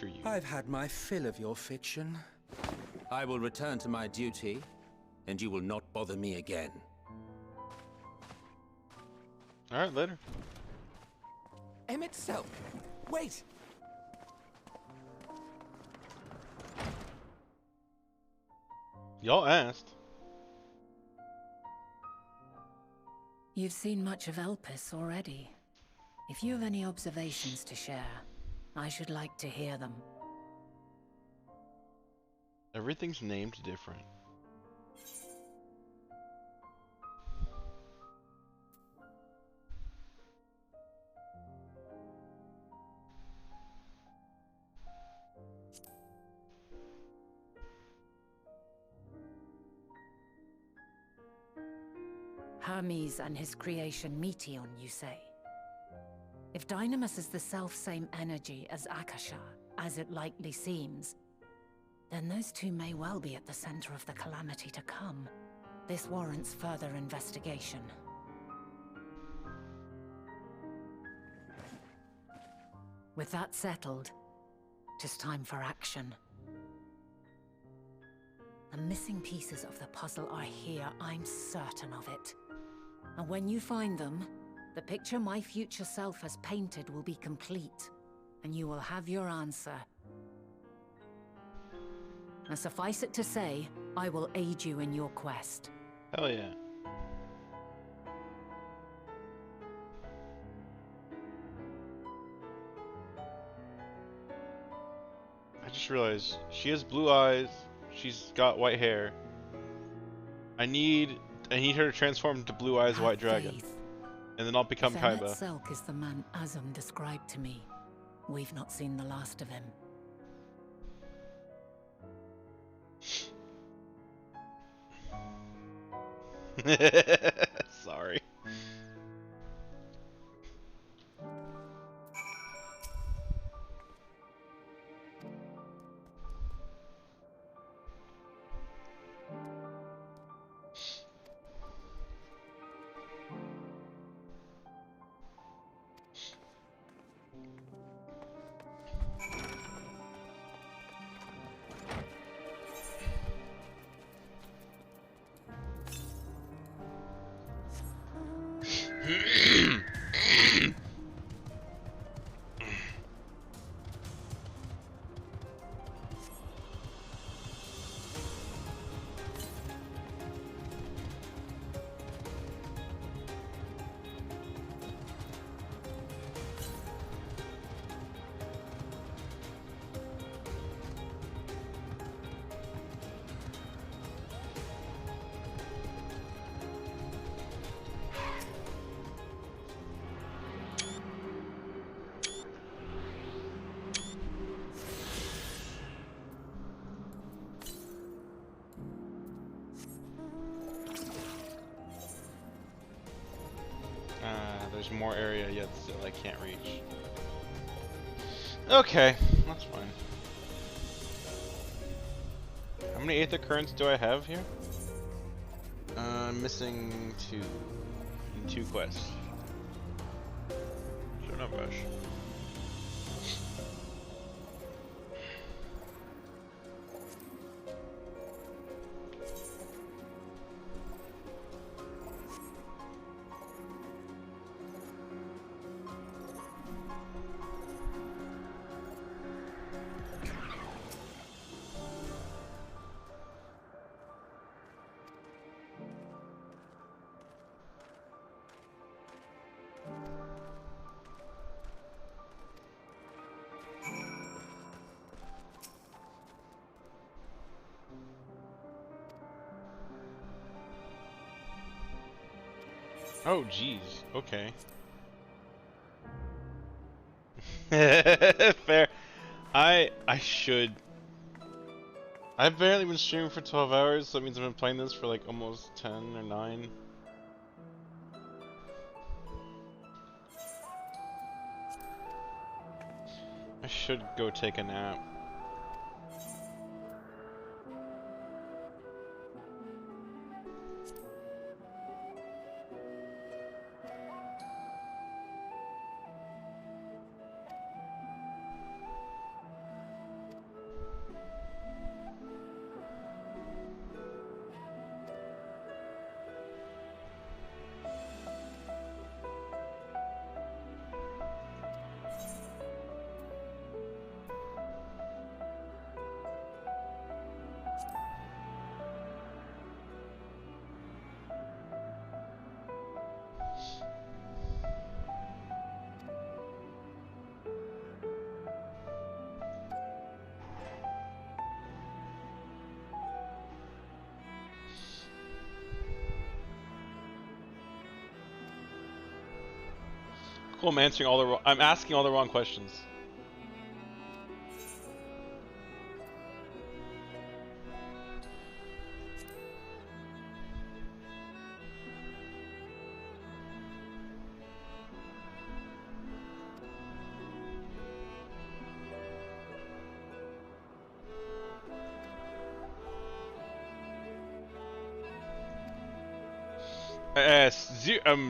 torture you. I've had my fill of your fiction. I will return to my duty, and you will not bother me again. Alright, later. Emmett Selk, wait! Y'all asked. You've seen much of Elpis already. If you have any observations to share, I should like to hear them. Everything's named different. Hermes and his creation Meteon, you say? If Dynamis is the self-same energy as Akasha, as it likely seems, then those two may well be at the center of the calamity to come. This warrants further investigation. With that settled, it is time for action. The missing pieces of the puzzle are here, I'm certain of it. And when you find them, the picture my future self has painted will be complete, and you will have your answer. Now suffice it to say, I will aid you in your quest. Hell yeah. I just realized she has blue eyes. She's got white hair. I need her to transform into Blue Eyes Have White Dragon. faith. And then I'll become If Emmett Kaiba. Selk is the man Azum described to me, we've not seen the last of him. Sorry. There's more area yet still I can't reach. Okay, that's fine. How many Aether Currents do I have here? I'm missing 2. In 2 quests. So no rush. Oh, jeez. Okay. Fair. I should. I've barely been streaming for 12 hours, so that means I've been playing this for like almost 10 or 9. I should go take a nap. Cool, I'm asking all the wrong questions.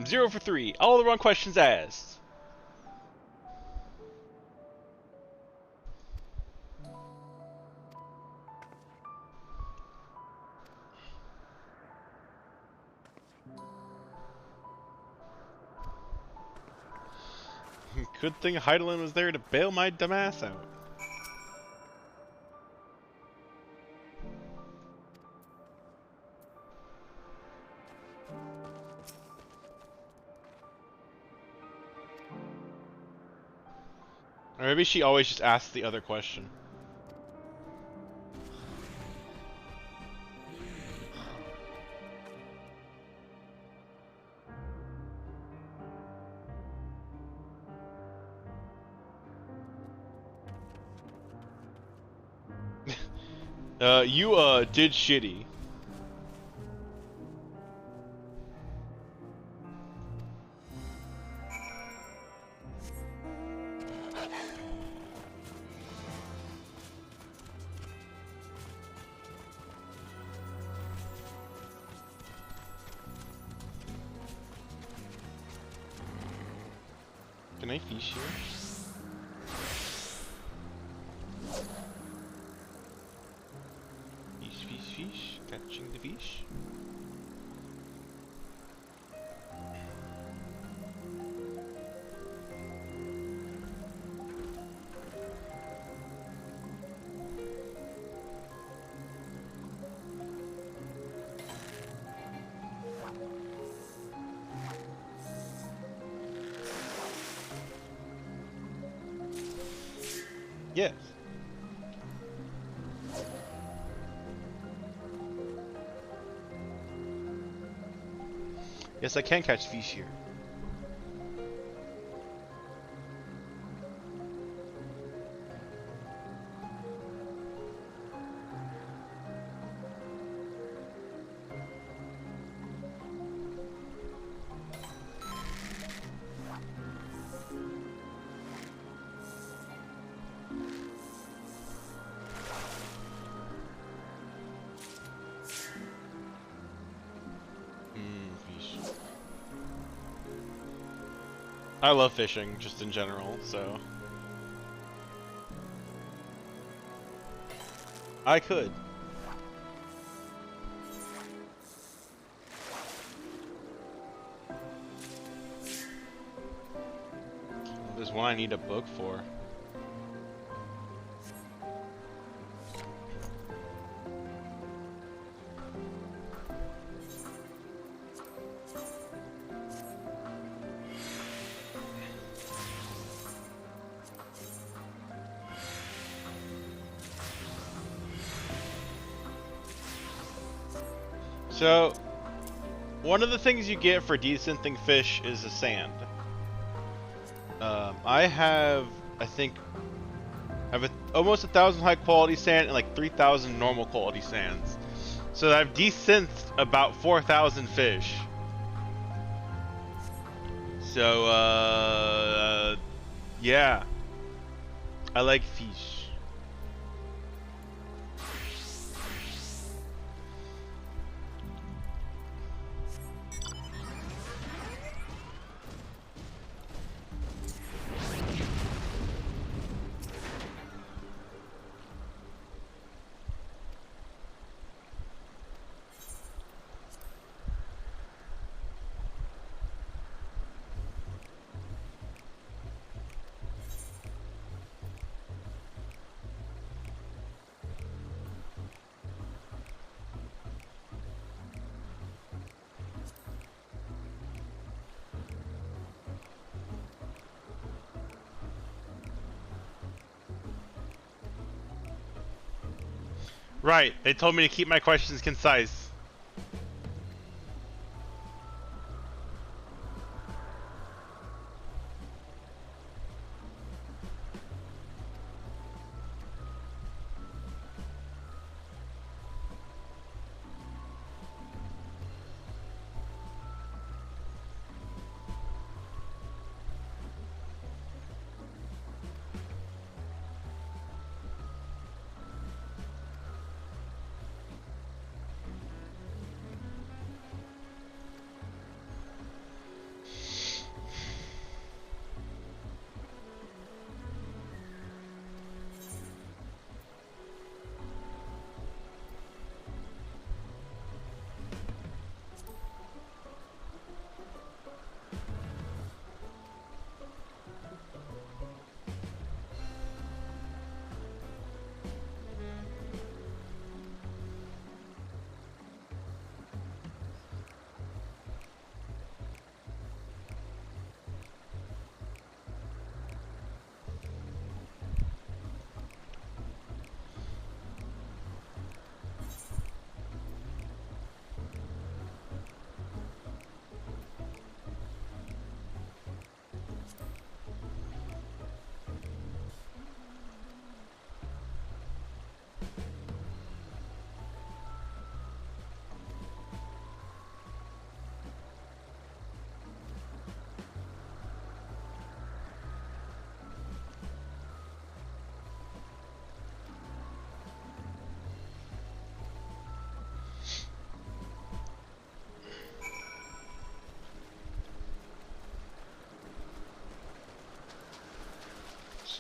Zero for 3. All the wrong questions asked. Good thing Heidelin was there to bail my dumbass out. Or maybe she always just asks the other question. You did shitty. Can I fish here? Fish, fish, fish. Catching the fish. Yes. Yes, I can catch fish here. I love fishing, just in general, so... I could. There's one I need a book for. So, one of the things you get for desenting fish is the sand. I have, almost 1,000 high quality sand and like 3,000 normal quality sands. So I've desensed about 4,000 fish. So, yeah. I like fish. Right, they told me to keep my questions concise.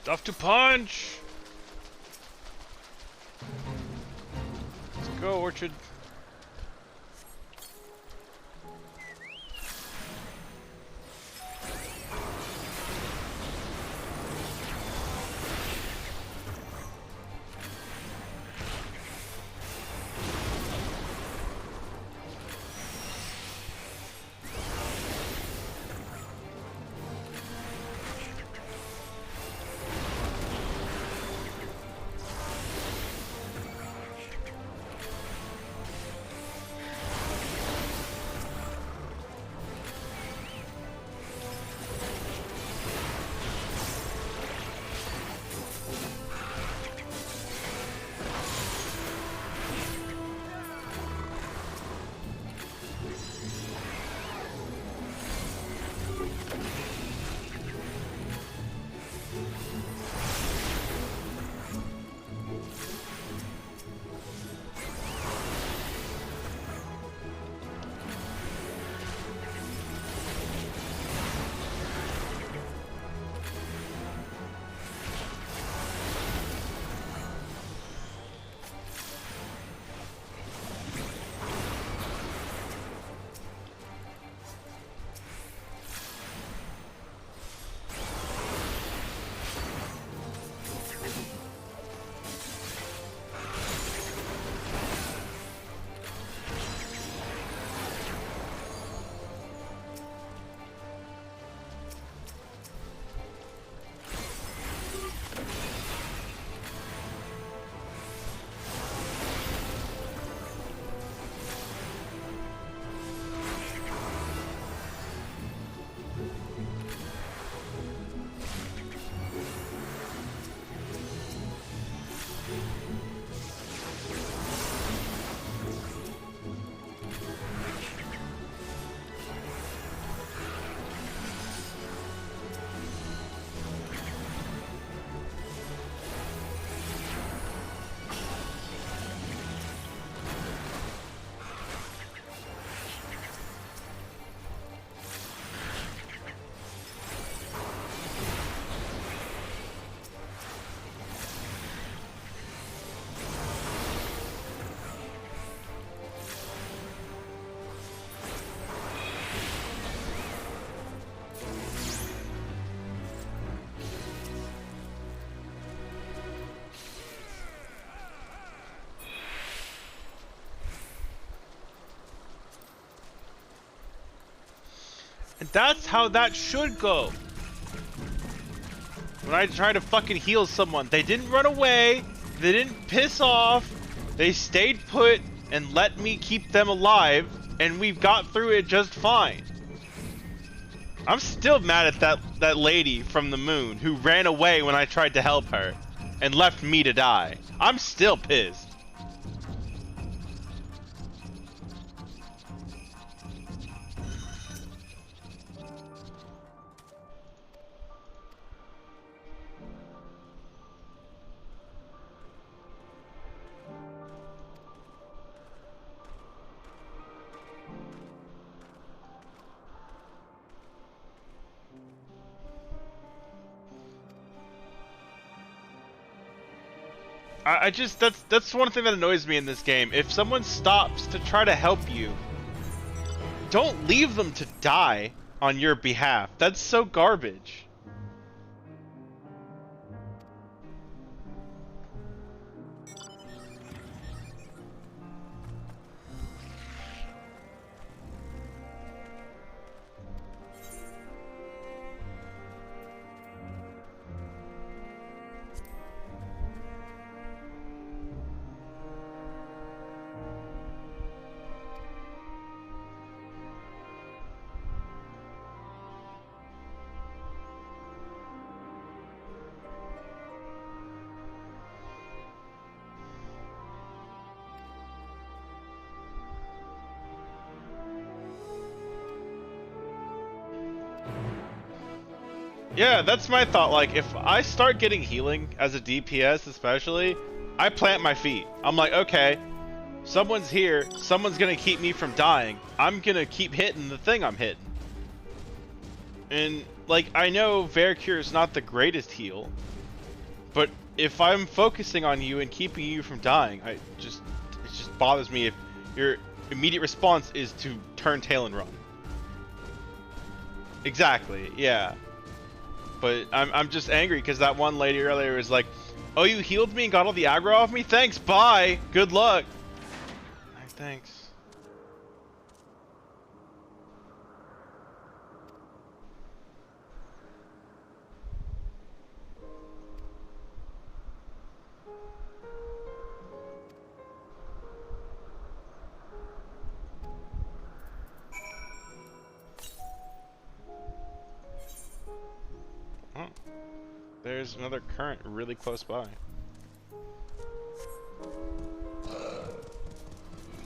Stuff to punch! Let's go, Orchid. And that's how that should go. When I try to fucking heal someone, they didn't run away, they didn't piss off, they stayed put and let me keep them alive, and we've got through it just fine. I'm still mad at that lady from the moon who ran away when I tried to help her and left me to die. I'm still pissed. I just, that's one thing that annoys me in this game. If someone stops to try to help you, don't leave them to die on your behalf. That's so garbage. Yeah, that's my thought. Like, if I start getting healing as a DPS especially, I plant my feet. I'm like, okay, someone's here, someone's gonna keep me from dying. I'm gonna keep hitting the thing I'm hitting. And, like, I know Veracure is not the greatest heal, But if I'm focusing on you and keeping you from dying, it just bothers me if your immediate response is to turn tail and run. Exactly, yeah. But I'm just angry because that one lady earlier was like, "Oh, you healed me and got all the aggro off me? Thanks, bye! Good luck!" Thanks. Oh, there's another current really close by.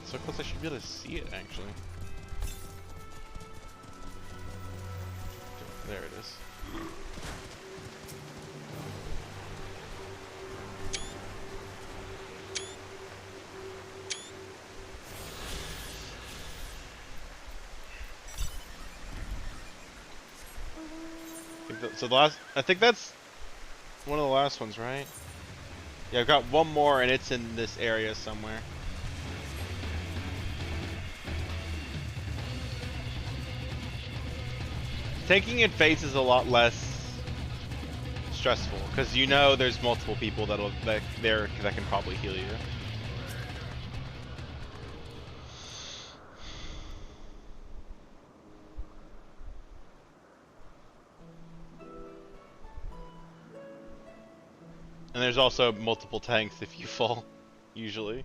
So close I should be able to see it, actually. There it is. So the last, I think that's one of the last ones, right? Yeah, I've got one more and it's in this area somewhere. Taking in face is a lot less stressful because you know there's multiple people that can probably heal you. And there's also multiple tanks if you fall, usually.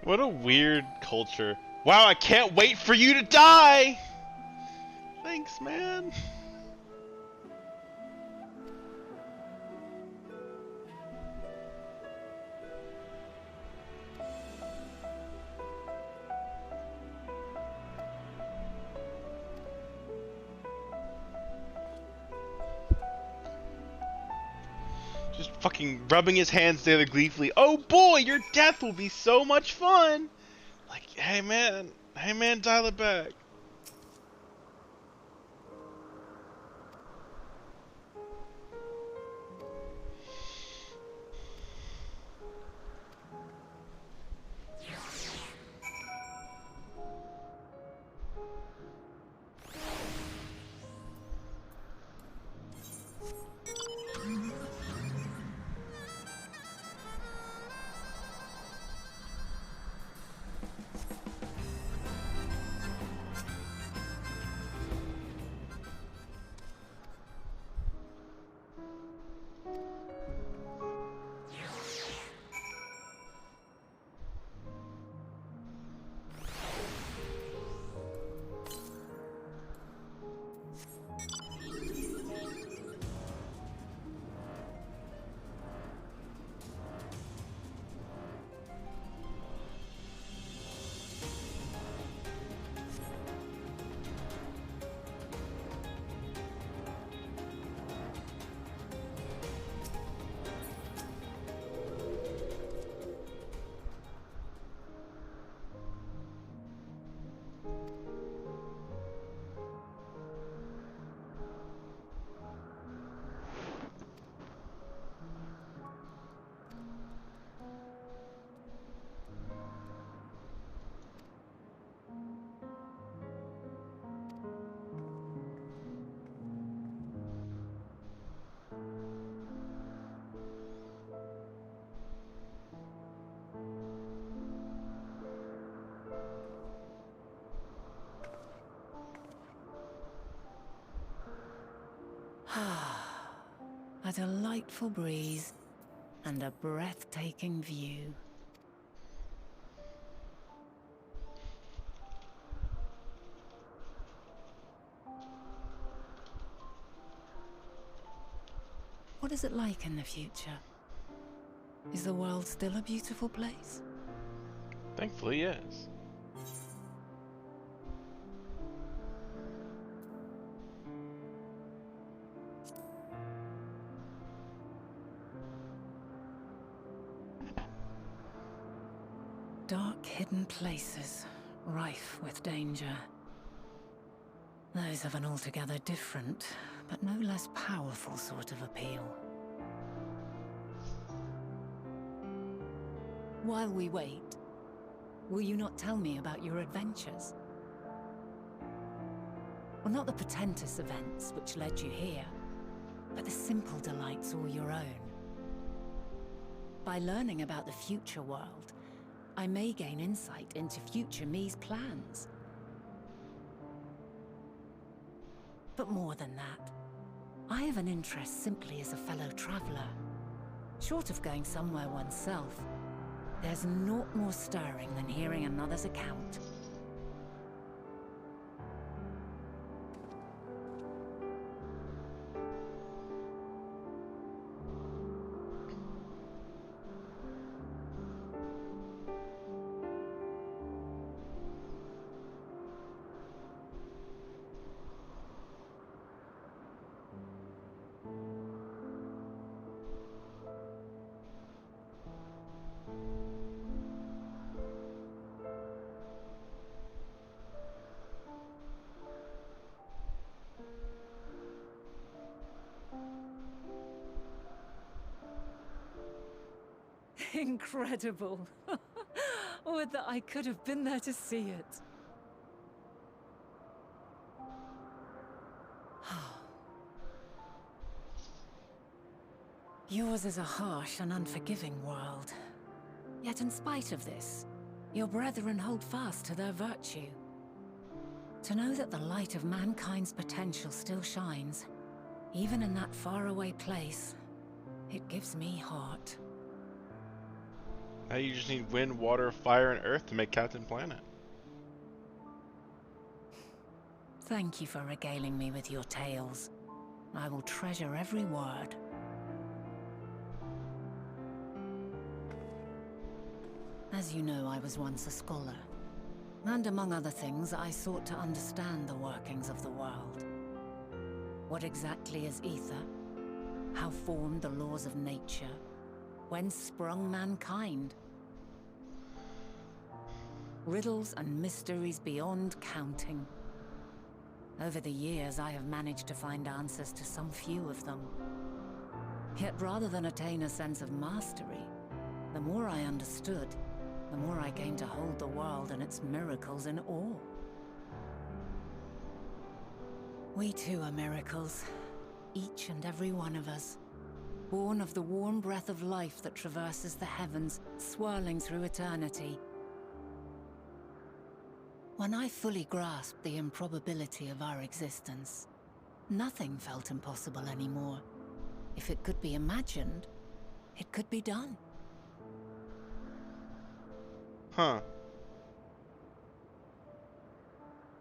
What a weird culture. Wow, I can't wait for you to die! Thanks, man. Just fucking rubbing his hands together gleefully. Oh boy, your death will be so much fun! Like, hey man, dial it back. A delightful breeze and a breathtaking view. What is it like in the future? Is the world still a beautiful place? Thankfully, yes. Dark, hidden places, rife with danger. Those have an altogether different, but no less powerful sort of appeal. While we wait, will you not tell me about your adventures? Well, not the portentous events which led you here, but the simple delights all your own. By learning about the future world, I may gain insight into future me's plans. But more than that, I have an interest simply as a fellow traveler. Short of going somewhere oneself, there's naught more stirring than hearing another's account. Incredible. Would that I could have been there to see it. Yours is a harsh and unforgiving world. Yet in spite of this, your brethren hold fast to their virtue. To know that the light of mankind's potential still shines, even in that faraway place, it gives me heart. Now you just need wind, water, fire, and earth to make Captain Planet. Thank you for regaling me with your tales. I will treasure every word. As you know, I was once a scholar. And among other things, I sought to understand the workings of the world. What exactly is ether? How formed the laws of nature? Whence sprung mankind? Riddles and mysteries beyond counting. Over the years, I have managed to find answers to some few of them. Yet rather than attain a sense of mastery, the more I understood, the more I came to hold the world and its miracles in awe. We too are miracles, each and every one of us, born of the warm breath of life that traverses the heavens, swirling through eternity. When I fully grasped the improbability of our existence, nothing felt impossible anymore. If it could be imagined, it could be done. Huh.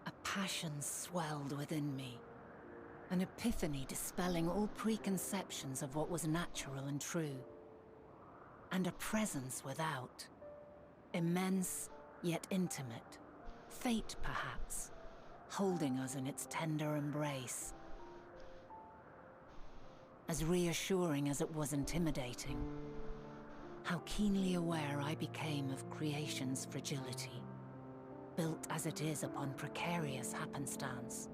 A passion swelled within me. An epiphany dispelling all preconceptions of what was natural and true. And a presence without. Immense, yet intimate. Fate, perhaps, holding us in its tender embrace. As reassuring as it was intimidating. How keenly aware I became of creation's fragility, built as it is upon precarious happenstance.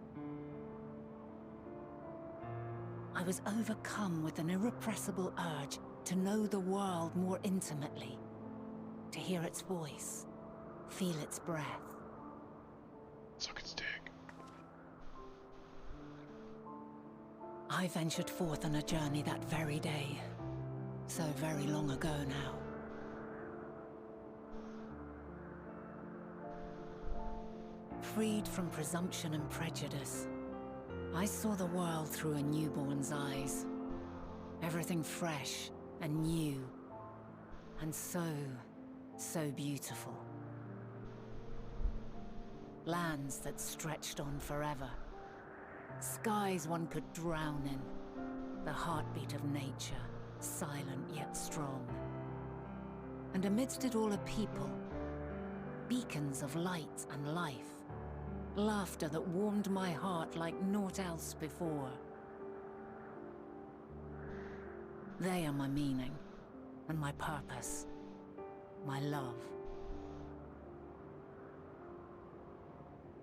I was overcome with an irrepressible urge to know the world more intimately, to hear its voice, feel its breath. Suck its dick. I ventured forth on a journey that very day. So very long ago now. Freed from presumption and prejudice, I saw the world through a newborn's eyes. Everything fresh and new. And so beautiful. Lands that stretched on forever. Skies one could drown in. The heartbeat of nature, silent yet strong. And amidst it all a people. Beacons of light and life. Laughter that warmed my heart like naught else before. They are my meaning, and my purpose, my love.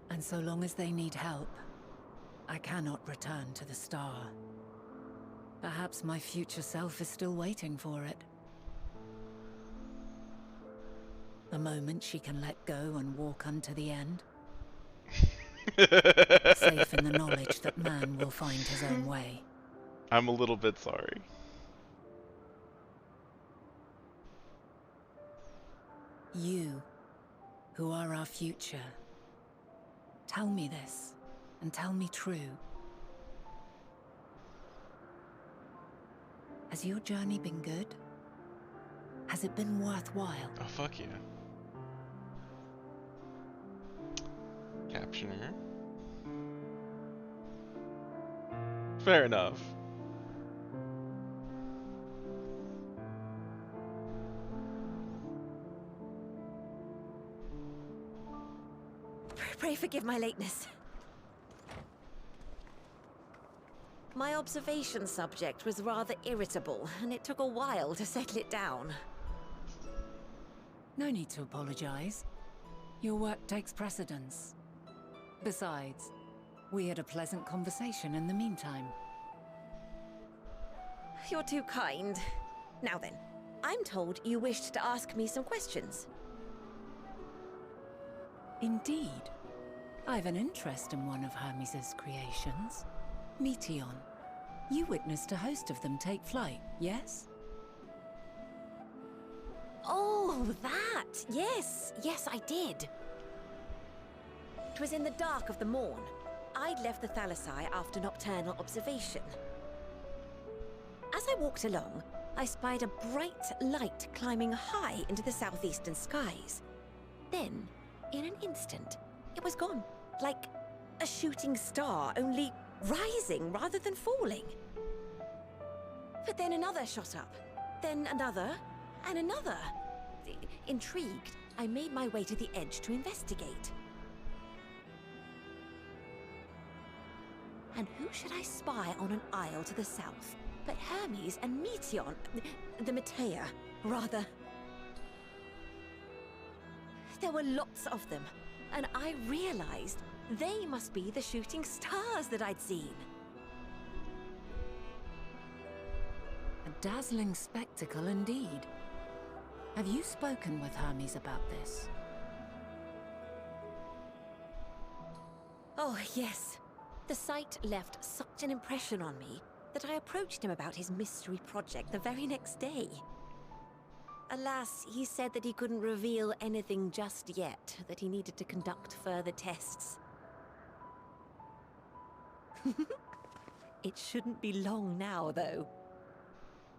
And so long as they need help, I cannot return to the star. Perhaps my future self is still waiting for it. The moment she can let go and walk unto the end. Safe in the knowledge that man will find his own way. I'm a little bit sorry. You, who are our future, tell me this, and tell me true. Has your journey been good? Has it been worthwhile? Oh, fuck yeah. Captioner. Fair enough. Pray forgive my lateness. My observation subject was rather irritable, and it took a while to settle it down. No need to apologize. Your work takes precedence. Besides, we had a pleasant conversation in the meantime. You're too kind. Now then, I'm told you wished to ask me some questions. Indeed. I've an interest in one of Hermes' creations. Meteon. You witnessed a host of them take flight, yes? Oh, that! Yes, yes, I did. It was in the dark of the morn. I'd left the Thalassai after nocturnal observation. As I walked along, I spied a bright light climbing high into the southeastern skies. Then, in an instant, it was gone, like a shooting star, only rising rather than falling. But then another shot up, then another, and another. Intrigued, I made my way to the edge to investigate. And who should I spy on an isle to the south but Hermes and Meteon, the Metea, rather. There were lots of them, and I realized they must be the shooting stars that I'd seen. A dazzling spectacle indeed. Have you spoken with Hermes about this? Oh, yes. The sight left such an impression on me that I approached him about his mystery project the very next day. Alas, he said that he couldn't reveal anything just yet, that he needed to conduct further tests. It shouldn't be long now, though.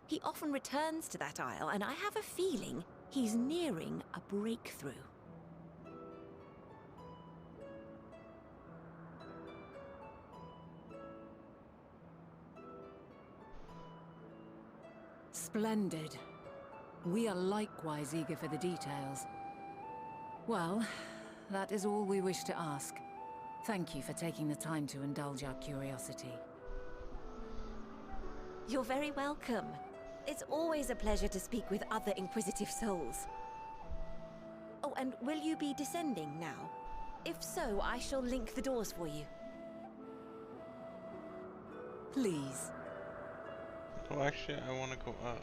He often returns to that isle, and I have a feeling he's nearing a breakthrough. Splendid. We are likewise eager for the details. Well, that is all we wish to ask. Thank you for taking the time to indulge our curiosity. You're very welcome. It's always a pleasure to speak with other inquisitive souls. Oh, and will you be descending now? If so, I shall link the doors for you. Please. Oh, actually, I want to go up.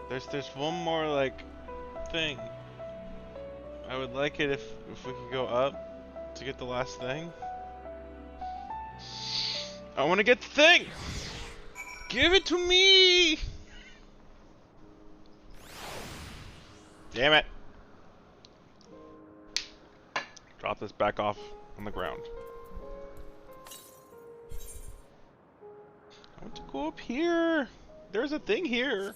There's one more, like, thing. I would like it if we could go up to get the last thing. I want to get the thing! Give it to me! Damn it. Drop this back off on the ground. I want to go up here. There's a thing here.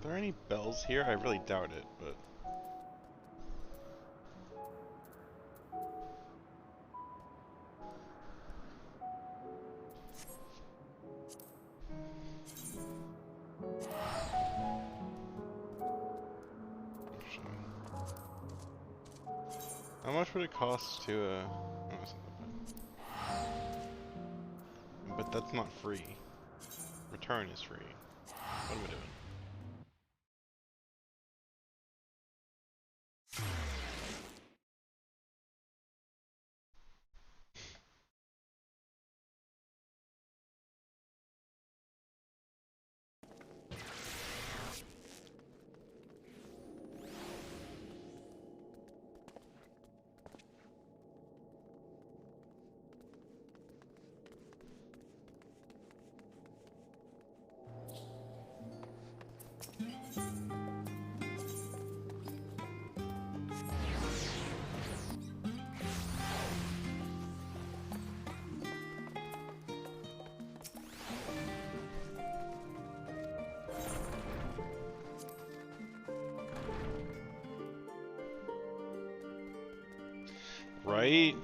Are there any bells here? I really doubt it, but... How much would it cost to, oh, that's not bad. But that's not free. Return is free. What am I doing? Right?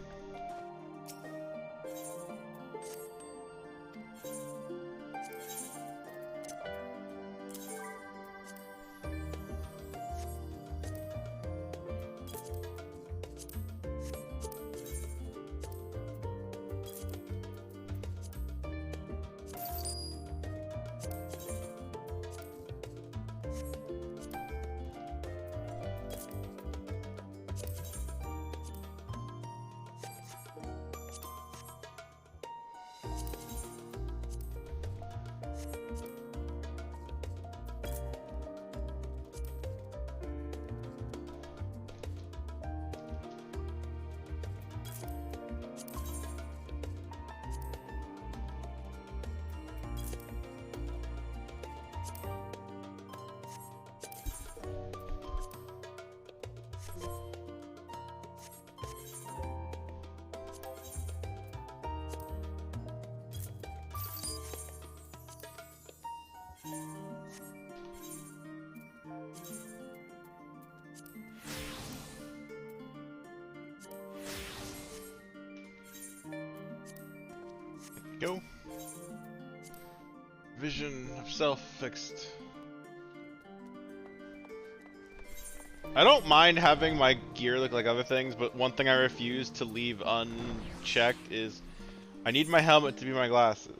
Go. Vision of self fixed. I don't mind having my gear look like other things, but one thing I refuse to leave unchecked is I need my helmet to be my glasses.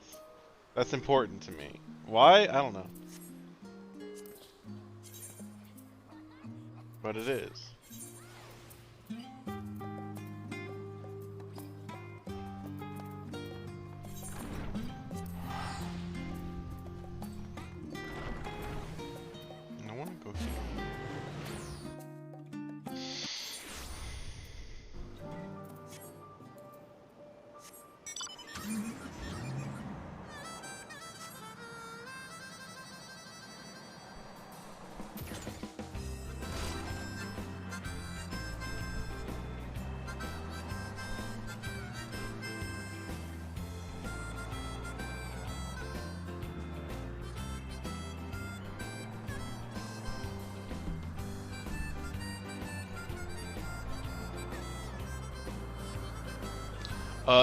That's important to me. Why? I don't know. But it is. I want to go here.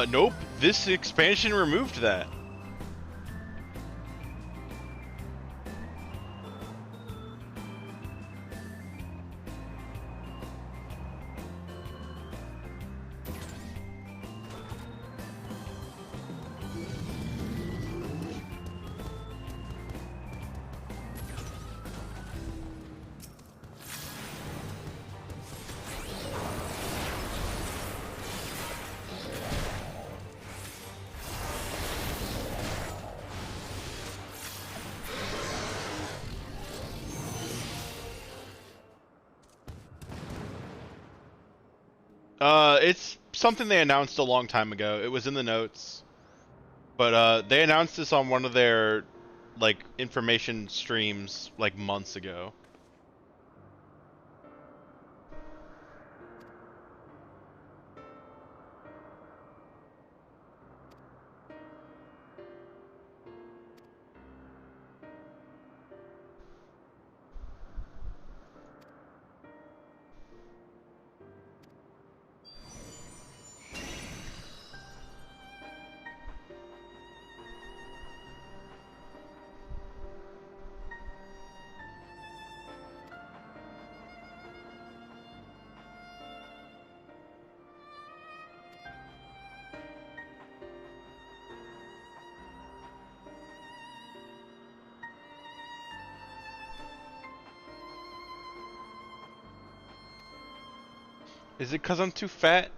Nope. This expansion removed that. It's something they announced a long time ago. It was in the notes. But they announced this on one of their like information streams like months ago. Is it 'cause I'm too fat?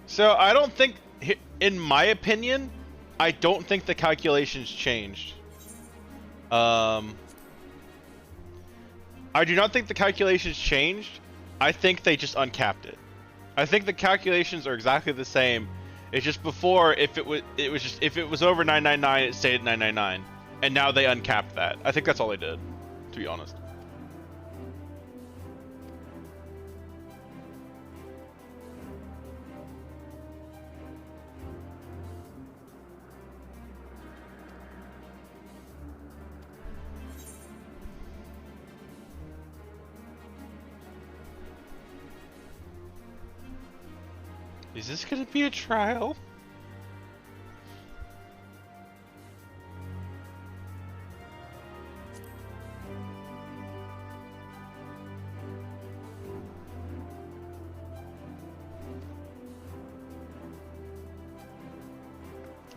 So I don't think, in my opinion, I don't think the calculations changed. I do not think the calculations changed. I think they just uncapped it. I think the calculations are exactly the same. It's just before, if it was over 999, it stayed at 999, and now they uncapped that. I think that's all they did, to be honest. Is this gonna be a trial?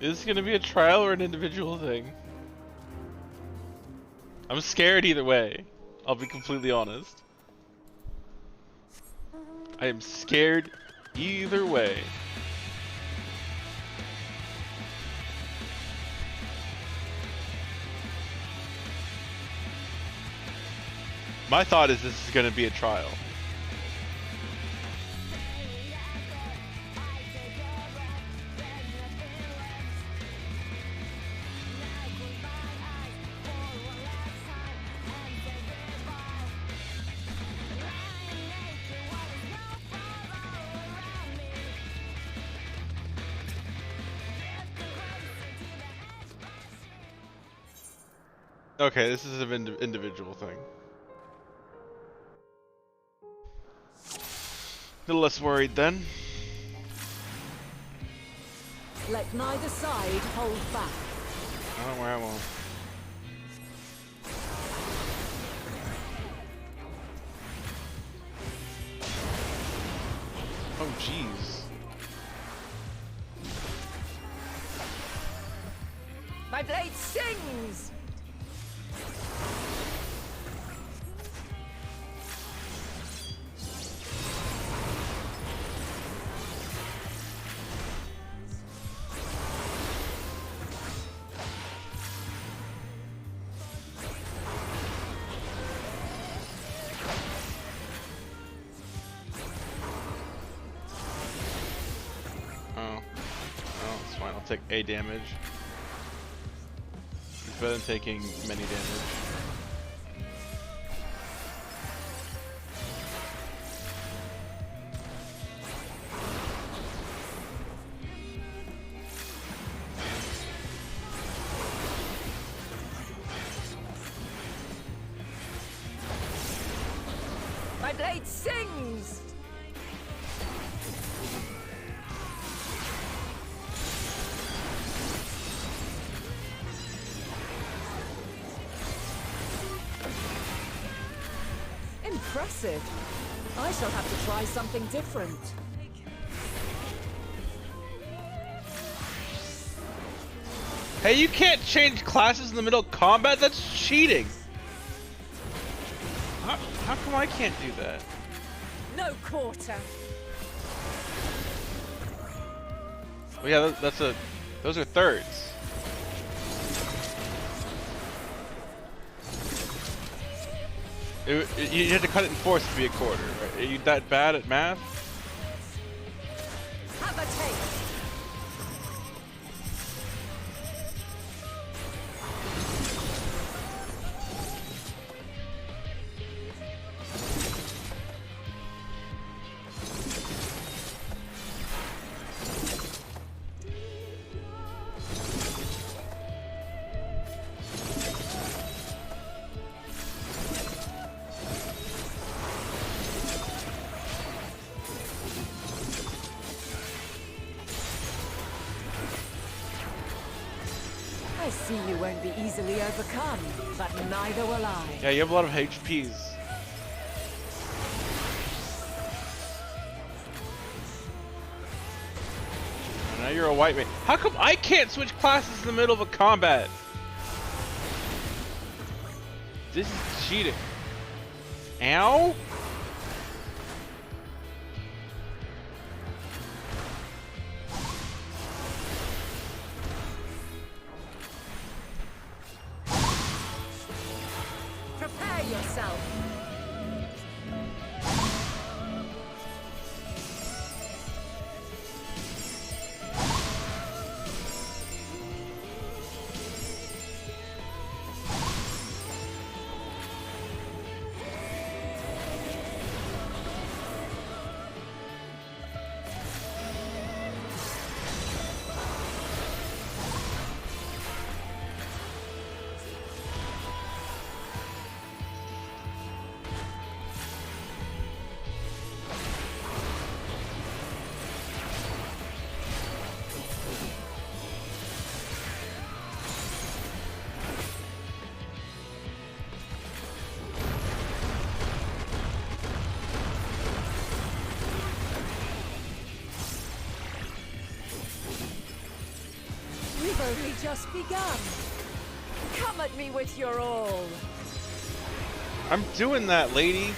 Is this gonna be a trial or an individual thing? I'm scared either way. I'll be completely honest. I am scared either way. My thought is this is going to be a trial. Okay, this is an individual thing. little less worried then. Let neither side hold back. I don't worry, I won't. Oh, jeez. My blade sings! I'll take A damage. It's better than taking many damage. My blade sings! Impressive. I shall have to try something different. Hey, you can't change classes in the middle of combat? That's cheating! How come I can't do that? No quarter. Well, yeah, those are thirds. You had to cut it in fourths to be a quarter, right? Are you that bad at math? Have a taste. I see you won't be easily overcome, but neither will I. Yeah, you have a lot of HPs. Now you're a white man. How come I can't switch classes in the middle of a combat? This is cheating. Ow? Prepare yourself. We've only just begun. Come at me with your all. I'm doing that, lady.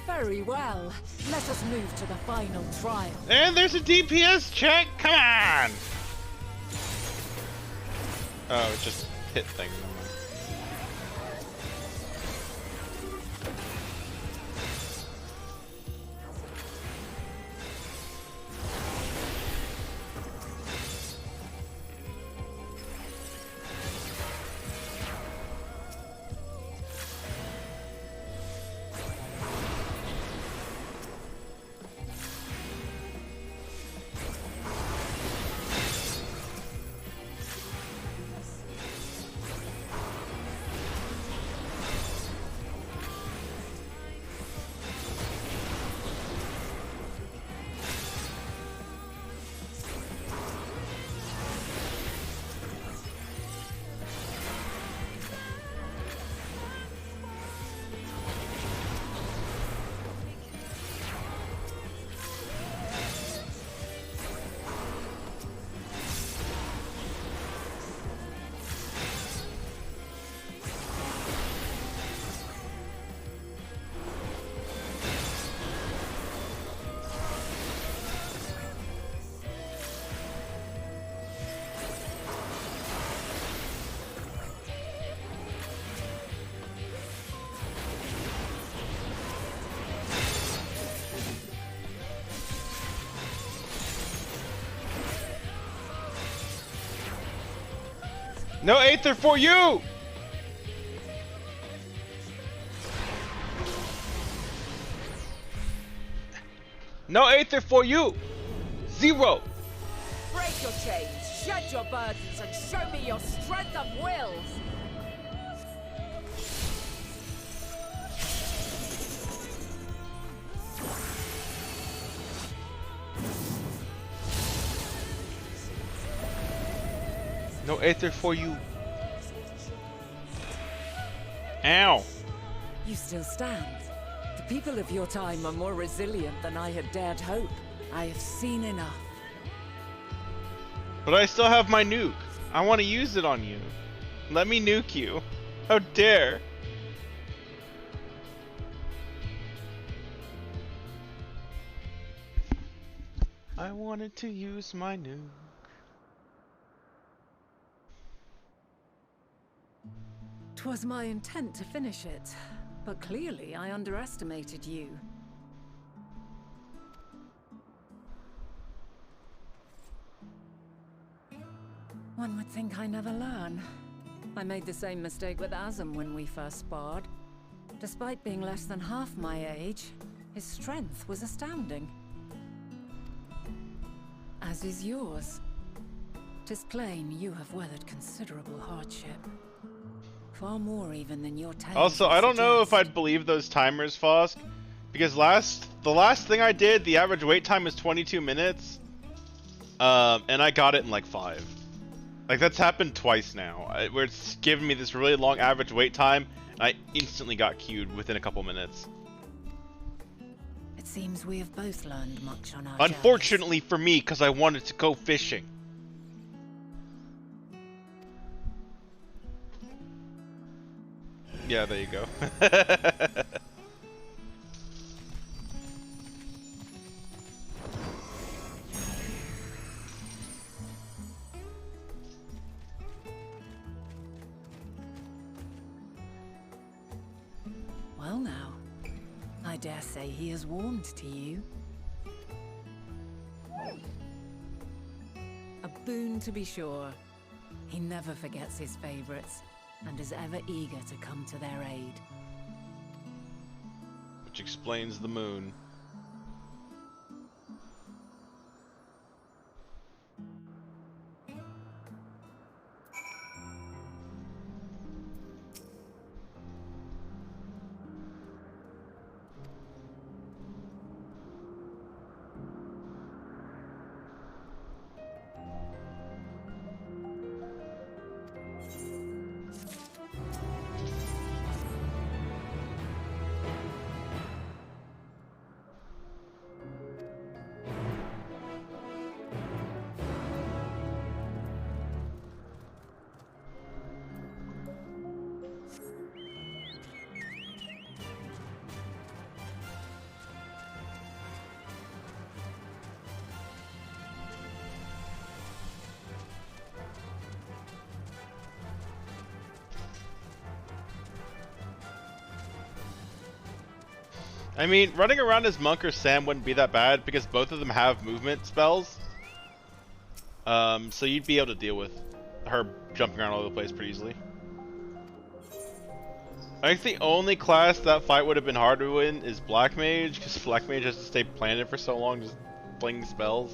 Very well. Let us move to the final trial. And there's a DPS check. Come on. Oh, it's just hit thing. No Aether for you! No Aether for you! 0! Break your chains, shed your burdens, and show me your strength of will! No Aether for you. Ow! You still stand. The people of your time are more resilient than I had dared hope. I have seen enough. But I still have my nuke. I want to use it on you. Let me nuke you. How dare! I wanted to use my nuke. 'Twas my intent to finish it, but clearly I underestimated you. One would think I never learn. I made the same mistake with Azam when we first sparred. Despite being less than half my age, his strength was astounding. As is yours. 'Tis plain you have weathered considerable hardship. Far more even than your tales Also, would I don't know if suggest. I'd believe those timers, Fosk, because the last thing I did, the average wait time was 22 minutes, and I got it in like 5. Like, that's happened twice now, where it's given me this really long average wait time, and I instantly got queued within a couple minutes. It seems we have both learned much on our Unfortunately for me, because I wanted to go fishing. Yeah, there you go. Well now, I dare say he has warmed to you. A boon to be sure. He never forgets his favorites, and is ever eager to come to their aid. Which explains the moon. I mean, running around as Monk or Sam wouldn't be that bad because both of them have movement spells. So you'd be able to deal with her jumping around all over the place pretty easily. I think the only class that fight would have been hard to win is Black Mage, because Black Mage has to stay planted for so long just flinging spells.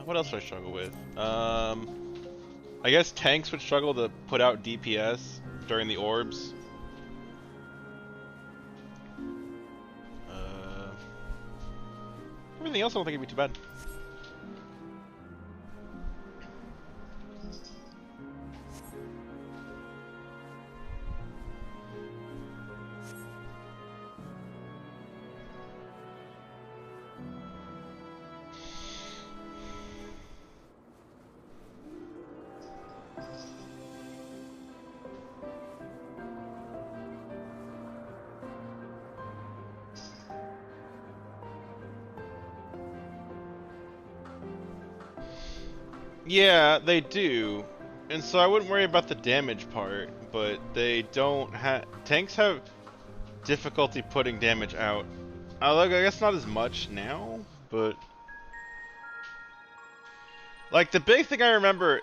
What else would I struggle with? I guess tanks would struggle to put out DPS during the orbs. Everything else I don't think it'd be too bad. Yeah, they do. And so I wouldn't worry about the damage part, but they don't have... Tanks have difficulty putting damage out. I guess not as much now, but... Like, the big thing I remember,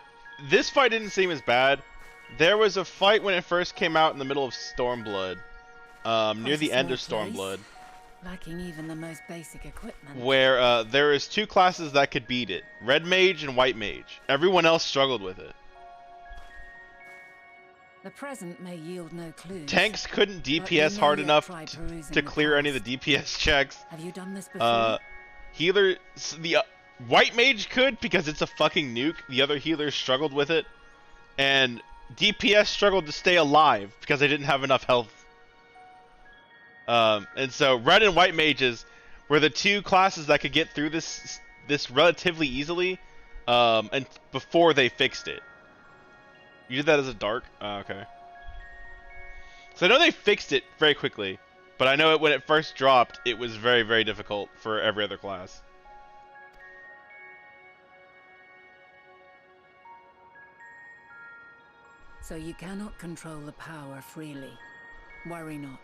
this fight didn't seem as bad. There was a fight when it first came out in the middle of Stormblood, near Quite a the end of small place, Stormblood, lacking even the most basic equipment. where there is two classes that could beat it, Red Mage and White Mage. Everyone else struggled with it. The present may yield no clues. Tanks couldn't but we DPS may hard yet enough try perusing to the clear any of past. the DPS checks. Have you done this before? Healer, the White Mage could because it's a fucking nuke. The other healers struggled with it, and DPS struggled to stay alive because they didn't have enough health. And so Red and White Mages were the two classes that could get through this relatively easily, and before they fixed it. You did that as a dark? Okay. So I know they fixed it very quickly, but I know when it first dropped, it was very, very difficult for every other class. So you cannot control the power freely. Worry not.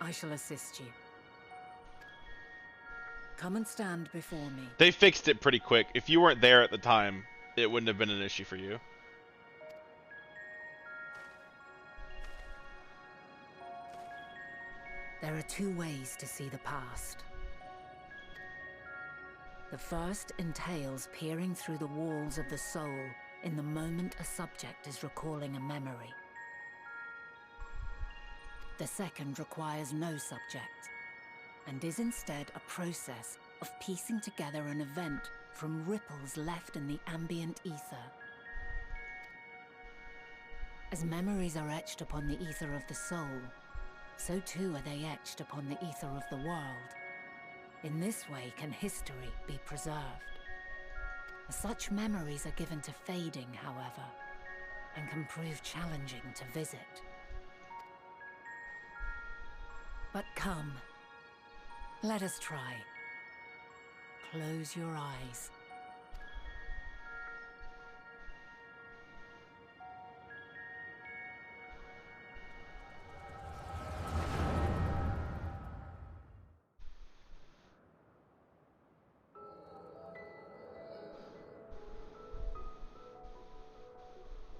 I shall assist you. Come and stand before me. They fixed it pretty quick. If you weren't there at the time, it wouldn't have been an issue for you. There are two ways to see the past. The first entails peering through the walls of the soul in the moment a subject is recalling a memory. The second requires no subject, and is instead a process of piecing together an event from ripples left in the ambient ether. As memories are etched upon the ether of the soul, so too are they etched upon the ether of the world. In this way can history be preserved. Such memories are given to fading, however, and can prove challenging to visit. But come, let us try. Close your eyes.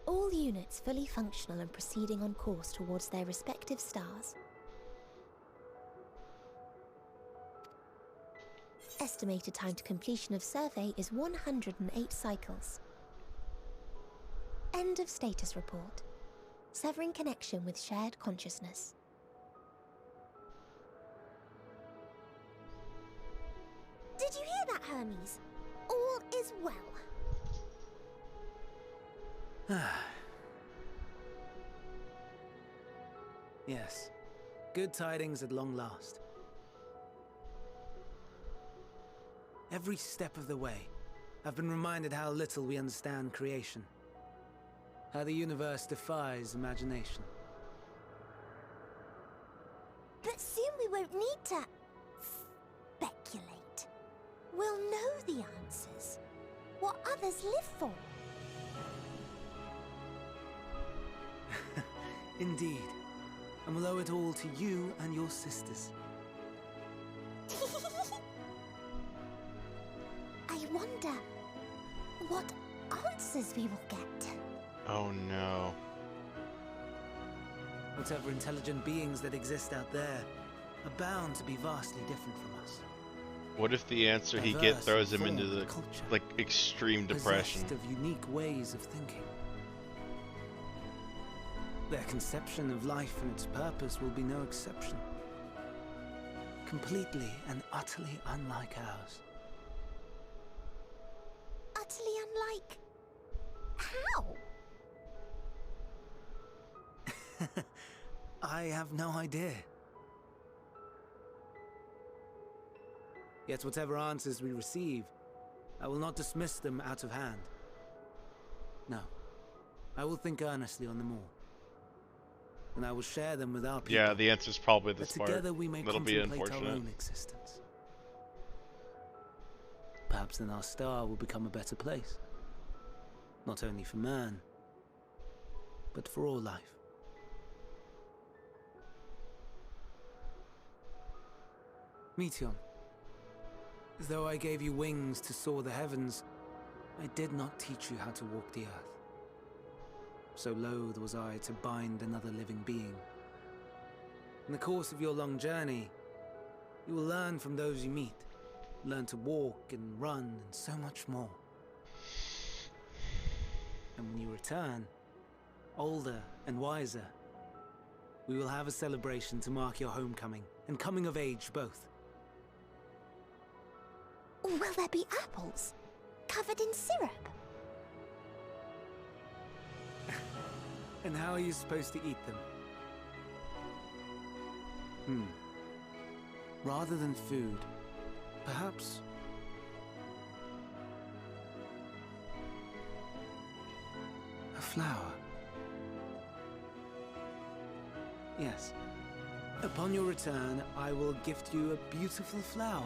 All units fully functional and proceeding on course towards their respective stars. Estimated time to completion of survey is 108 cycles. End of status report. Severing connection with shared consciousness. Did you hear that, Hermes? All is well. Yes. Good tidings at long last. Every step of the way, I've been reminded how little we understand creation. How the universe defies imagination. But soon we won't need to speculate. We'll know the answers. What others live for. Indeed. And we'll owe it all to you and your sisters. I wonder what answers we will get. Oh no. Whatever intelligent beings that exist out there are bound to be vastly different from us. What if the answer he Diverse gets throws in him into form the and culture, like extreme depression? possessed of unique ways of thinking. Their conception of life and its purpose will be no exception. Completely and utterly unlike ours. Utterly unlike... how? I have no idea. Yet whatever answers we receive, I will not dismiss them out of hand. No, I will think earnestly on them all. And I will share them with our people. Yeah, the answer's probably That this part. together we may That'll be contemplate our unfortunate. own existence. Perhaps then our star will become a better place. Not only for man, but for all life. Meteon, as though I gave you wings to soar the heavens, I did not teach you how to walk the earth. So loath was I to bind another living being. In the course of your long journey, you will learn from those you meet. Learn to walk and run and so much more. And when you return, older and wiser, we will have a celebration to mark your homecoming and coming of age both. Will there be apples? Covered in syrup? And how are you supposed to eat them? Rather than food, perhaps... a flower. Yes. Upon your return, I will gift you a beautiful flower.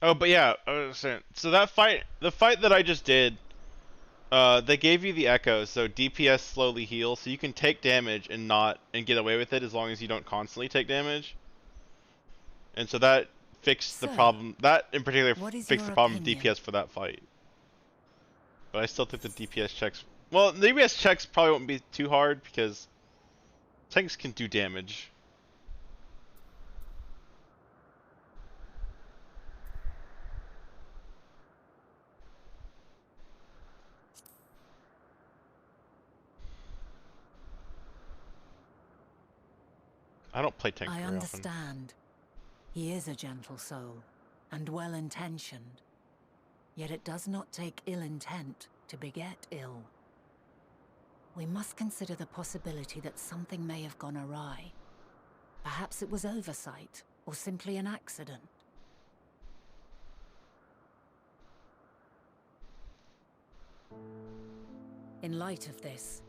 Oh, but yeah, I was saying, so that fight, the fight that I just did, they gave you the echo, so DPS slowly heals, so you can take damage and get away with it as long as you don't constantly take damage. And so that fixed the problem. That in particular fixed the problem with DPS for that fight. But I still think the DPS checks. Well, the DPS checks probably won't be too hard because tanks can do damage. I don't play tanks very often. I understand. He is a gentle soul, and well-intentioned. Yet it does not take ill intent to beget ill. We must consider the possibility that something may have gone awry. Perhaps it was oversight, or simply an accident. In light of this,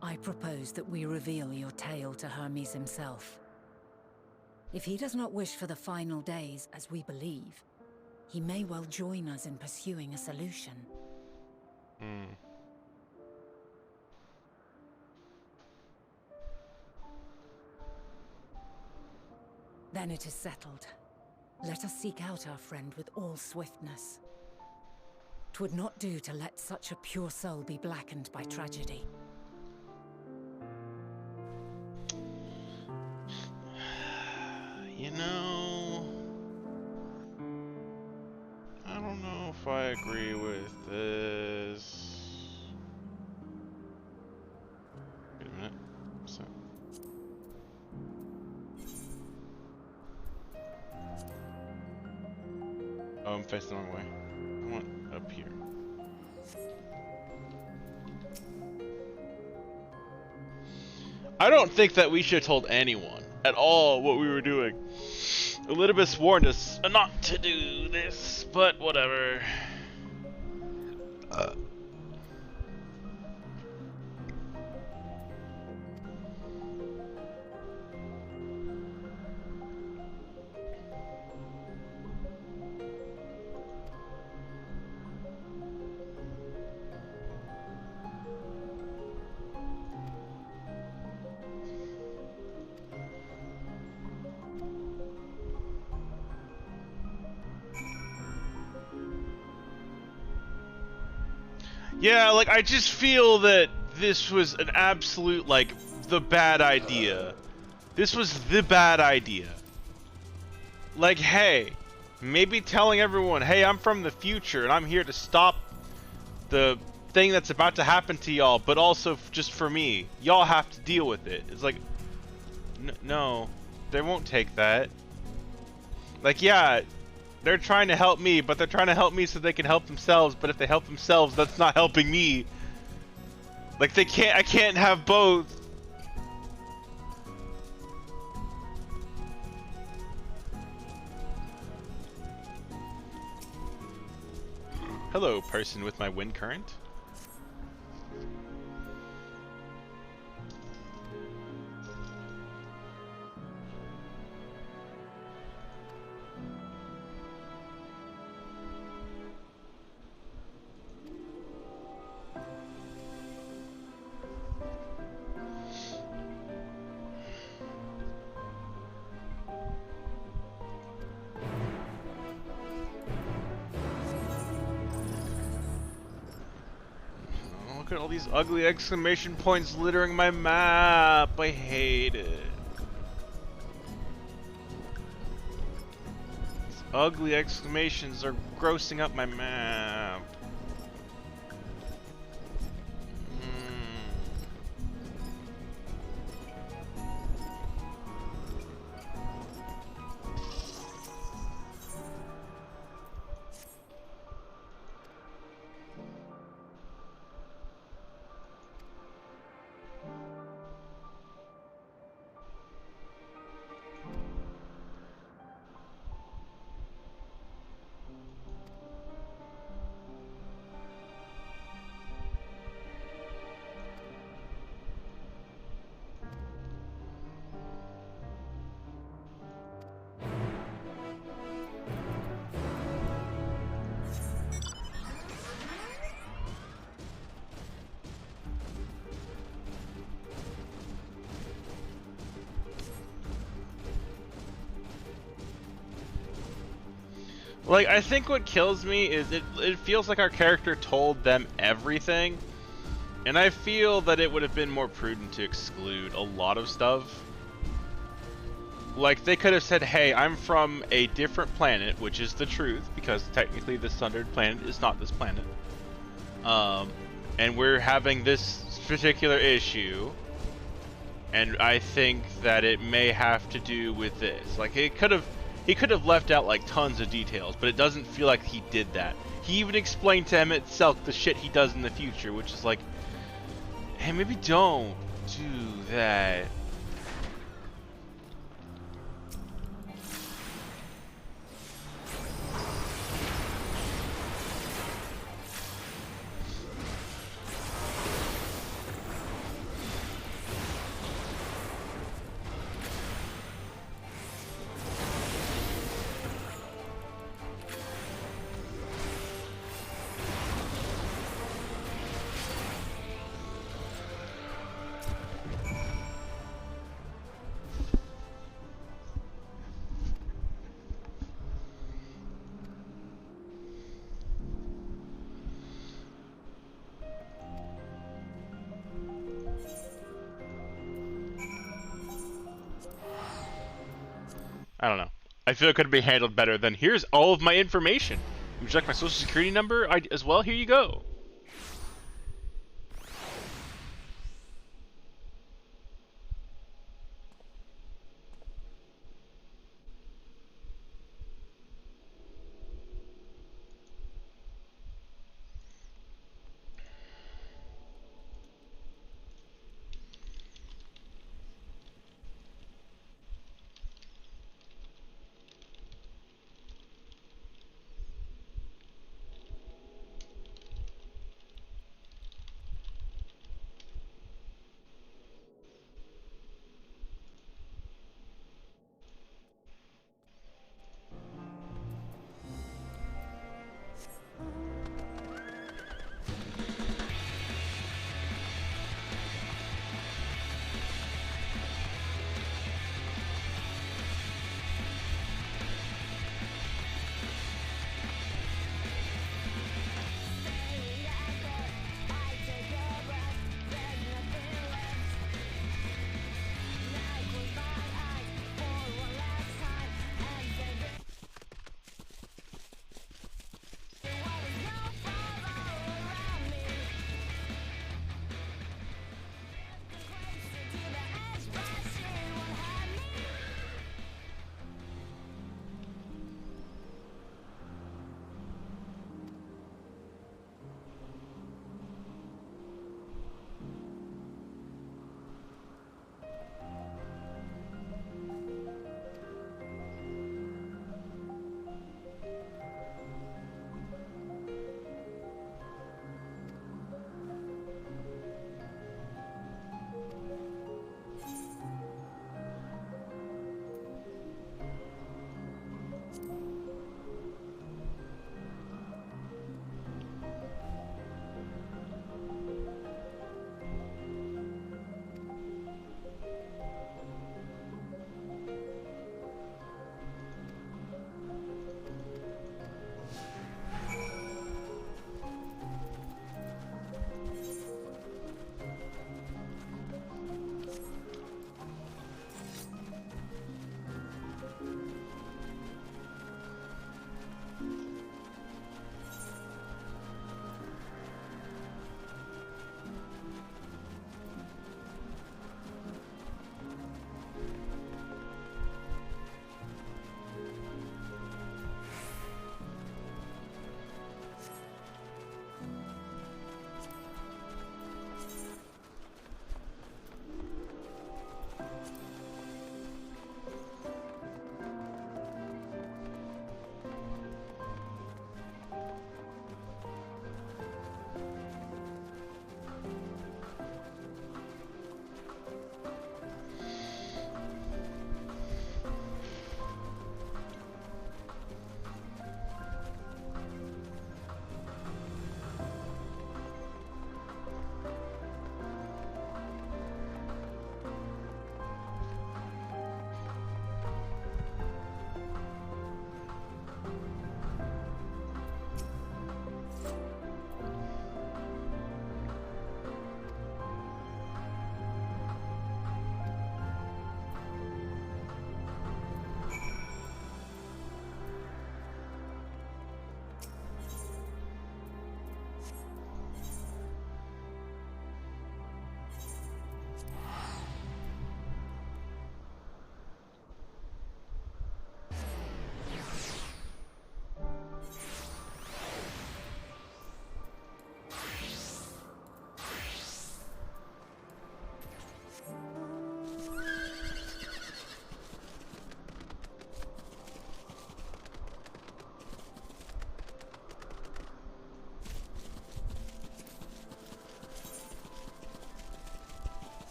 I propose that we reveal your tale to Hermes himself. If he does not wish for the final days, as we believe, he may well join us in pursuing a solution. Then it is settled. Let us seek out our friend with all swiftness. 'Twould not do to let such a pure soul be blackened by tragedy. You know, I don't know if I agree with this. Wait a minute. What's that? Oh, I'm facing the wrong way. I want up here. I don't think that we should have told anyone at all what we were doing. Elidibus warned us not to do this, but whatever. Yeah, like, I just feel that this was an absolute, like, the bad idea. This was the bad idea. Like, hey, maybe telling everyone, hey, I'm from the future and I'm here to stop the thing that's about to happen to y'all, but also just for me. Y'all have to deal with it. It's like, no, they won't take that. Like, yeah, they're trying to help me, but they're trying to help me so they can help themselves, but if they help themselves, that's not helping me. Like, I can't have both. Hello, person with my wind current. Look at all these ugly exclamation points littering my map. I hate it. These ugly exclamations are grossing up my map. Like, I think what kills me is it feels like our character told them everything, and I feel that it would have been more prudent to exclude a lot of stuff. Like, they could have said, hey, I'm from a different planet, which is the truth, because technically the Sundered planet is not this planet. And we're having this particular issue, and I think that it may have to do with this. Like, he could have left out like tons of details, but it doesn't feel like he did that. He even explained to him itself the shit he does in the future, which is like, hey, maybe don't do that. I don't know. I feel it could be handled better than, here's all of my information. Would you like my social security number as well? Here you go.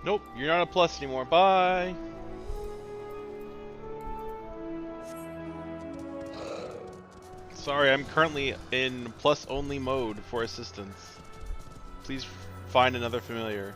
Nope, you're not a plus anymore. Bye. Sorry, I'm currently in plus only mode for assistance. Please find another familiar.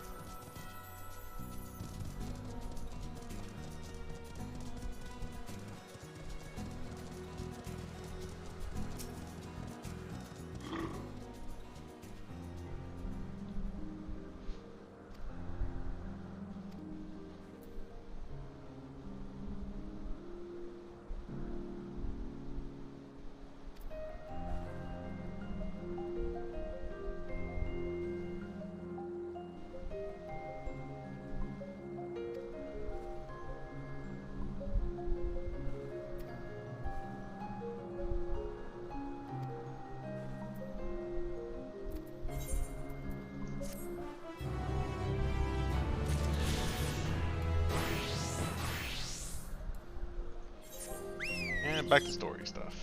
And back to story stuff.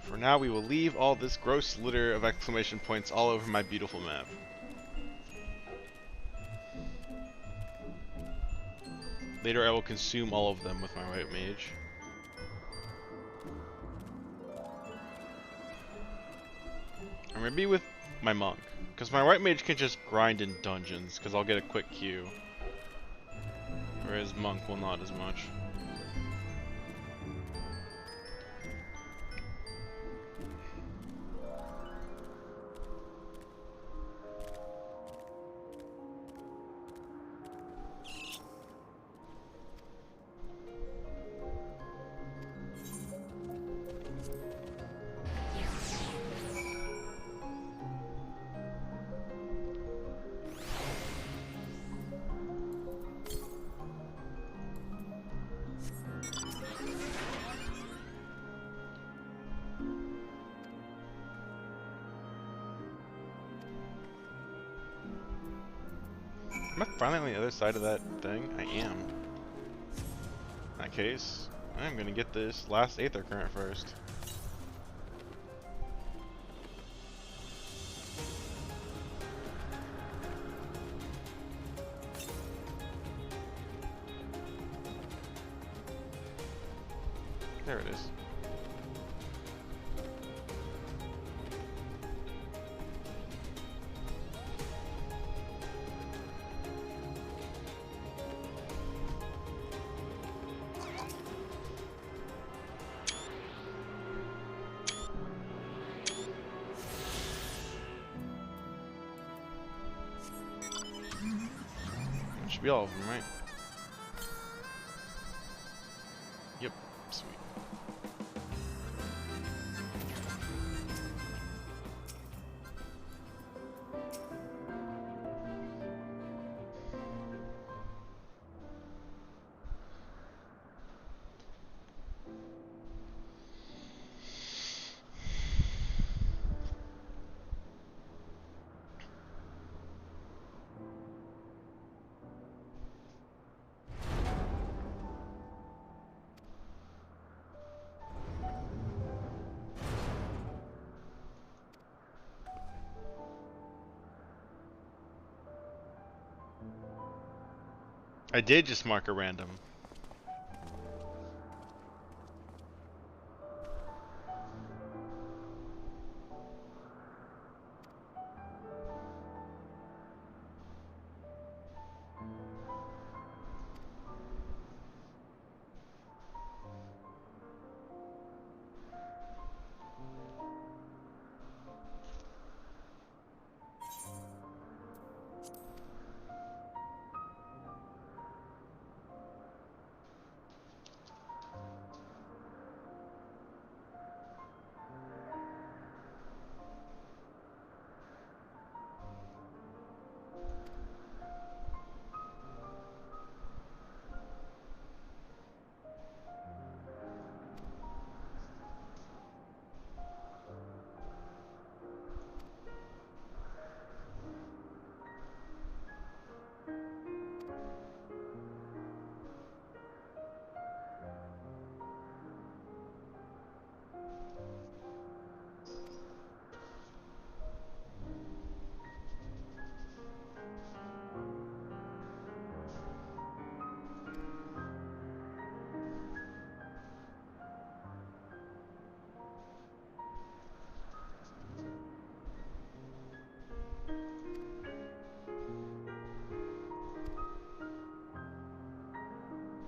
For now, we will leave all this gross litter of exclamation points all over my beautiful map. Later, I will consume all of them with my white mage. Or maybe with my monk. Because my white mage can just grind in dungeons, because I'll get a quick queue. Whereas monk will not as much. Am I finally on the other side of that thing? I am. In that case, I'm gonna get this last Aether Current first. There it is. That should be all of them, right? Yep, sweet. I did just mark a random.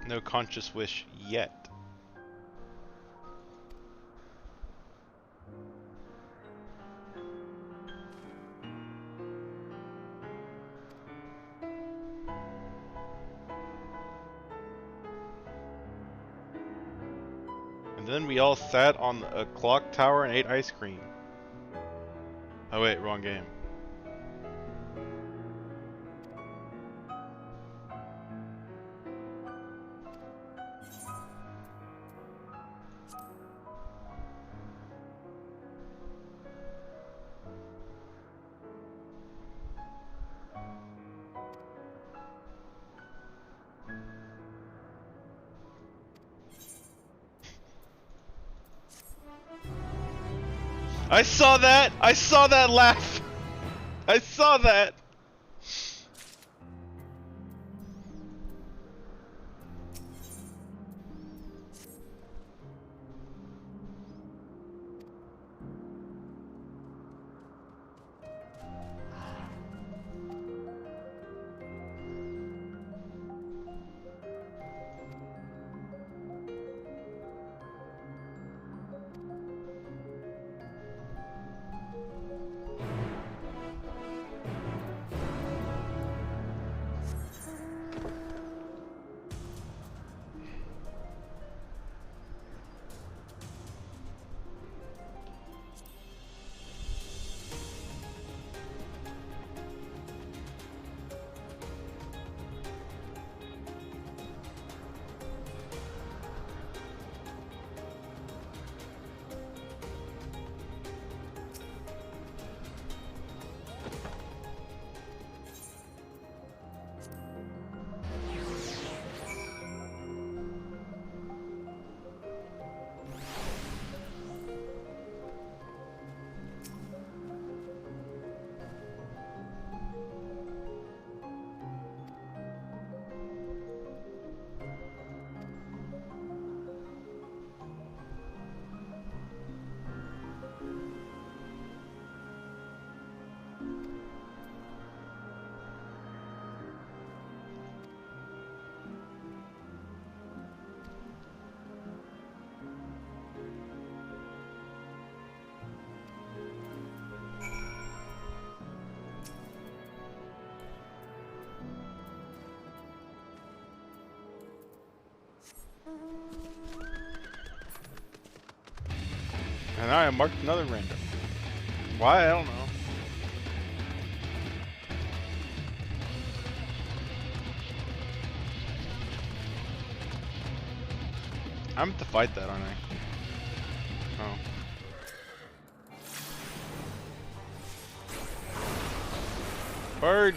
No conscious wish yet. And then we all sat on a clock tower and ate ice cream. Oh wait, wrong game. I saw that! I saw that laugh! I saw that! And I marked another random. Why? I don't know. I'm to fight that, aren't I? Oh. Bird!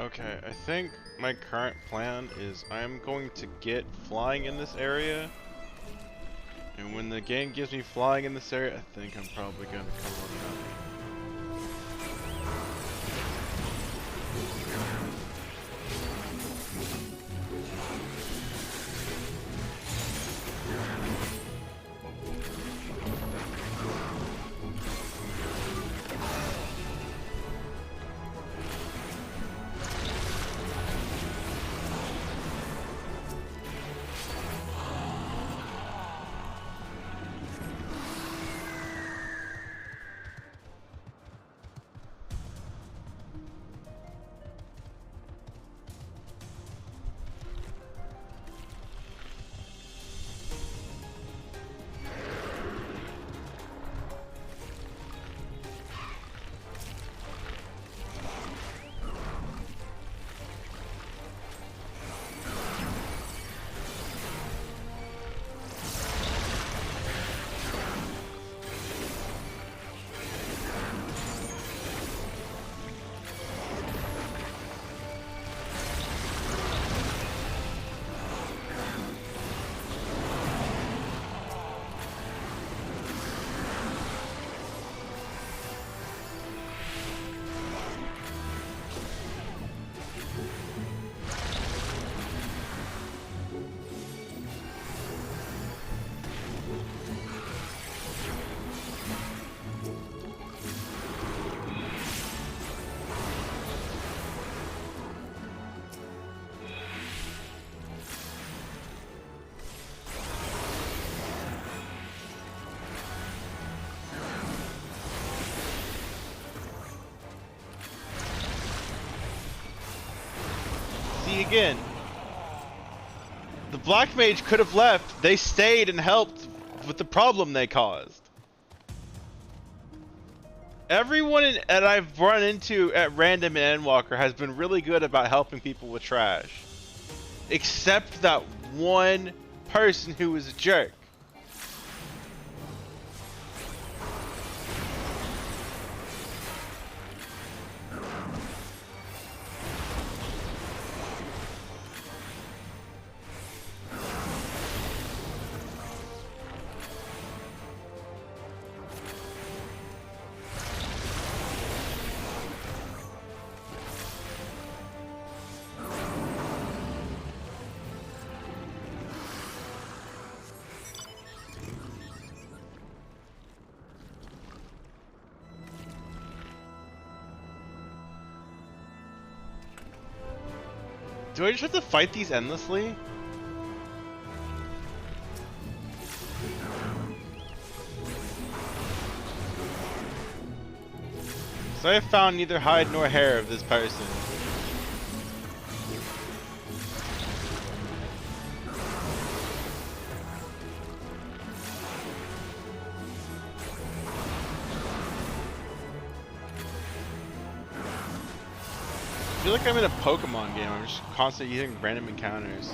Okay, I think my current plan is I'm going to get flying in this area. And when the game gives me flying in this area, I think I'm probably going to come on out. See again. The Black Mage could have left. They stayed and helped with the problem they caused. Everyone that I've run into at random in Endwalker has been really good about helping people with trash. Except that one person who was a jerk. Do I just have to fight these endlessly? So I have found neither hide nor hair of this person. I feel like I'm in a Pokemon game. I'm just constantly using random encounters.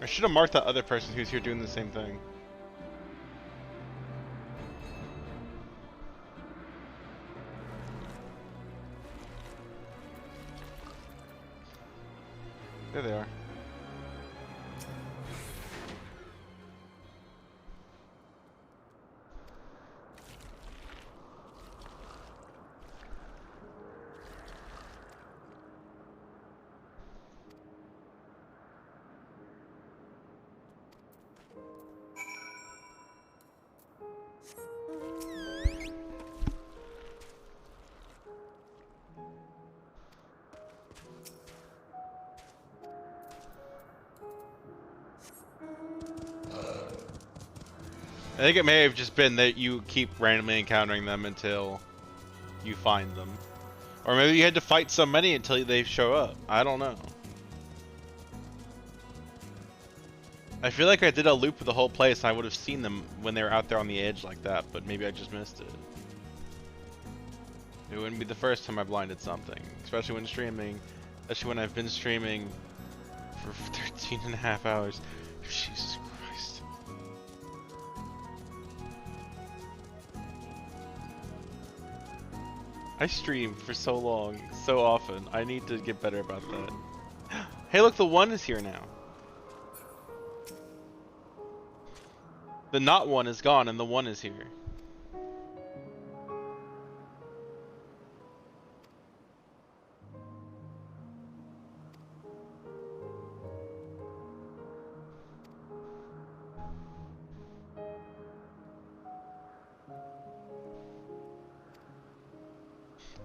I should have marked that other person who's here doing the same thing. There they are. think it may have just been that you keep randomly encountering them until you find them. Or maybe you had to fight so many until they show up. I don't know. I feel like I did a loop of the whole place and I would have seen them when they were out there on the edge like that, but maybe I just missed it. It wouldn't be the first time I blinded something, especially when streaming, especially when I've been streaming for 13.5 hours. Jesus Christ. I stream for so long, so often. I need to get better about that. Hey look, the one is here now. The not one is gone and the one is here.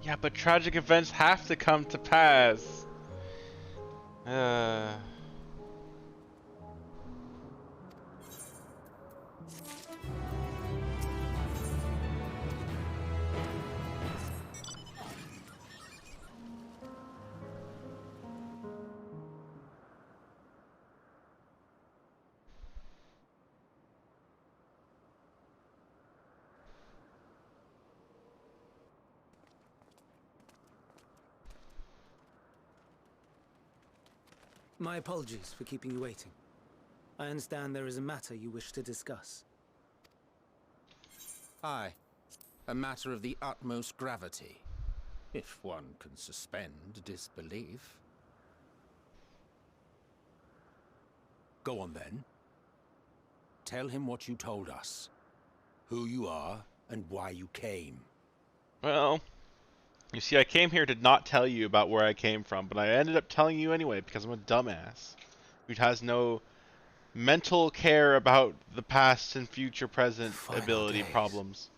Yeah, but tragic events have to come to pass. My apologies for keeping you waiting. I understand there is a matter you wish to discuss. Aye. A matter of the utmost gravity. If one can suspend disbelief. Go on then. Tell him what you told us. Who you are and why you came. Well, you see, I came here to not tell you about where I came from, but I ended up telling you anyway because I'm a dumbass who has no mental care about the past and future present Final ability days. problems.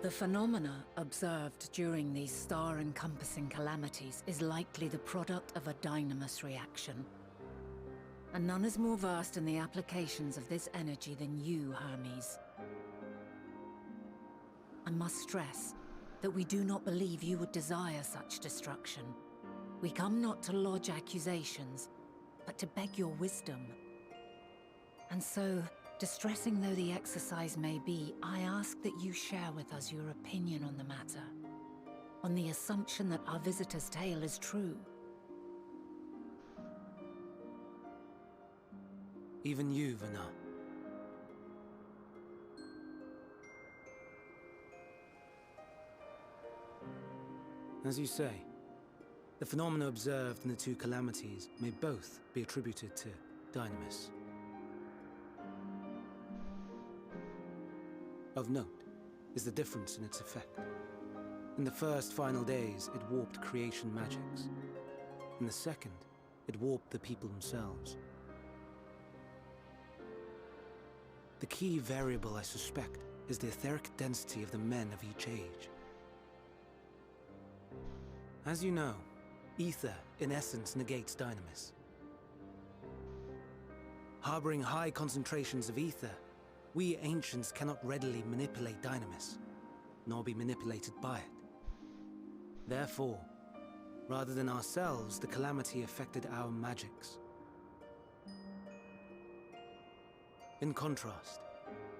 The phenomena observed during these star-encompassing calamities is likely the product of a dynamis reaction. And none is more versed in the applications of this energy than you, Hermes. I must stress that we do not believe you would desire such destruction. We come not to lodge accusations, but to beg your wisdom. And so, distressing though the exercise may be, I ask that you share with us your opinion on the matter, on the assumption that our visitor's tale is true. Even you, Vana. As you say, the phenomena observed in the two calamities may both be attributed to dynamis. Of note is the difference in its effect. In the first final days, it warped creation magics. In the second, it warped the people themselves. The key variable, I suspect, is the etheric density of the men of each age. As you know, ether, in essence, negates dynamis. Harboring high concentrations of ether, we ancients cannot readily manipulate dynamis, nor be manipulated by it. Therefore, rather than ourselves, the calamity affected our magics. In contrast,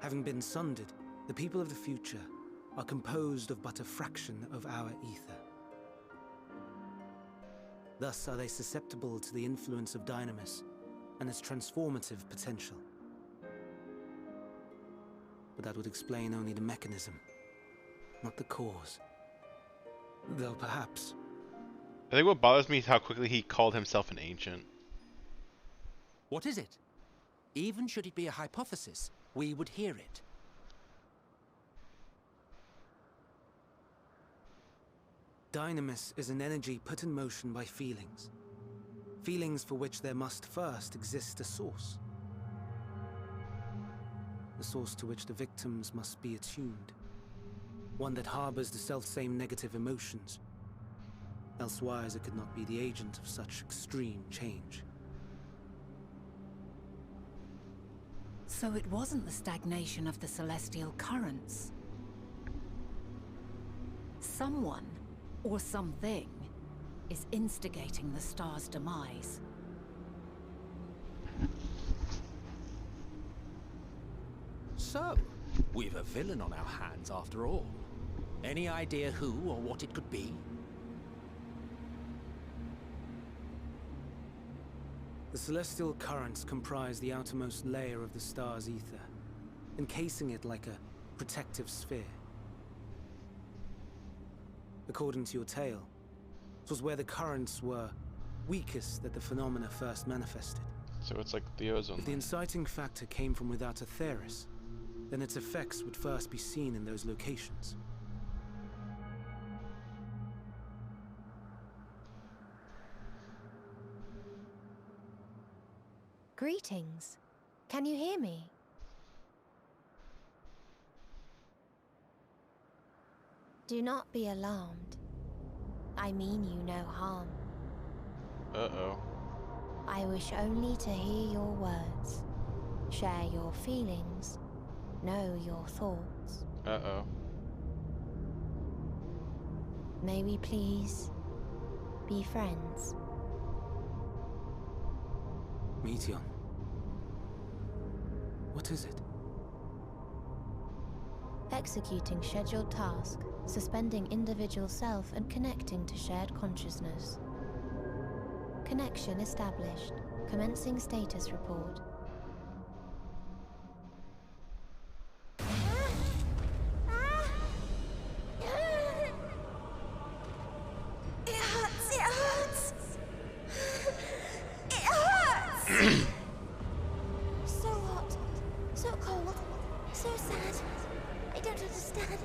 having been sundered, the people of the future are composed of but a fraction of our ether. Thus are they susceptible to the influence of dynamis and its transformative potential. But that would explain only the mechanism, not the cause. Though perhaps... I think what bothers me is how quickly he called himself an ancient. What is it? Even should it be a hypothesis, we would hear it. Dynamis is an energy put in motion by feelings. Feelings for which there must first exist a source. The source to which the victims must be attuned. One that harbors the selfsame negative emotions, Elsewise, it could not be the agent of such extreme change. So it wasn't the stagnation of the celestial currents. Someone, or something, is instigating the star's demise. So, we've a villain on our hands after all. Any idea who or what it could be? The celestial currents comprise the outermost layer of the star's ether, encasing it like a protective sphere. According to your tale, it was where the currents were weakest that the phenomena first manifested. So it's like the ozone. If the inciting factor came from without Aetheris, then its effects would first be seen in those locations. Greetings. Can you hear me? Do not be alarmed. I mean you no harm. Uh-oh. I wish only to hear your words, share your feelings, know your thoughts. Uh-oh. May we please be friends? Meteion. What is it? Executing scheduled task, suspending individual self and connecting to shared consciousness. Connection established. Commencing status report. It hurts, it hurts! It hurts! So hot, so cold, so sad. I don't understand.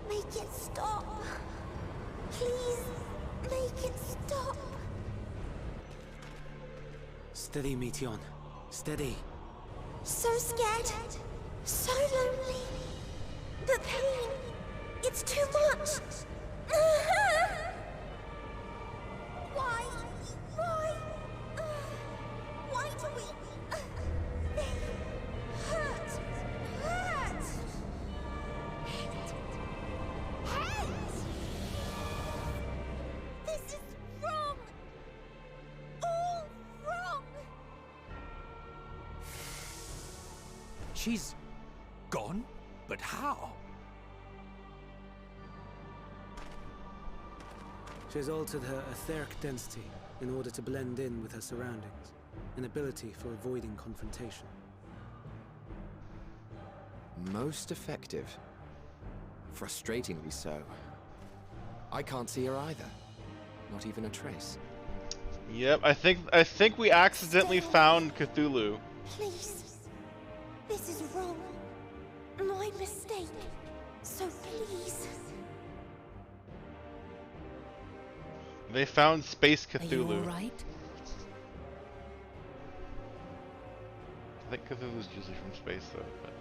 Make it stop. Please, make it stop. Steady, Meteion. Steady. So scared, so lonely. The pain, it's too much. Why? Why do we? They hurt. Hate. This is wrong. All wrong. She's gone? But how? She has altered her etheric density in order to blend in with her surroundings, an ability for avoiding confrontation. Most effective. Frustratingly so. I can't see her either. Not even a trace. Yep, I think we accidentally found Cthulhu. Please. This is wrong. My mistake. So please. They found Space Are you all Cthulhu. right? I think Cthulhu's usually from space though. But...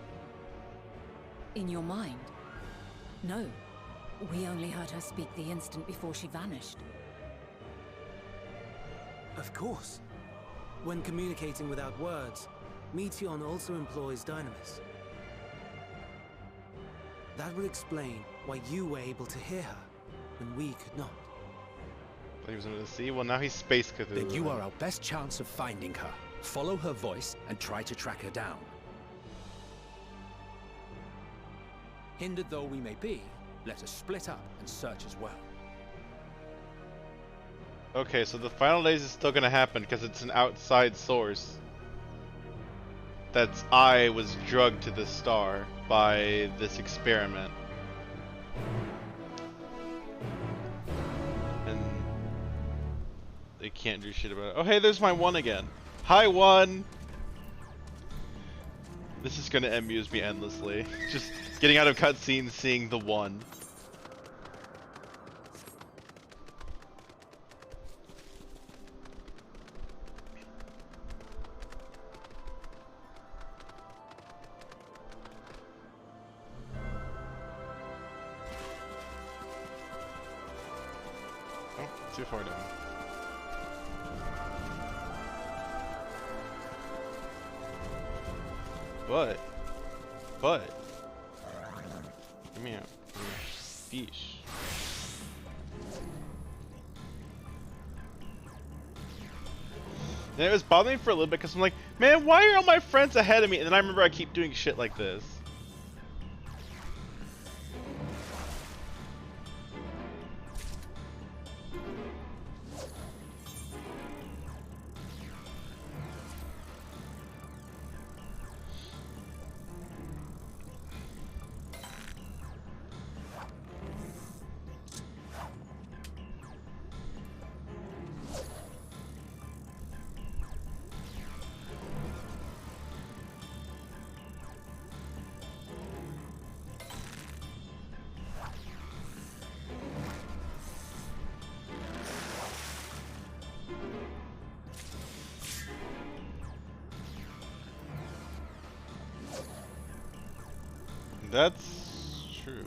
In your mind? No. We only heard her speak the instant before she vanished. Of course. When communicating without words, Meteion also employs Dynamis. That would explain why you were able to hear her, when we could not. He was under the sea. Well, now he's Space Cthulhu. Then you are our best chance of finding her. Follow her voice and try to track her down. Hindered though we may be, let us split up and search as well. Okay, so the final days is still gonna happen because it's an outside source. That's I was drugged to the star by this experiment. And they can't do shit about it. Oh hey, there's my one again. Hi one! This is gonna amuse me endlessly. Just getting out of cutscenes, seeing the one. Too far down. But, come here, fish. And it was bothering me for a little bit because I'm like, man, why are all my friends ahead of me? And then I remember I keep doing shit like this. That's true.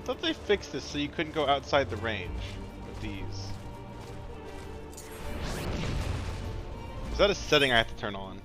I thought they fixed this so you couldn't go outside the range with these. Is that a setting I have to turn on?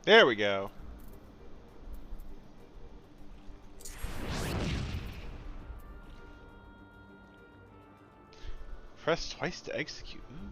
There we go. Press twice to execute. Ooh.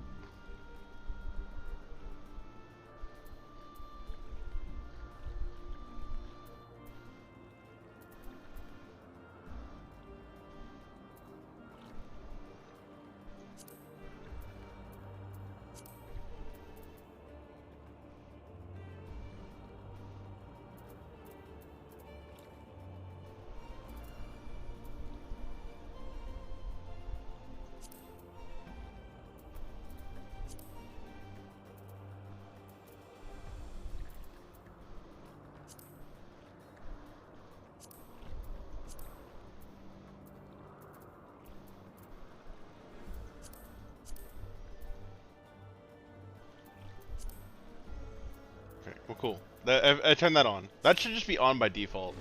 Okay, well, cool. I turned that on. That should just be on by default.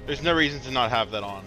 There's no reason to not have that on.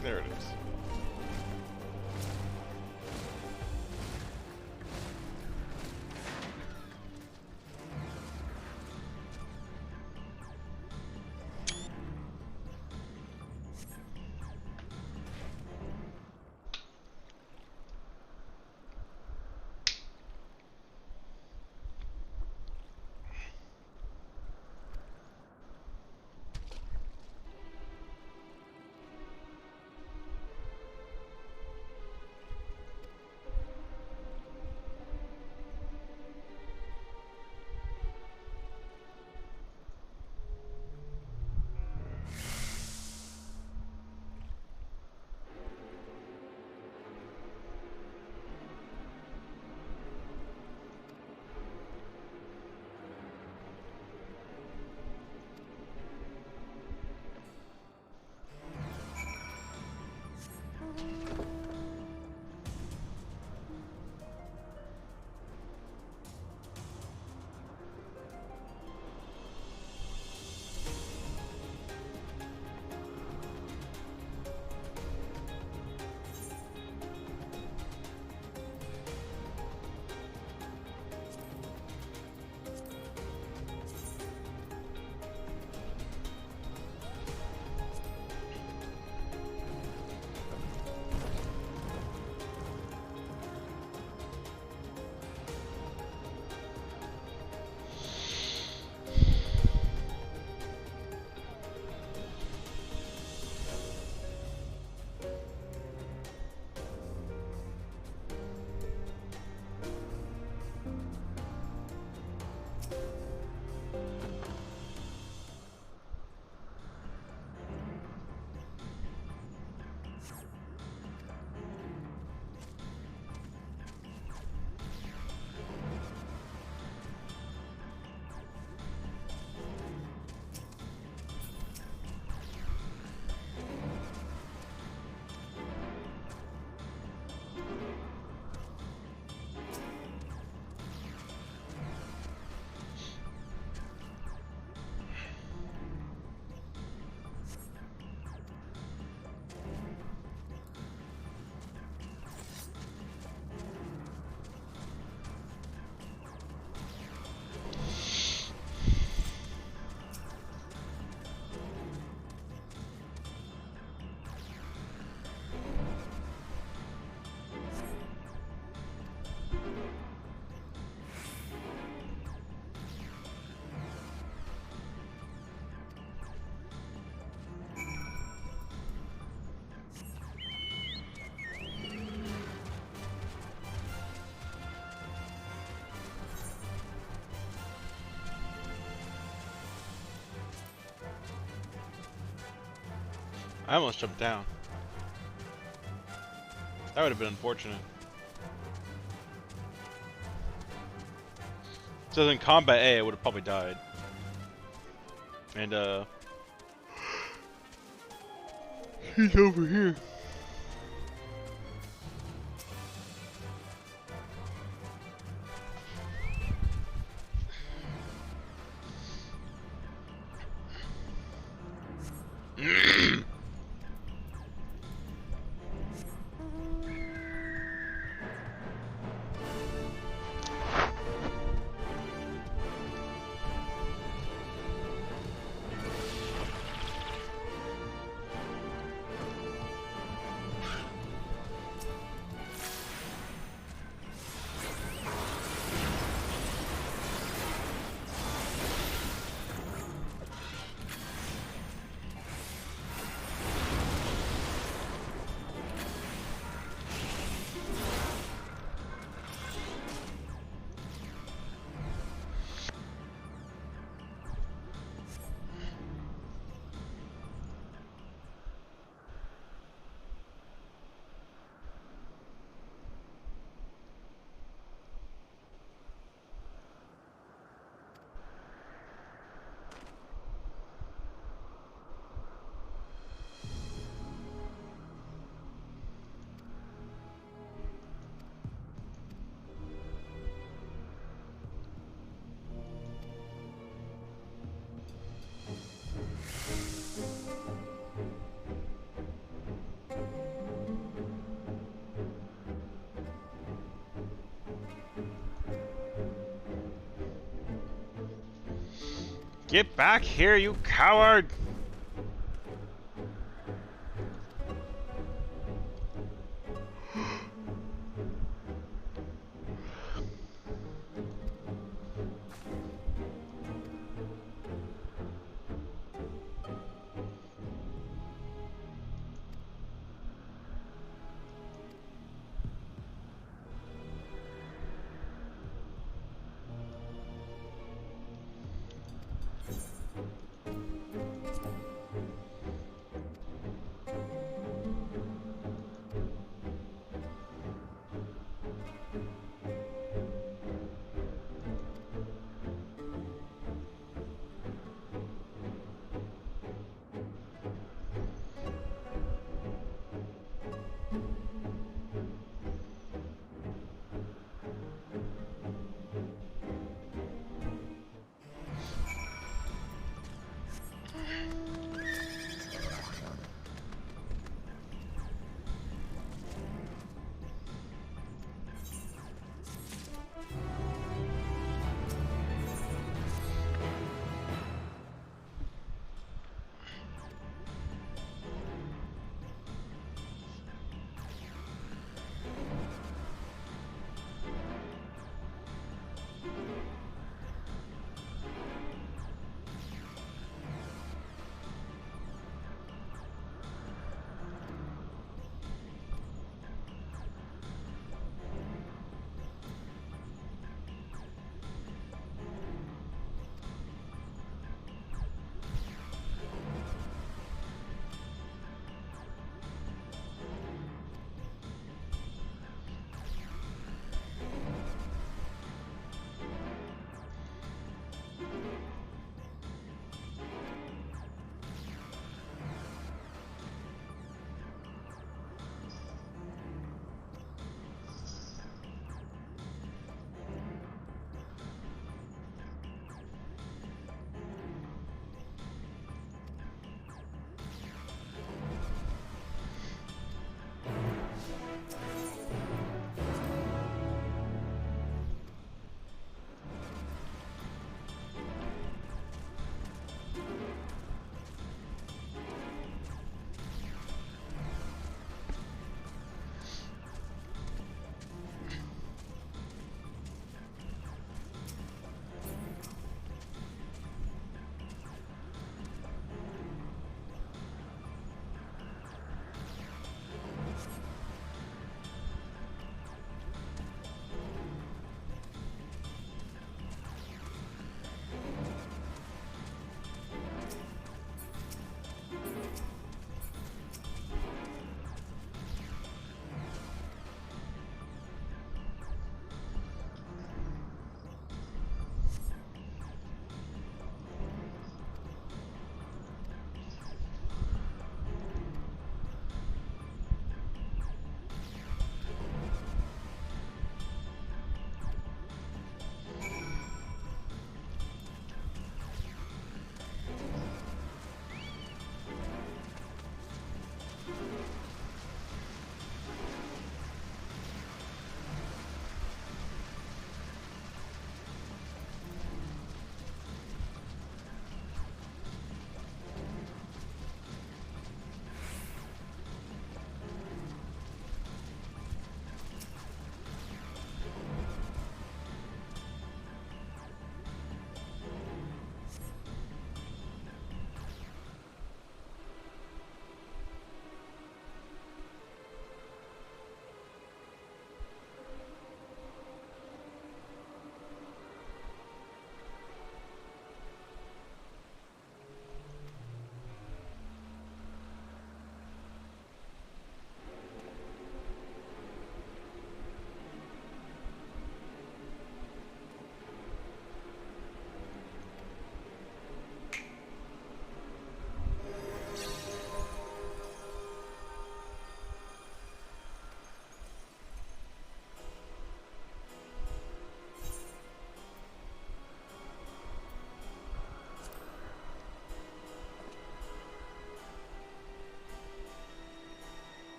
There it is. I almost jumped down. That would have been unfortunate. So in combat A, I would have probably died. And he's over here. Get back here, you coward!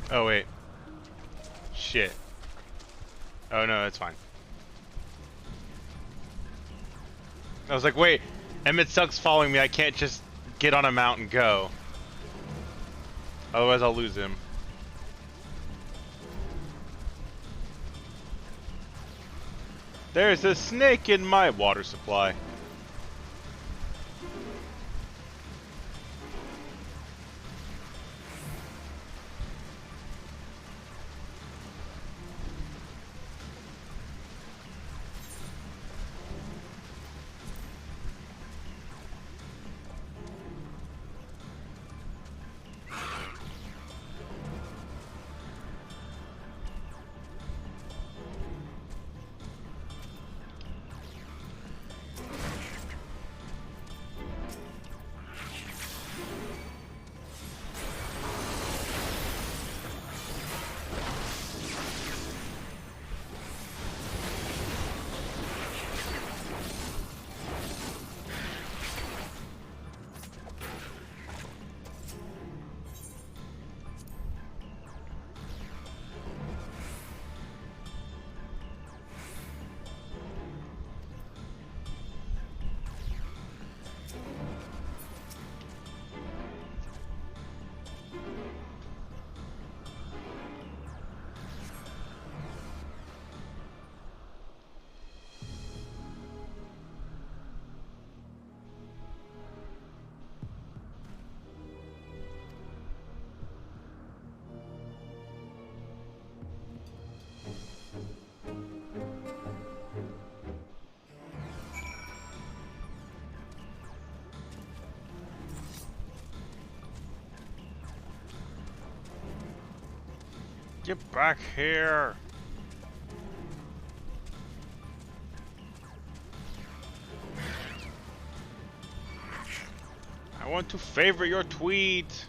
Oh, wait. Shit. Oh, no, it's fine. I was like, wait, Emmett Suck's following me. I can't just get on a mount and go. Otherwise, I'll lose him. There's a snake in my water supply. Get back here! I want to favor your tweet!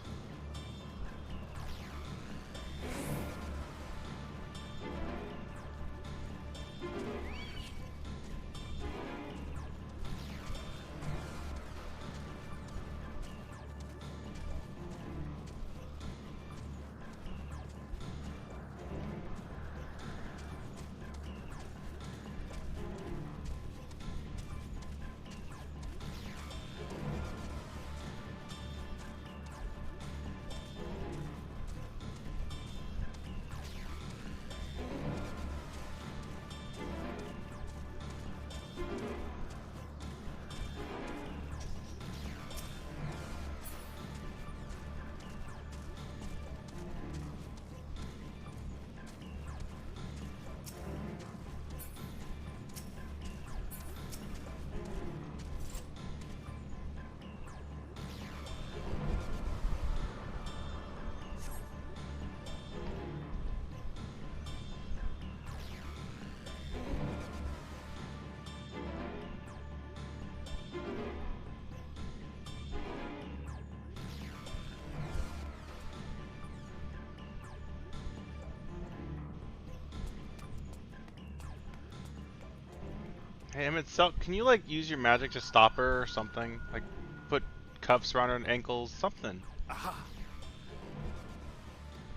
Hey, Emmett, so can you like use your magic to stop her or something? Like put cuffs around her ankles, something. Aha!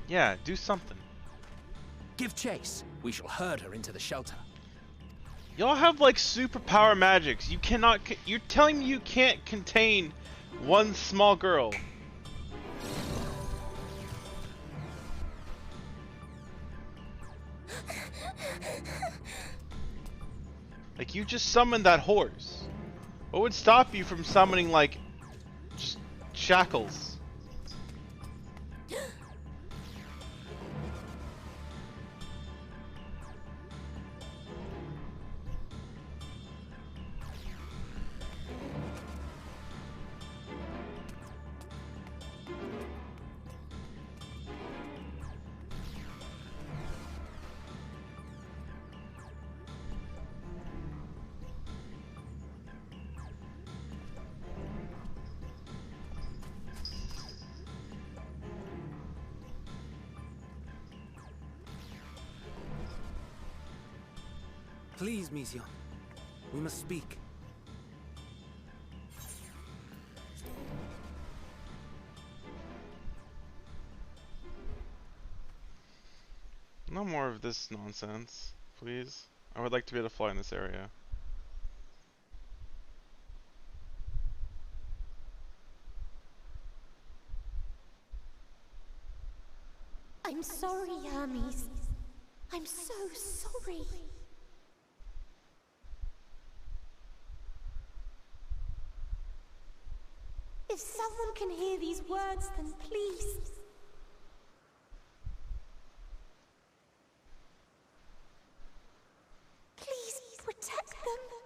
Yeah, do something. Give chase. We shall herd her into the shelter. Y'all have like superpower magics. You cannot. You're telling me you can't contain one small girl. Like, you just summoned that horse. What would stop you from summoning, like, just shackles? Please, Mission. We must speak. No more of this nonsense, please. I would like to be able to fly in this area. I'm sorry, Hermes. I'm so sorry. If someone can hear these words, then please. Please protect them.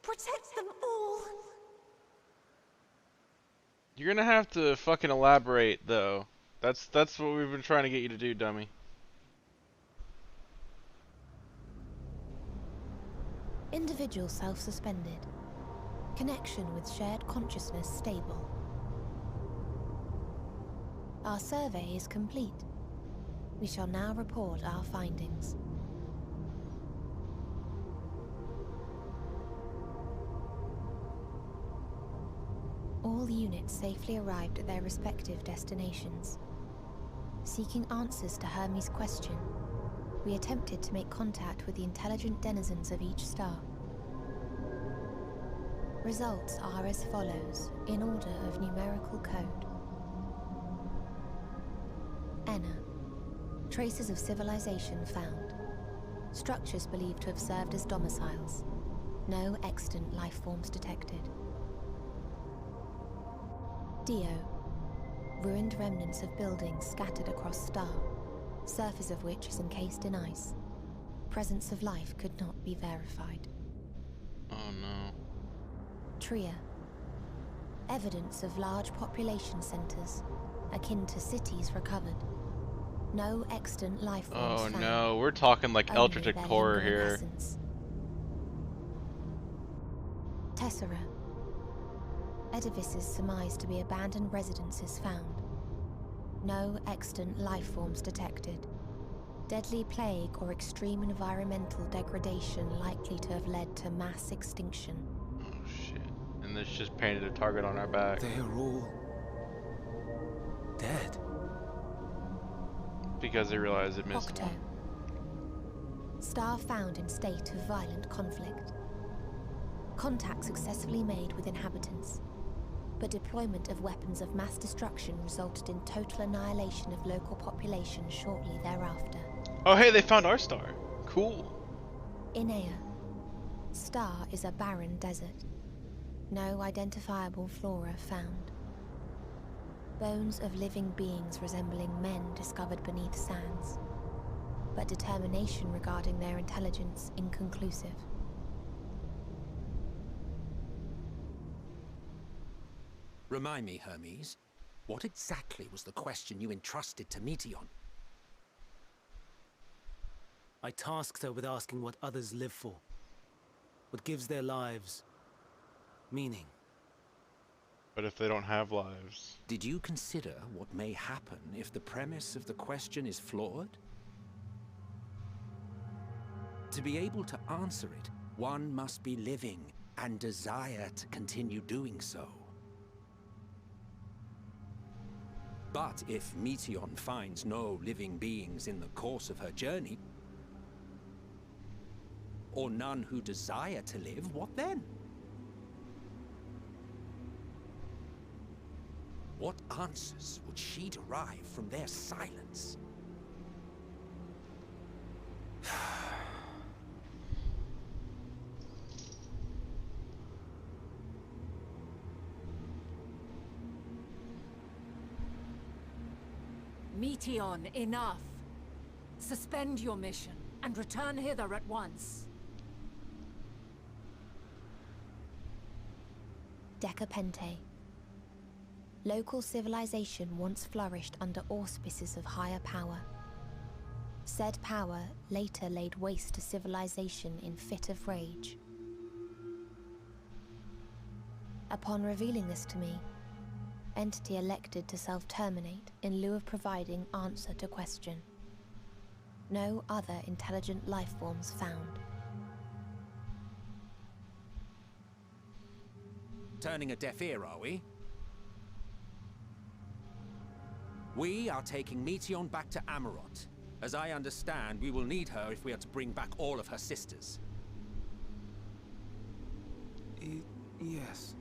Protect them all. You're gonna have to fucking elaborate, though. That's what we've been trying to get you to do, dummy. Individual self-suspended. Connection with shared consciousness stable. Our survey is complete. We shall now report our findings. All units safely arrived at their respective destinations. Seeking answers to Hermes' question, we attempted to make contact with the intelligent denizens of each star. Results are as follows, in order of numerical code. Enna. Traces of civilization found. Structures believed to have served as domiciles. No extant life forms detected. Dio. Ruined remnants of buildings scattered across star, surface of which is encased in ice. Presence of life could not be verified. Oh no. Tria. Evidence of large population centers, akin to cities recovered. No extant life forms Oh found. no, we're talking like Only Eldritch their horror lingering here. essence. Tessera. Edifices surmised to be abandoned residences found. No extant life forms detected. Deadly plague or extreme environmental degradation likely to have led to mass extinction. Oh shit. And this just painted a target on our back. They are all dead. Because they realized it missed Octo. one. Star found in state of violent conflict. Contact successfully made with inhabitants, but deployment of weapons of mass destruction resulted in total annihilation of local population shortly thereafter. Oh hey, they found our star. Cool. Inea. Star is a barren desert. No identifiable flora found. Bones of living beings resembling men discovered beneath sands, but determination regarding their intelligence inconclusive. Remind me, Hermes, what exactly was the question you entrusted to Meteion? I tasked her with asking what others live for. What gives their lives meaning. But if they don't have lives? Did you consider what may happen if the premise of the question is flawed? To be able to answer it, one must be living and desire to continue doing so. But if Meteion finds no living beings in the course of her journey, or none who desire to live, what then? What answers would she derive from their silence? Meteion, enough! Suspend your mission and return hither at once. Decapente. Local civilization once flourished under auspices of higher power. Said power later laid waste to civilization in fit of rage. Upon revealing this to me, entity elected to self-terminate in lieu of providing answer to question. No other intelligent life forms found. Turning a deaf ear, are we? We are taking Meteion back to Amarot. As I understand, we will need her if we are to bring back all of her sisters. Yes.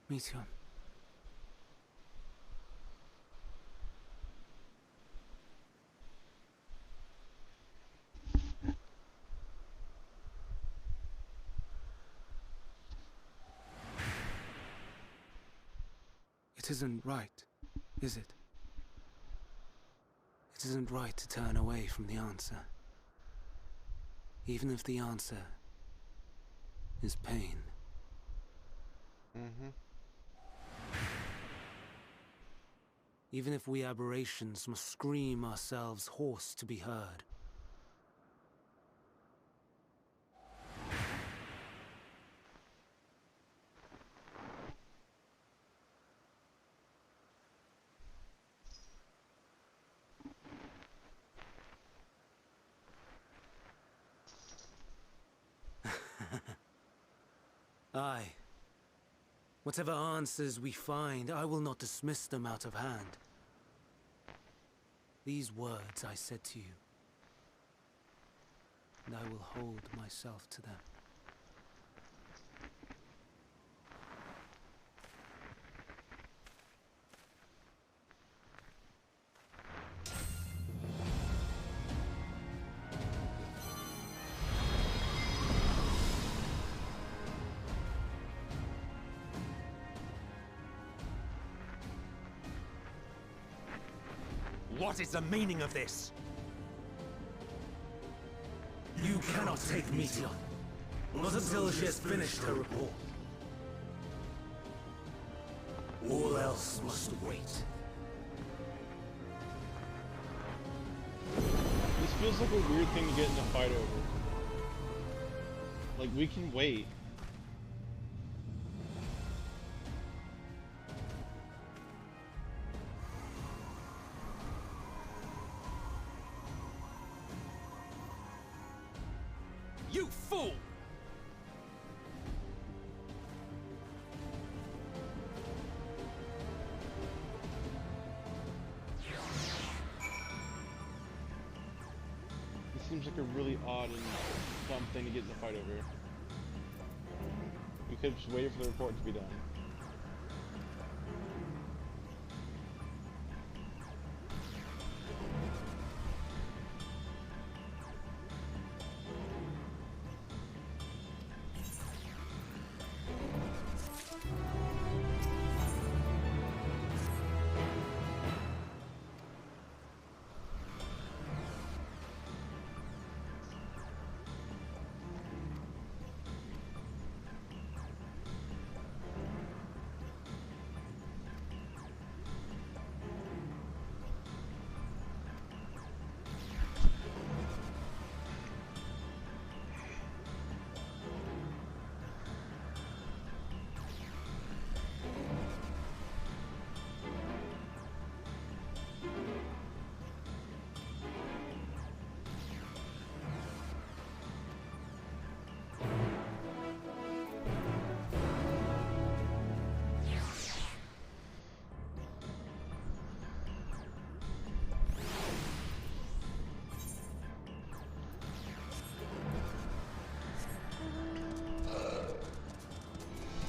Meteor. It isn't right, is it? It isn't right to turn away from the answer. Even if the answer is pain. Mm-hmm. Even if we aberrations must scream ourselves hoarse to be heard. Aye. Whatever answers we find, I will not dismiss them out of hand. These words I said to you, and I will hold myself to them. What is the meaning of this? You cannot take Meteor, not until she has finished her report. All else must wait. This feels like a weird thing to get in a fight over. Like, we can wait. You fool! This seems like a really odd and dumb thing to get in a fight over. We could have just waited for the report to be done.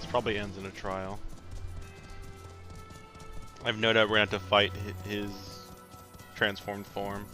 Probably ends in a trial. I have no doubt we're gonna have to fight his transformed form.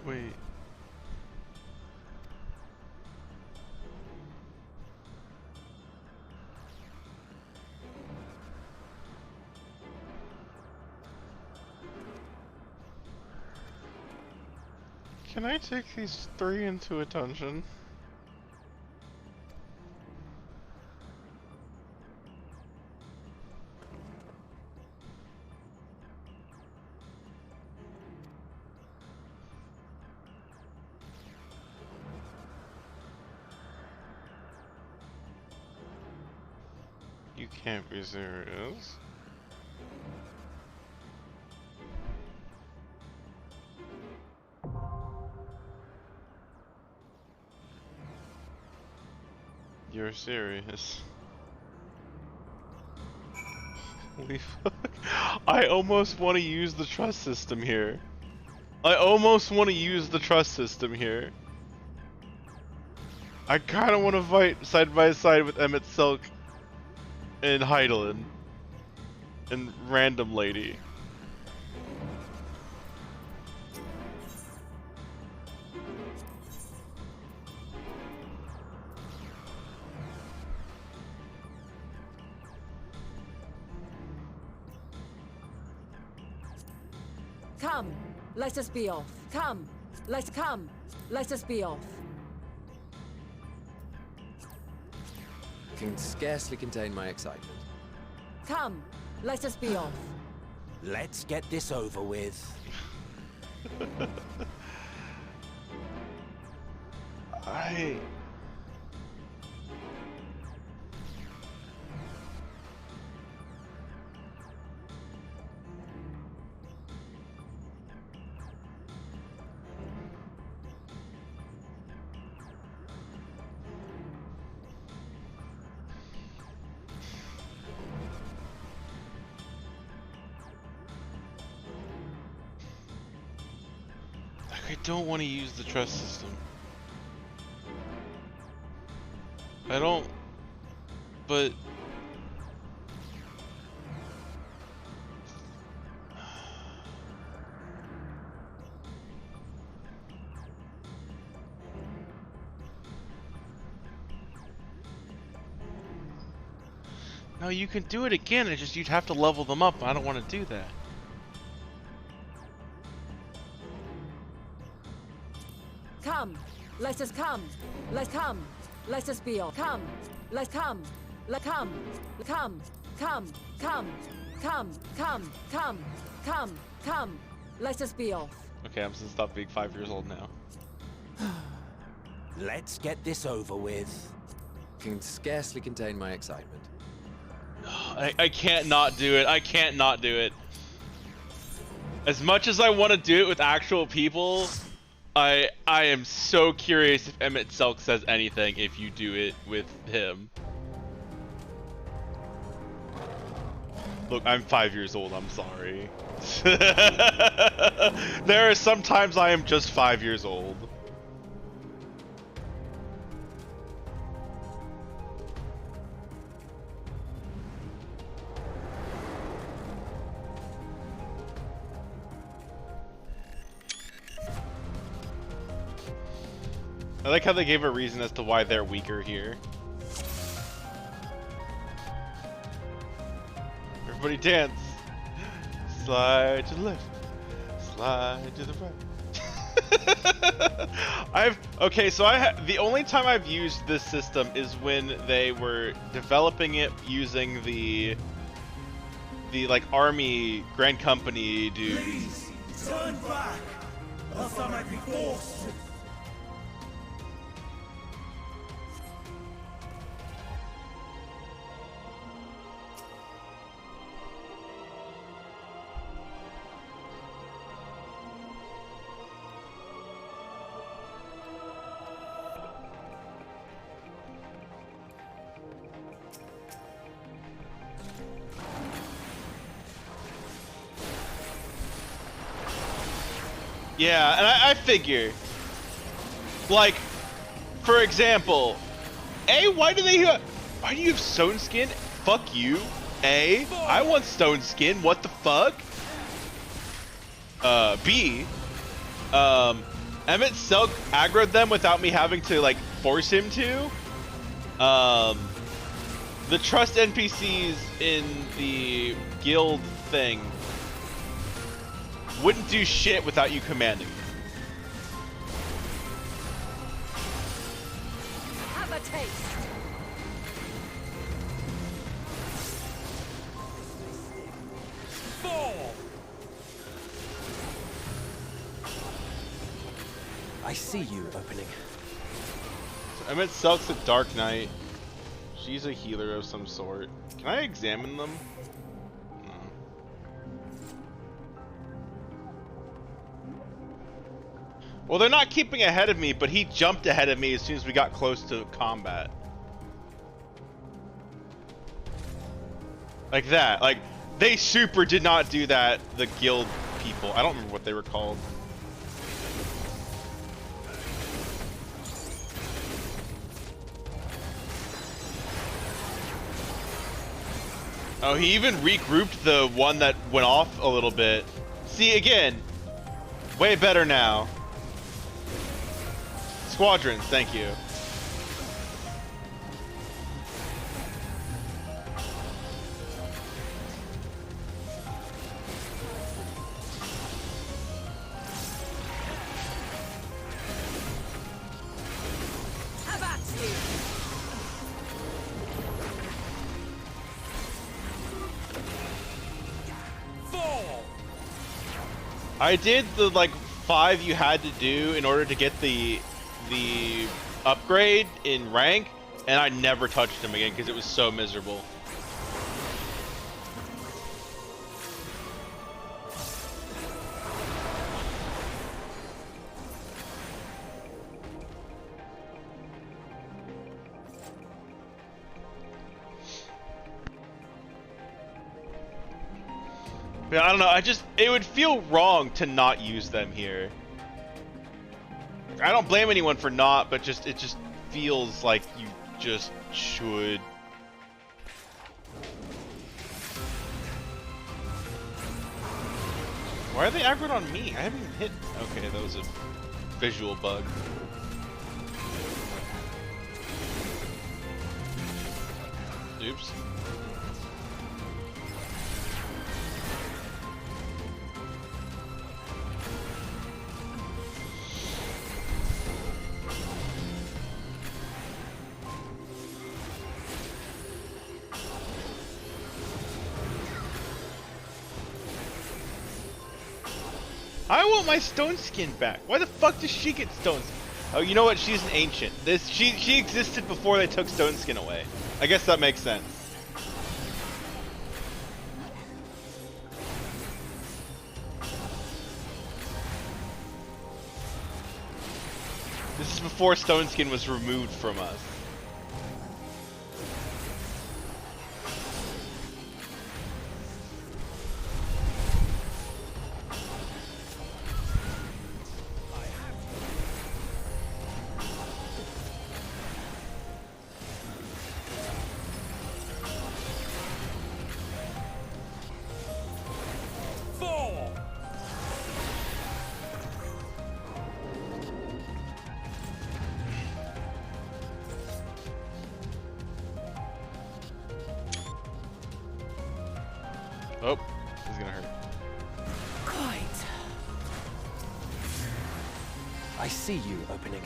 Wait. Can I take these 3 into a dungeon? You can't be serious. You're serious. Holy fuck. I almost want to use the trust system here. I almost want to use the trust system here. I kind of want to fight side by side with Emmett Silk and Heidelin and Random Lady. Come, let us be off. Come, let us be off. Can scarcely contain my excitement. Come, let us be off. Let's get this over with. I don't want to use the trust system. I don't, but no, you can do it again. It's just you'd have to level them up. I don't want to do that. Come, let us come. Let us be off. Come, let come. Let us be off. Okay, I'm gonna stop being 5 years old now. Let's get this over with. Can scarcely contain my excitement. I can't not do it. I can't not do it. As much as I want to do it with actual people, I am so curious if Emmett Selk says anything if you do it with him. Look, I'm 5 years old, I'm sorry. There are some times I am just 5 years old. I like how they gave a reason as to why they're weaker here. Everybody dance. Slide to the left. Slide to the right. Okay, so the only time I've used this system is when they were developing it using the like army Grand Company dudes. Please, turn back, else I might be forced to. Yeah, and I figure, like, for example, why do you have stone skin? Fuck you. I want stone skin. What the fuck? B, Emmett Silk aggroed them without me having to like force him to. The trust NPCs in the guild thing wouldn't do shit without you commanding them. Have a taste. Fall! I see you opening. Emmett Silk's a Dark Knight. She's a healer of some sort. Can I examine them? No. Well, they're not keeping ahead of me, but he jumped ahead of me as soon as we got close to combat. Like that. Like, they super did not do that, the guild people. I don't remember what they were called. Oh, he even regrouped the one that went off a little bit. See, again, way better now. Squadrons, thank you. Have at you. Fall! I did the like 5 you had to do in order to get the upgrade in rank, and I never touched him again because it was so miserable. But I don't know, it would feel wrong to not use them here. I don't blame anyone for not, but it just feels like you just should. Why are they aggroed on me? I haven't even hit. Okay, that was a visual bug. Oops. I want my stone skin back. Why the fuck does she get stone skin? Oh, you know what? She's an ancient. She existed before they took stone skin away. I guess that makes sense. This is before stone skin was removed from us. Fall! Oh, this is gonna hurt. Right. I see you opening.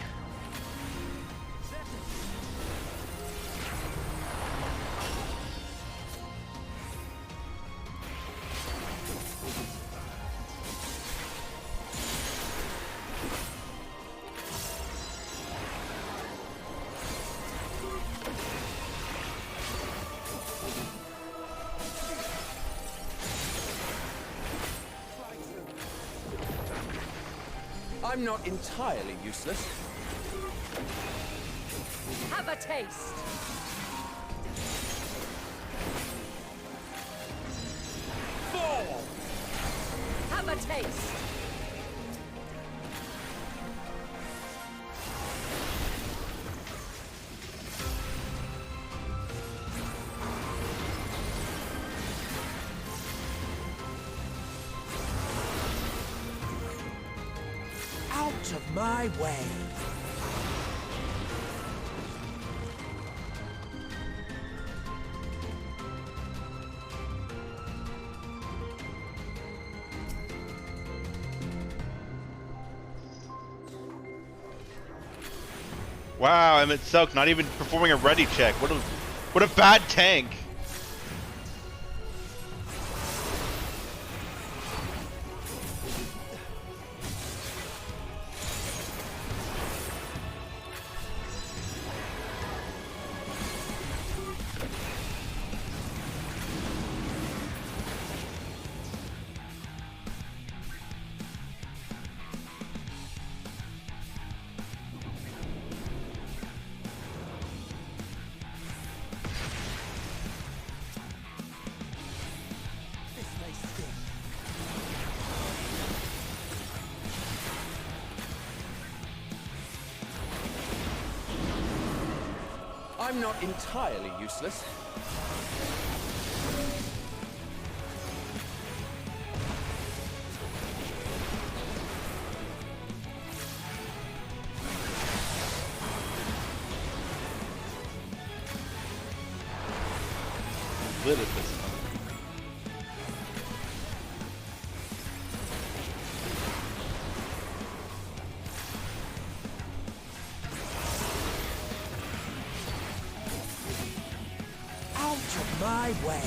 I'm not entirely useless. Have a taste. Fall! Have a taste. Out! Out of my way! Wow, I'm at Silk, not even performing a ready check. What a bad tank. I'm not entirely useless. Lit at this time. Out of my way!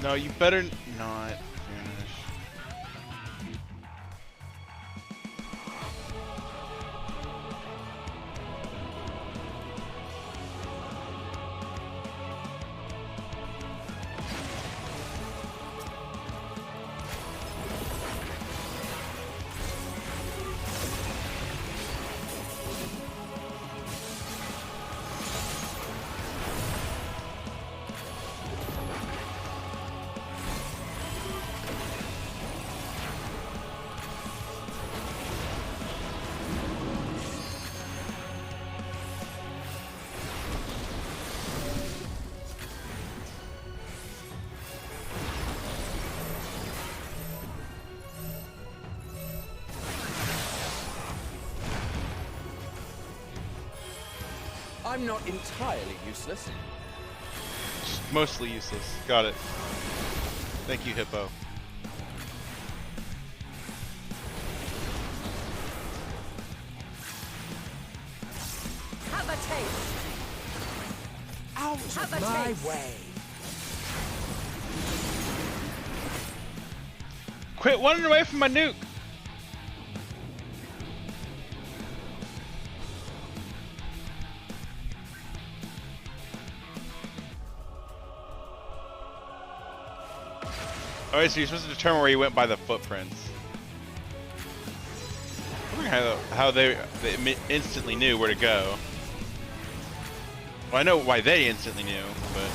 No, you better not finish. I'm not entirely useless. Mostly useless. Got it. Thank you, Hippo. Have a taste. Out Have of a my taste. way! Quit running away from my nuke! Alright, so you're supposed to determine where you went by the footprints. I wonder how they instantly knew where to go. Well, I know why they instantly knew, but...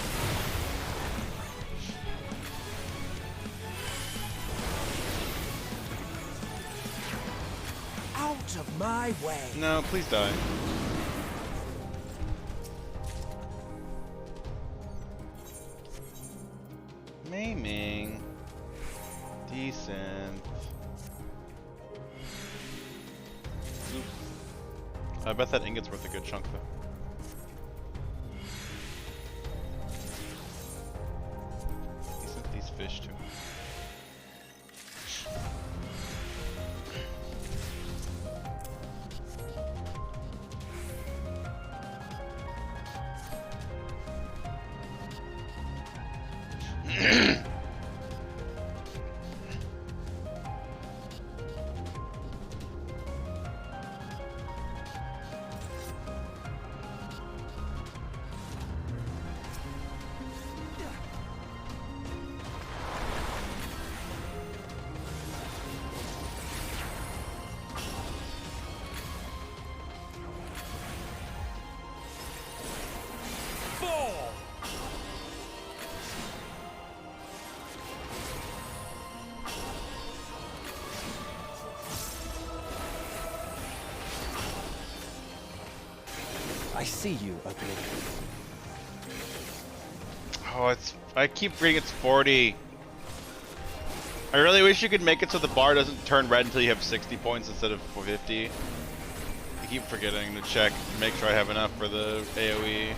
Out of my way! No, please die. Maiming. Decent. Oops. I bet that ingot's worth a good chunk though. Decent these fish too. I see you opening. Oh, I keep reading it's 40. I really wish you could make it so the bar doesn't turn red until you have 60 points instead of 50. I keep forgetting to check and make sure I have enough for the AoE.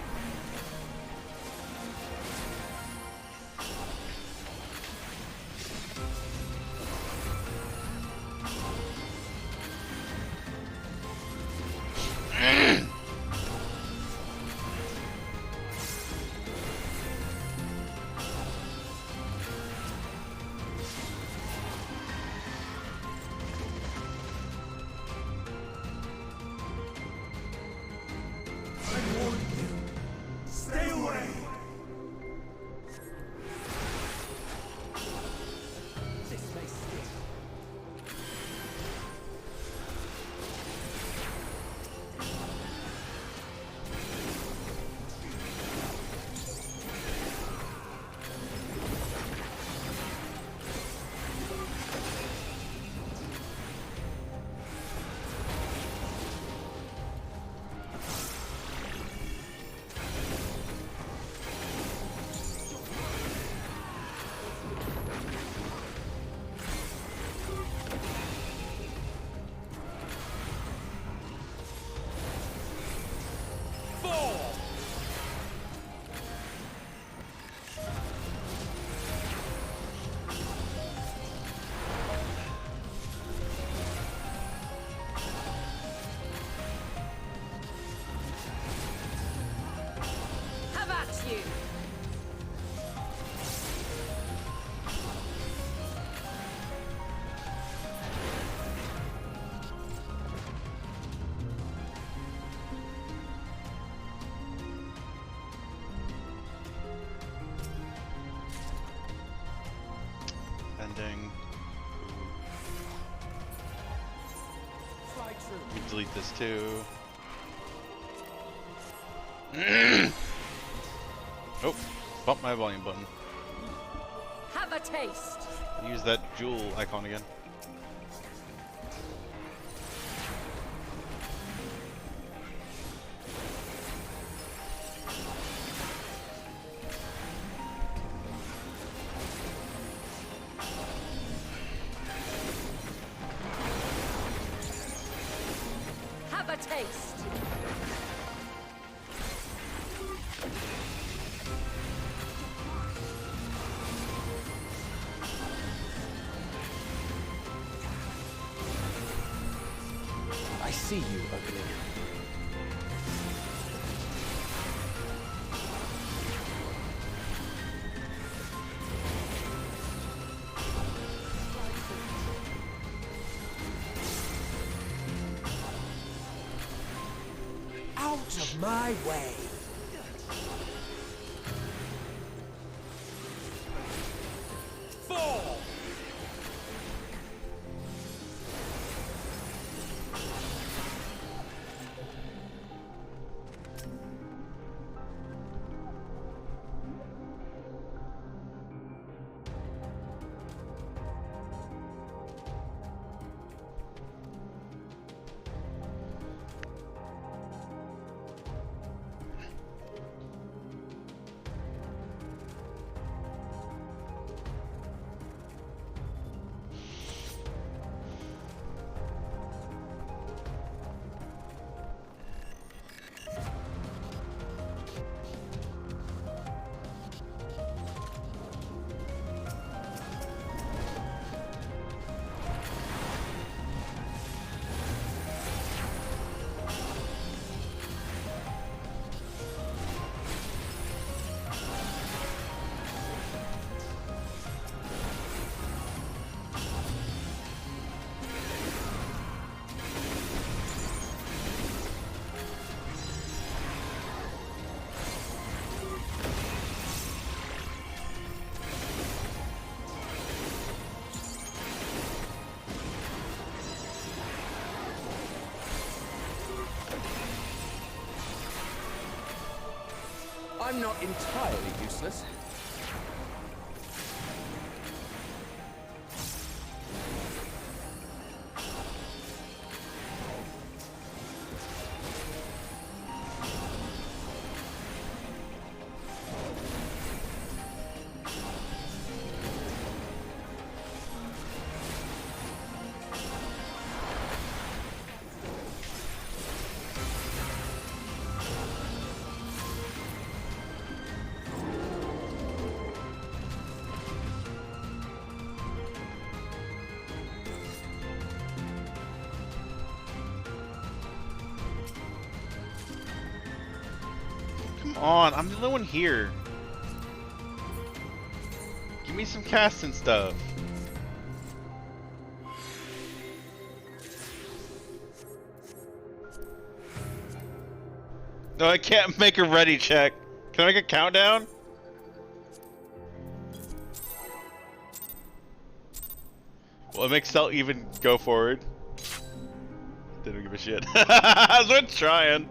Stay away! Have at you! Ending. Let me delete this too. Oh, bump my volume button. Have a taste! Use that jewel icon again. Have a taste! I see you opening. Out of my way! Fall! I'm not entirely useless. Come on, I'm the only one here. Give me some casting stuff. No, I can't make a ready check. Can I make a countdown? Well, it makes Cell even go forward. They don't give a shit. I was trying.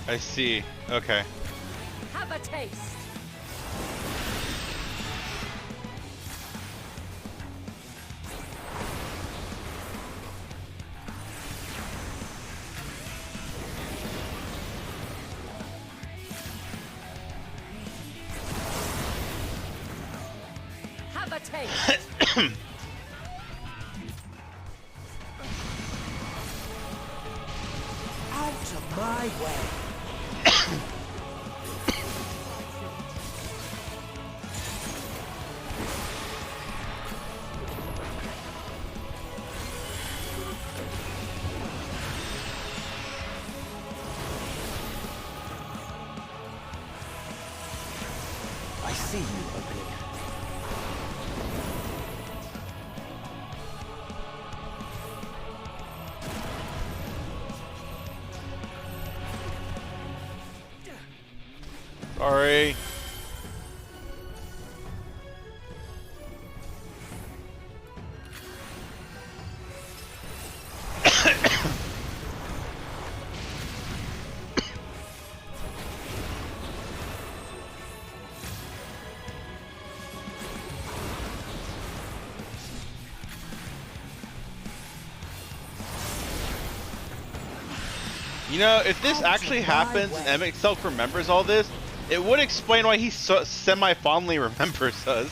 I see. Okay. Have a taste. Have a taste. Out of my way. I see you opening. Sorry. You know, if this actually happens and Selk remembers all this, it would explain why he semi-fondly remembers us.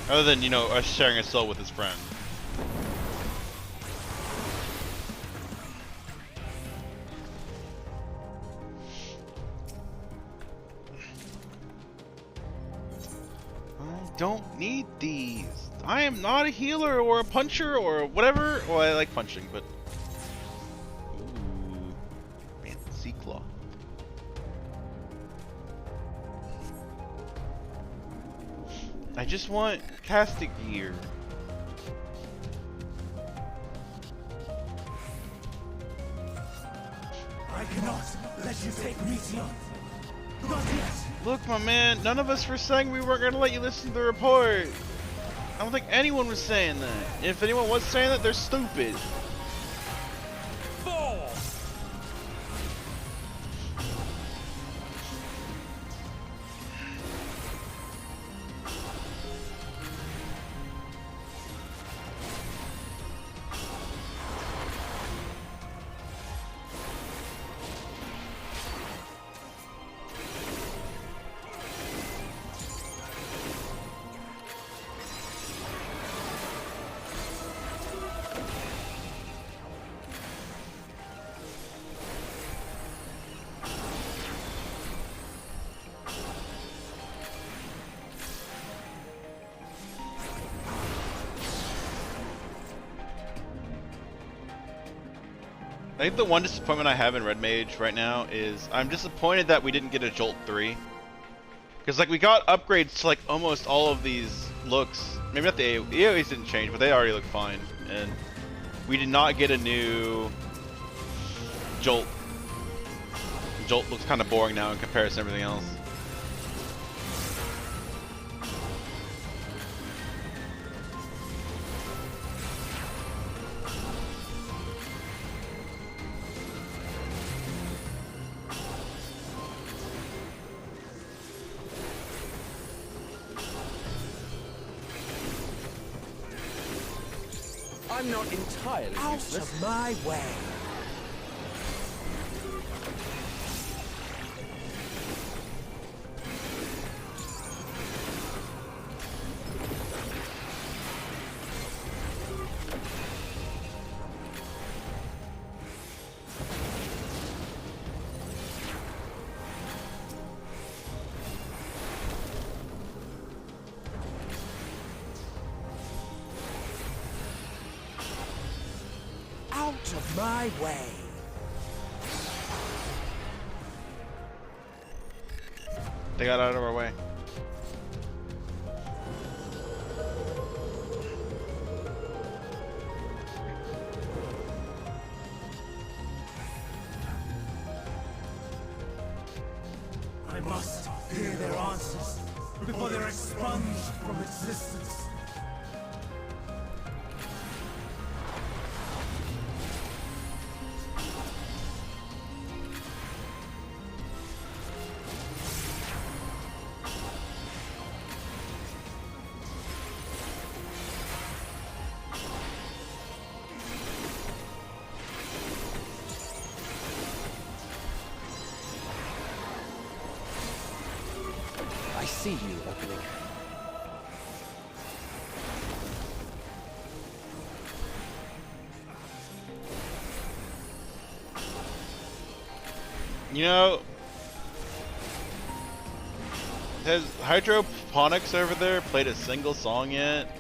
Other than, you know, us sharing a soul with his friend. I don't need these. I am not a healer or a puncher or whatever. Well, I like punching, but... Ooh. Fancy claw. I just want casting gear. I cannot let you take Meteor. Not yet. Look, my man, none of us were saying we weren't going to let you listen to the report. I don't think anyone was saying that. If anyone was saying that, they're stupid. I think the one disappointment I have in Red Mage right now is I'm disappointed that we didn't get a Jolt 3. Because like we got upgrades to like almost all of these looks. Maybe not the AoEs. The AoEs didn't change, but they already look fine. And we did not get a new Jolt. Jolt looks kind of boring now in comparison to everything else. I'm not entirely Out useless. of my way. Out of my way. They got out of our way. I must hear their answers before they're expunged from existence. I see you opening. You know, has Hydroponics over there played a single song yet?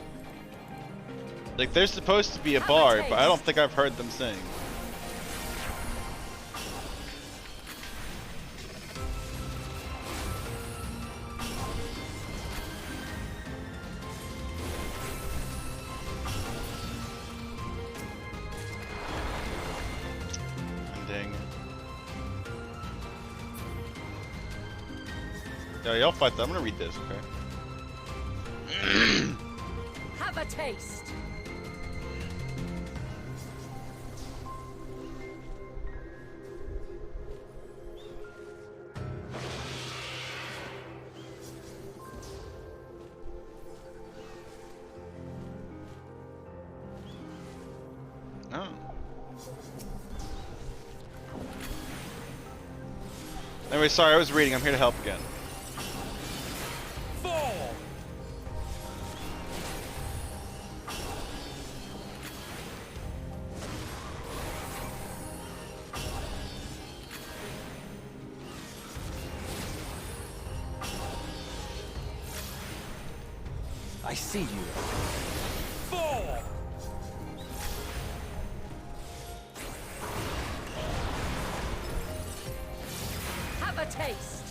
Like, they're supposed to be a bard, but I don't think I've heard them sing. Ding. Yeah, y'all fight that. I'm gonna read this, okay? Have a taste. Oh. Anyway, sorry, I was reading. I'm here to help again. I see you. Have a taste.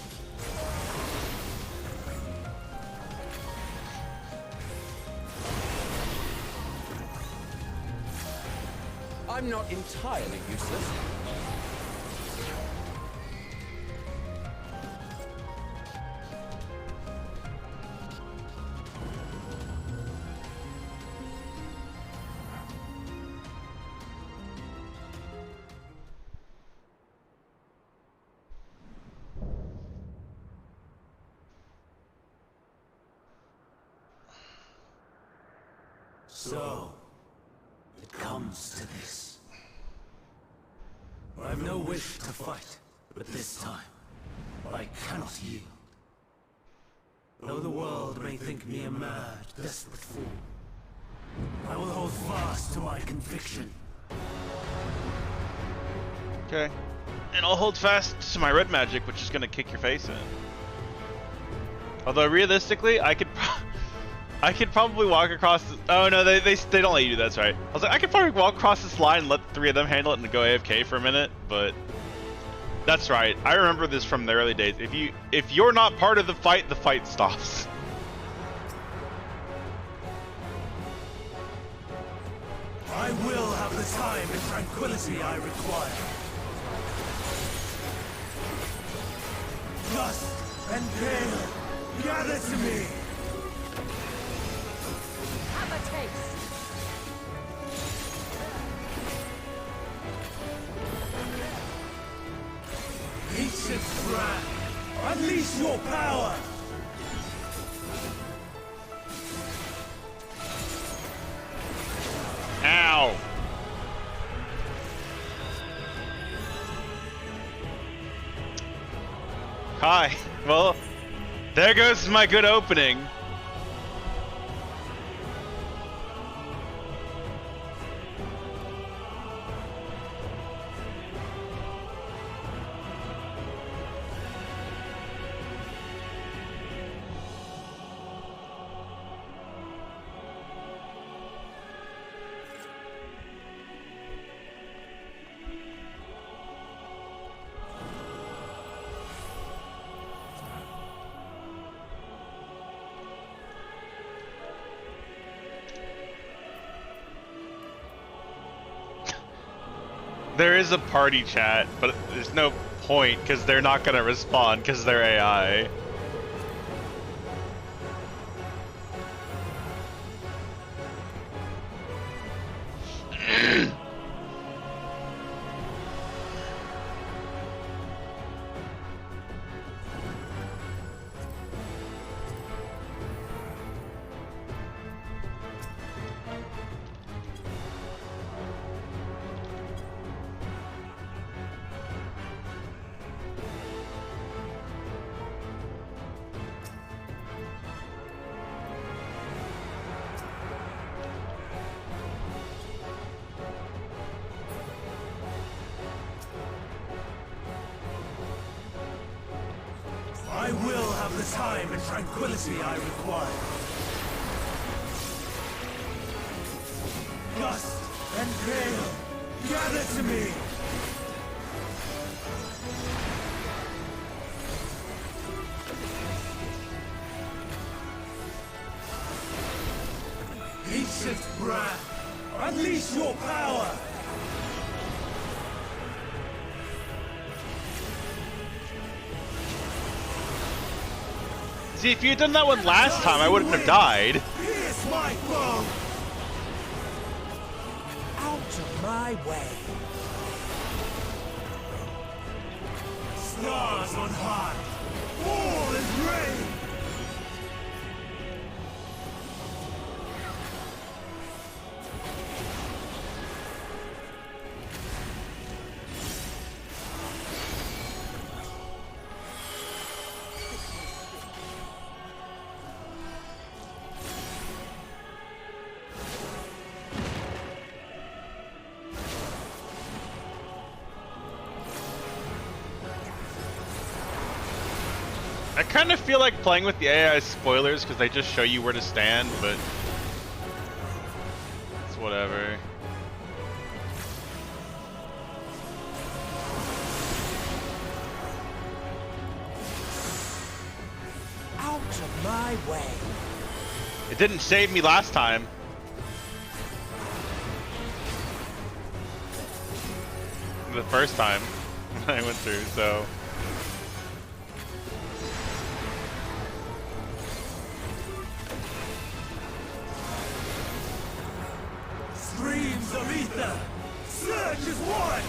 I'm not entirely useless. So, it comes to this. I've no wish to fight, but this time, I cannot yield. Though the world may think me a mad, desperate fool, I will hold fast to my conviction. Okay. And I'll hold fast to my red magic, which is gonna kick your face in. Although realistically, I could I could probably walk across this, oh no, they don't let you do that, that's right. I was like, I could probably walk across this line and let the three of them handle it and go AFK for a minute, but that's right. I remember this from the early days. If you're not part of the fight stops. I will have the time and tranquility I require. Dust and gale, gather to me! Have a taste. Ancient brand, unleash your power! Ow! Hi. Well, there goes my good opening. There is a party chat, but there's no point because they're not going to respond because they're AI. I will have the time and tranquility I require. Dust and gale, gather to me! Ancient brand, unleash your power! See, if you had done that one last time, I wouldn't have died. Pierce my bow! Out of my way. Stars on high, fall and rain! I kind of feel like playing with the AI spoilers because they just show you where to stand, but it's whatever. Out of my way. It didn't save me last time. The first time I went through, so. Streams of ether! Surge as one!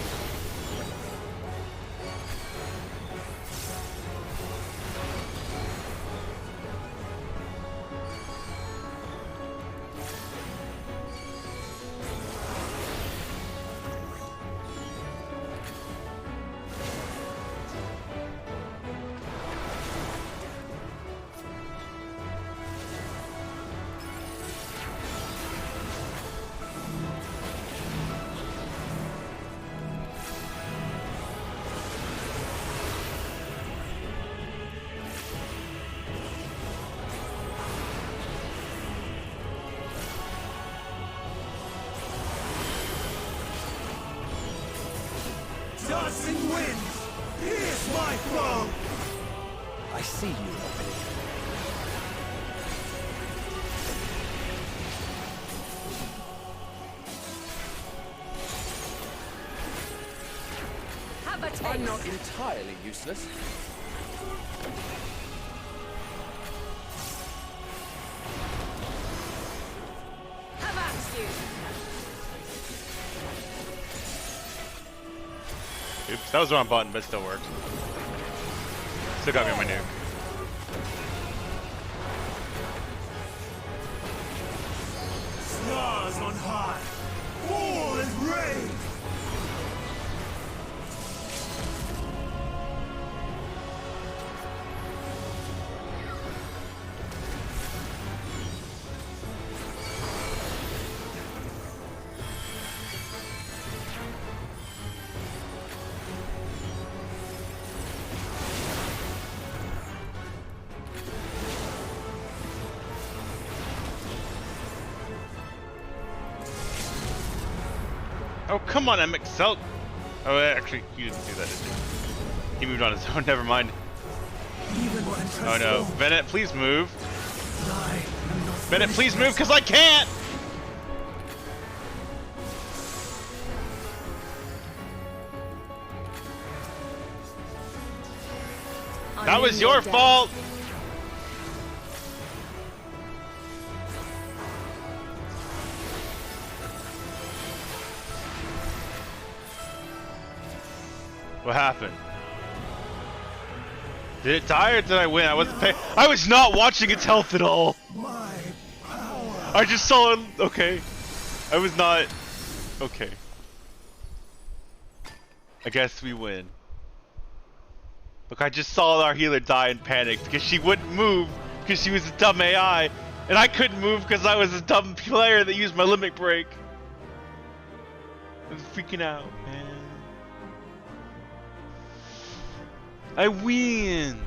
racing winds! Pierce my foe! I see you, opening. Have a taste. I'm not entirely useless. Have at you. Oops, that was the wrong button, but it still worked. Still got me on my nuke. Stars on high! Fall and rain! Oh, come on, MXL. Oh, actually, you didn't do that, did you? He moved on his own, never mind. Even when Oh no. Bennett, please move. I am not Bennett, please move, because I can't! That was your fault! What happened? Did it die or did I win? I wasn't paying. I was not watching its health at all. my power. I just saw it. Okay. I was not. Okay. I guess we win. Look, I just saw our healer die and panicked because she wouldn't move because she was a dumb AI. And I couldn't move because I was a dumb player that used my limit break. I was freaking out, man. I win!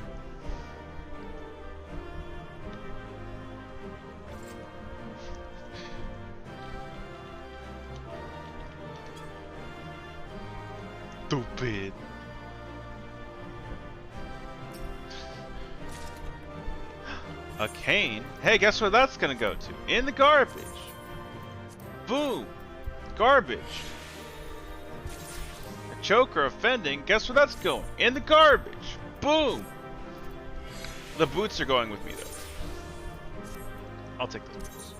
Stupid. A cane? Hey, guess where that's gonna go to? In the garbage. Boom! Garbage. A choker offending, guess where that's going? In the garbage. Boom! The boots are going with me though. I'll take those boots.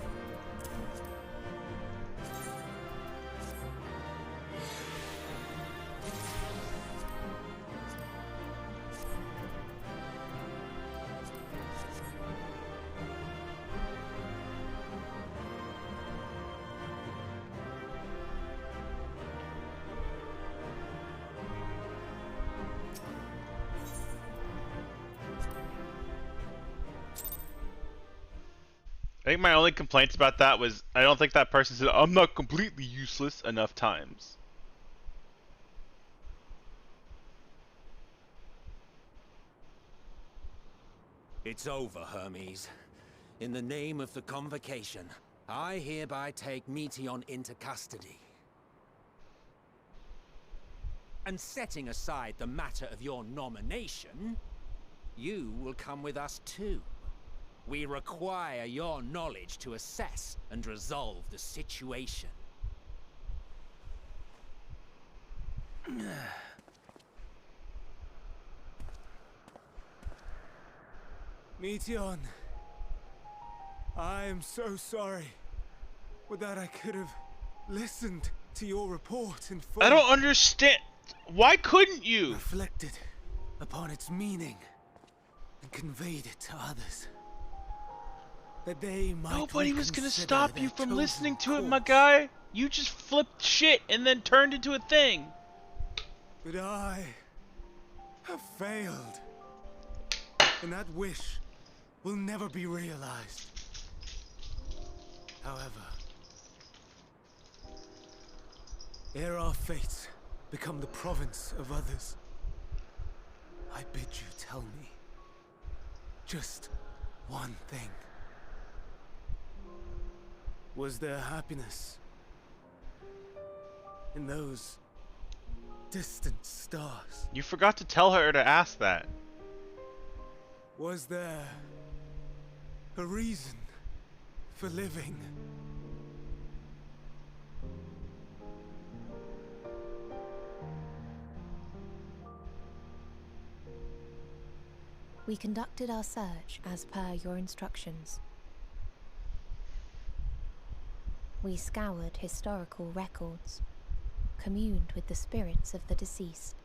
I think my only complaints about that was I don't think that person said I'm not completely useless enough times. It's over, Hermes. In the name of the Convocation, I hereby take Meteon into custody. And setting aside the matter of your nomination, you will come with us too. We require your knowledge to assess and resolve the situation. Meteon, I am so sorry. With that, I could have listened to your report in full. I don't understand. Why couldn't you? Reflected upon its meaning and conveyed it to others. That they might Nobody was gonna reconsider stop their you from chosen listening to it, my course. guy. You just flipped shit and then turned into a thing. But I have failed. And that wish will never be realized. However, ere our fates become the province of others, I bid you tell me just one thing. Was there happiness in those distant stars. You forgot to tell her to ask that. Was there a reason for living? We conducted our search as per your instructions. We scoured historical records, communed with the spirits of the deceased,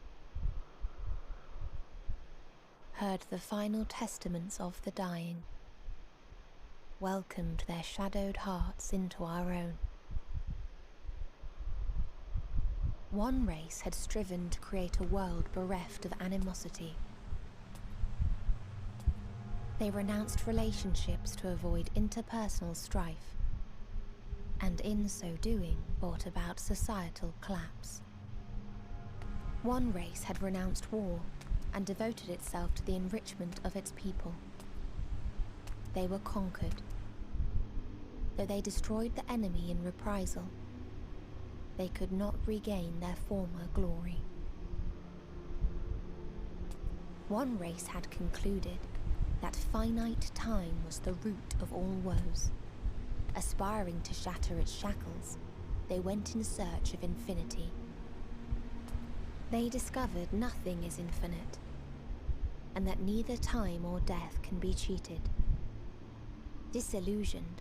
heard the final testaments of the dying, welcomed their shadowed hearts into our own. One race had striven to create a world bereft of animosity. They renounced relationships to avoid interpersonal strife, and in so doing brought about societal collapse. One race had renounced war and devoted itself to the enrichment of its people. They were conquered. Though they destroyed the enemy in reprisal, they could not regain their former glory. One race had concluded that finite time was the root of all woes. Aspiring to shatter its shackles, they went in search of infinity. They discovered nothing is infinite, and that neither time or death can be cheated. Disillusioned,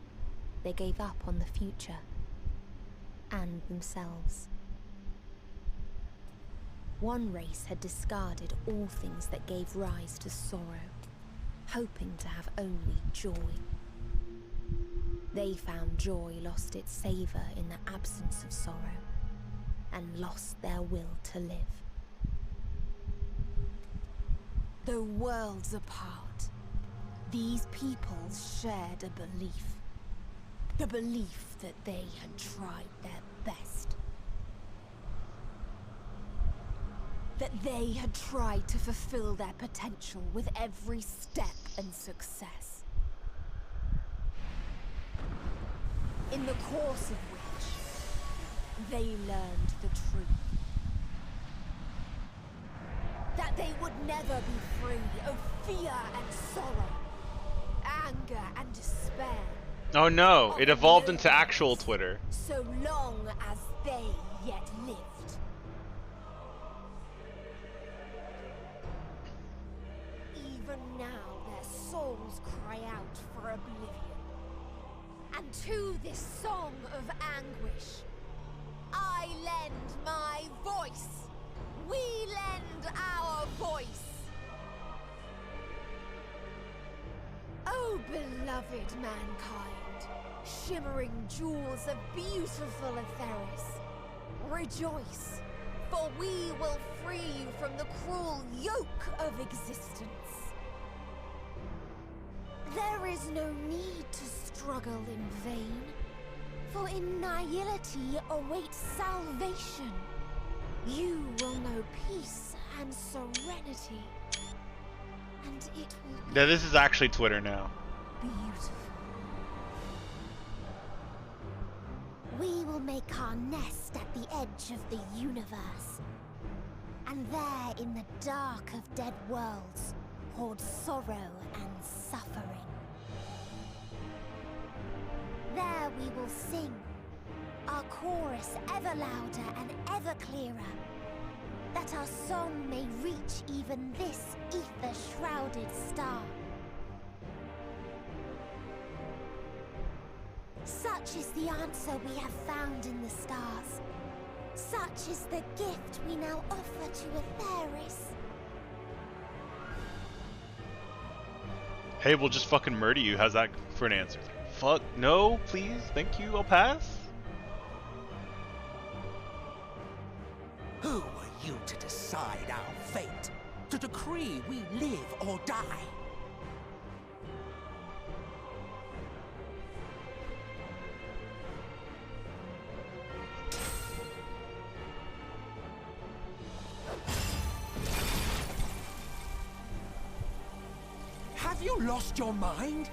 they gave up on the future and themselves. One race had discarded all things that gave rise to sorrow, hoping to have only joy. They found joy lost its savor in the absence of sorrow, and lost their will to live. Though worlds apart, these peoples shared a belief. The belief that they had tried their best. That they had tried to fulfill their potential with every step and success. In the course of which, they learned the truth. That they would never be free of fear and sorrow, anger and despair. Oh no, it evolved into actual Twitter. So long as they yet lived. Even now their souls cry out for oblivion. And to this song of anguish, I lend my voice. We lend our voice. Oh, beloved mankind, shimmering jewels of beautiful Atheris, rejoice, for we will free you from the cruel yoke of existence. There is no need to struggle in vain, for in nihility awaits salvation. You will know peace and serenity, and it will be Yeah, this is actually Twitter now. beautiful. We will make our nest at the edge of the universe, and there in the dark of dead worlds hoard sorrow and suffering. There we will sing, our chorus ever louder and ever clearer, that our song may reach even this ether-shrouded star. Such is the answer we have found in the stars. Such is the gift we now offer to Atheris. Hey, we'll just fucking murder you. How's that for an answer? Fuck, no, please, thank you, I'll pass. Who are you to decide our fate? To decree we live or die? Have you lost your mind?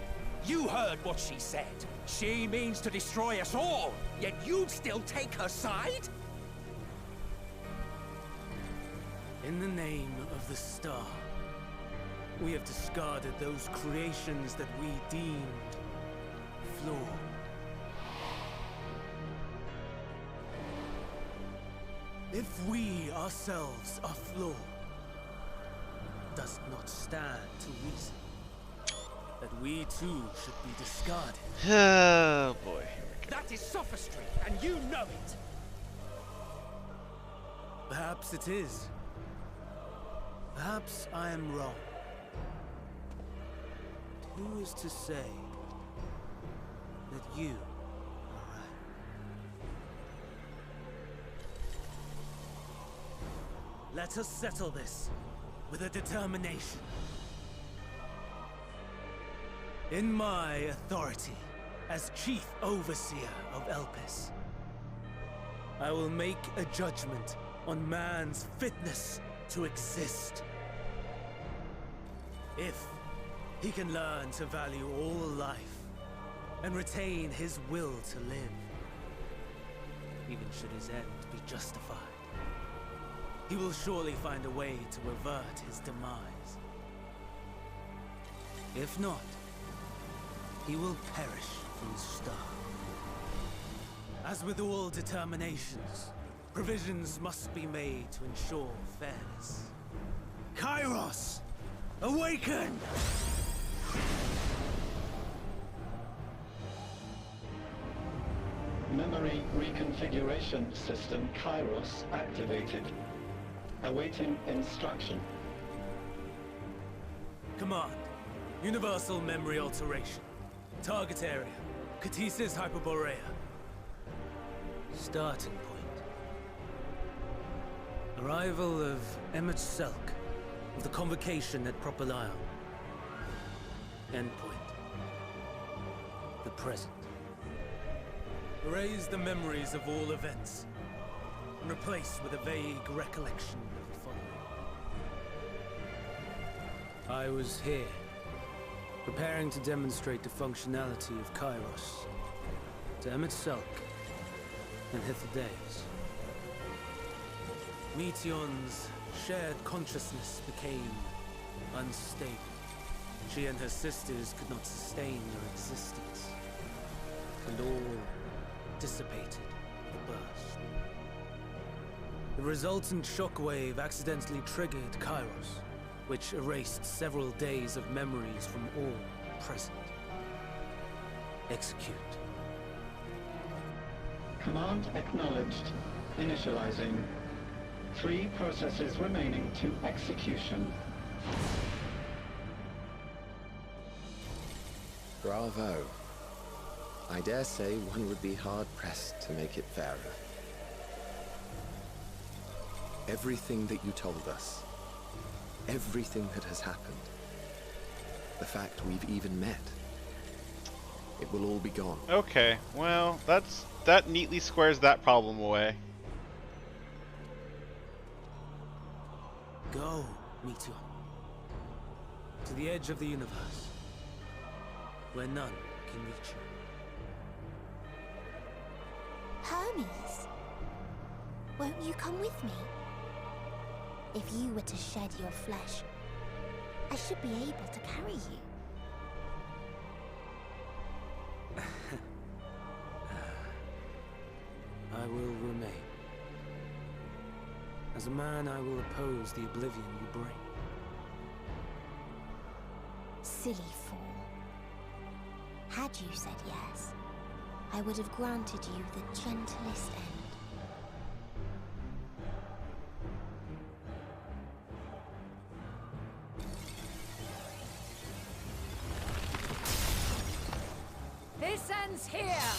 You heard what she said. She means to destroy us all, yet you'd still take her side? In the name of the star, we have discarded those creations that we deemed flawed. If we ourselves are flawed, does it not stand to reason that we too should be discarded? Oh boy. That is sophistry, and you know it. Perhaps it is. Perhaps I am wrong. But who is to say that you are right? Let us settle this with a determination. In my authority as Chief Overseer of Elpis, I will make a judgment on man's fitness to exist. If he can learn to value all life and retain his will to live, even should his end be justified, he will surely find a way to avert his demise. If not, he will perish from the start. As with all determinations, provisions must be made to ensure fairness. Kairos! Awaken! Memory reconfiguration system Kairos activated. Awaiting instruction. Command. Universal memory alteration. Target area. Catesis Hyperborea. Starting point. Arrival of Emmett Selk of the convocation at Propylion. Endpoint. The present. Erase the memories of all events and replace with a vague recollection of the following. I was here, preparing to demonstrate the functionality of Kairos to Emmett Selk and Hitheldays. Meteon's shared consciousness became unstable. She and her sisters could not sustain their existence, and all dissipated with the burst. The resultant shockwave accidentally triggered Kairos, which erased several days of memories from all present. Execute. Command acknowledged. Initializing. 3 processes remaining to execution. Bravo. I dare say one would be hard-pressed to make it fairer. Everything that you told us, everything that has happened, the fact we've even met, it will all be gone. Okay, well, that neatly squares that problem away. Go, Meteor. To the edge of the universe, where none can reach you. Hermes, won't you come with me? If you were to shed your flesh, I should be able to carry you. I will remain. As a man, I will oppose the oblivion you bring. Silly fool. Had you said yes, I would have granted you the gentlest end. This ends here!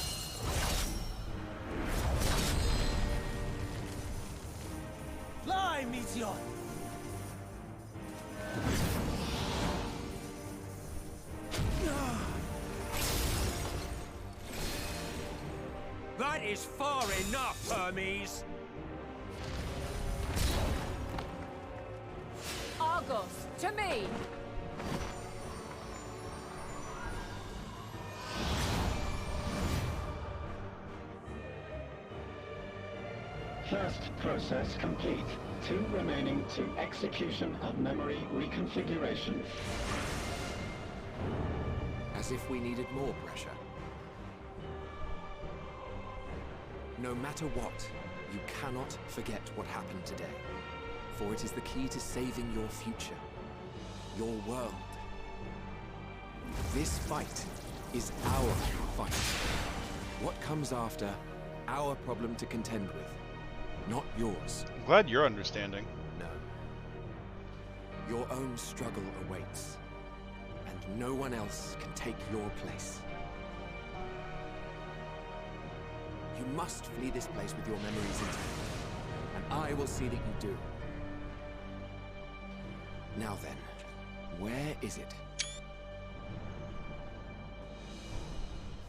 Fly, Meteor! That is far enough, Hermes! Argos, to me! First process complete. 2 remaining to execution of memory reconfiguration. As if we needed more pressure. No matter what, you cannot forget what happened today. For it is the key to saving your future. Your world. This fight is our fight. What comes after, our problem to contend with. Not yours. I'm glad you're understanding. No. Your own struggle awaits. And no one else can take your place. You must flee this place with your memories intact. And I will see that you do. Now then, where is it?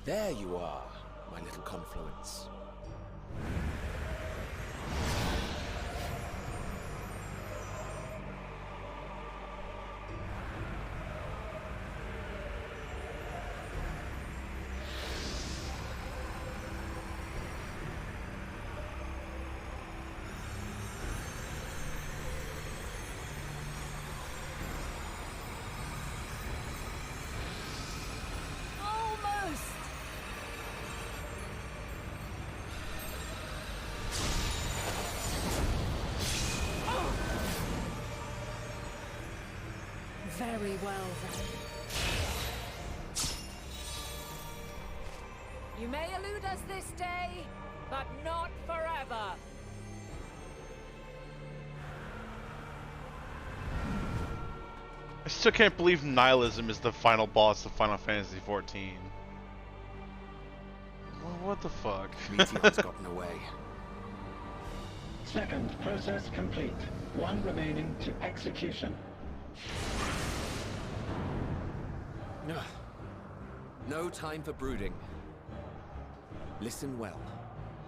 There you are, my little confluence. Very well, then. You may elude us this day, but not forever. I still can't believe nihilism is the final boss of Final Fantasy XIV. Well, what the fuck? Meteor's gotten away. Second process complete. 1 remaining to execution. No time for brooding. Listen well.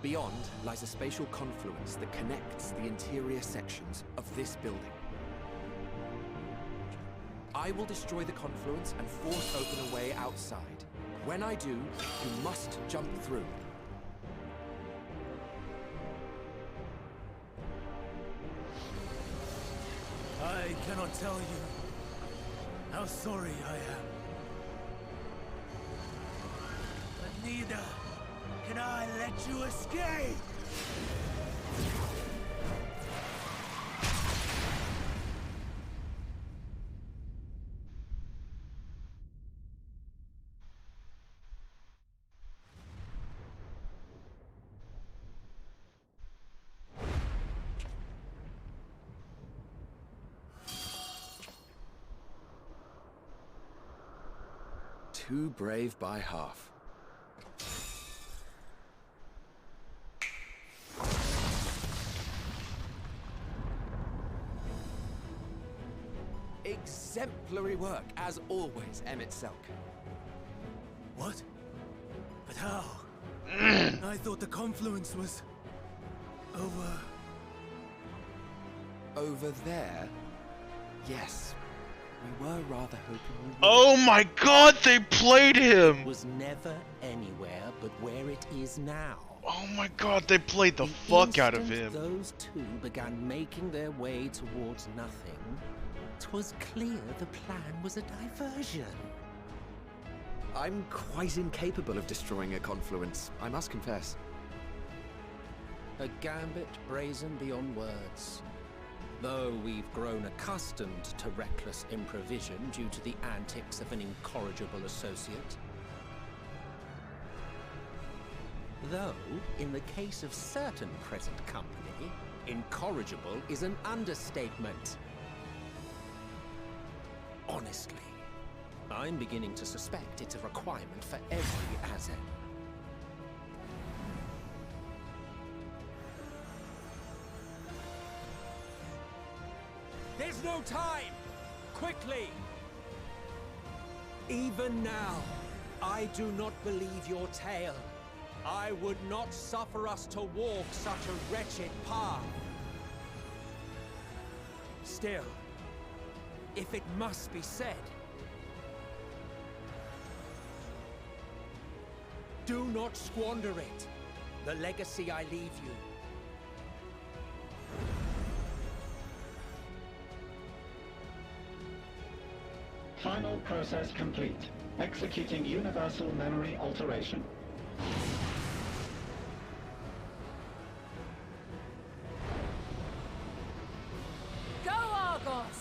Beyond lies a spatial confluence that connects the interior sections of this building. I will destroy the confluence and force open a way outside. When I do, you must jump through. I cannot tell you how sorry I am. But neither can I let you escape! Too brave by half. Exemplary work, as always, Emmett Selk. What? But how? I thought the confluence was... Over there? Yes. We were rather hoping we would. Oh my god, they played him! Was never anywhere but where it is now. Oh my god, they played the fuck out of him. Those two began making their way towards nothing. 'Twas clear the plan was a diversion. I'm quite incapable of destroying a confluence, I must confess. A gambit brazen beyond words. Though we've grown accustomed to reckless improvision due to the antics of an incorrigible associate. Though, in the case of certain present company, incorrigible is an understatement. Honestly, I'm beginning to suspect it's a requirement for every Azen. There's no time! Quickly! Even now, I do not believe your tale. I would not suffer us to walk such a wretched path. Still, if it must be said, do not squander it, the legacy I leave you. Final process complete. Executing universal memory alteration. Go, Argos!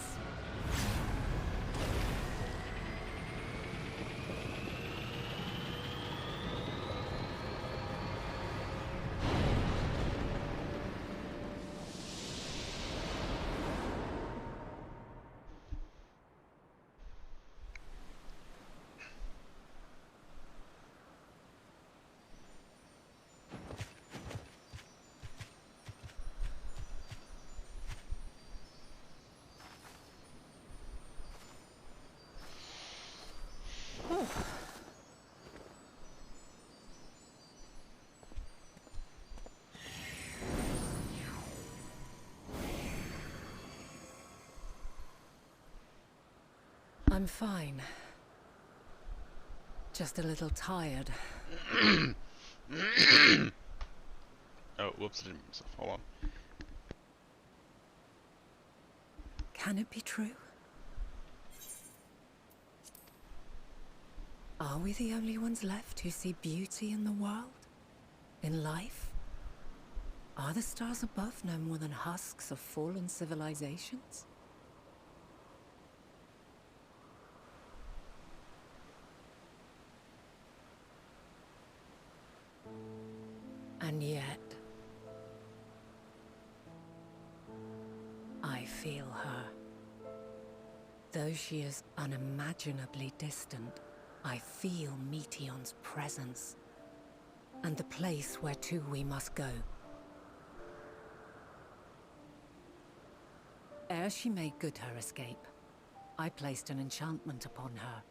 I'm fine. Just a little tired. Oh, whoops, I didn't mute myself. Hold on. Can it be true? Are we the only ones left who see beauty in the world? In life? Are the stars above no more than husks of fallen civilizations? And yet, I feel her. Though she is unimaginably distant, I feel Meteon's presence, and the place where to we must go. Ere she made good her escape, I placed an enchantment upon her,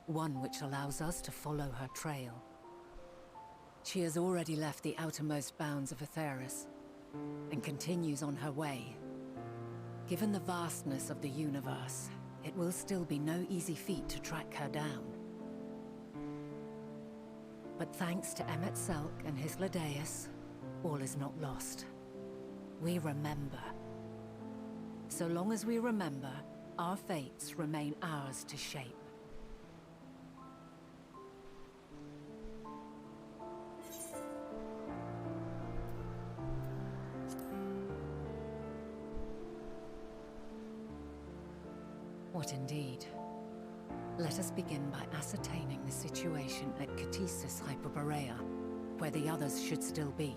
one which allows us to follow her trail. She has already left the outermost bounds of Aetheris, and continues on her way. Given the vastness of the universe, it will still be no easy feat to track her down. But thanks to Emet-Selch and his Ladeus, all is not lost. We remember. So long as we remember, our fates remain ours to shape. What indeed? Let us begin by ascertaining the situation at Catesis Hyperborea, where the others should still be.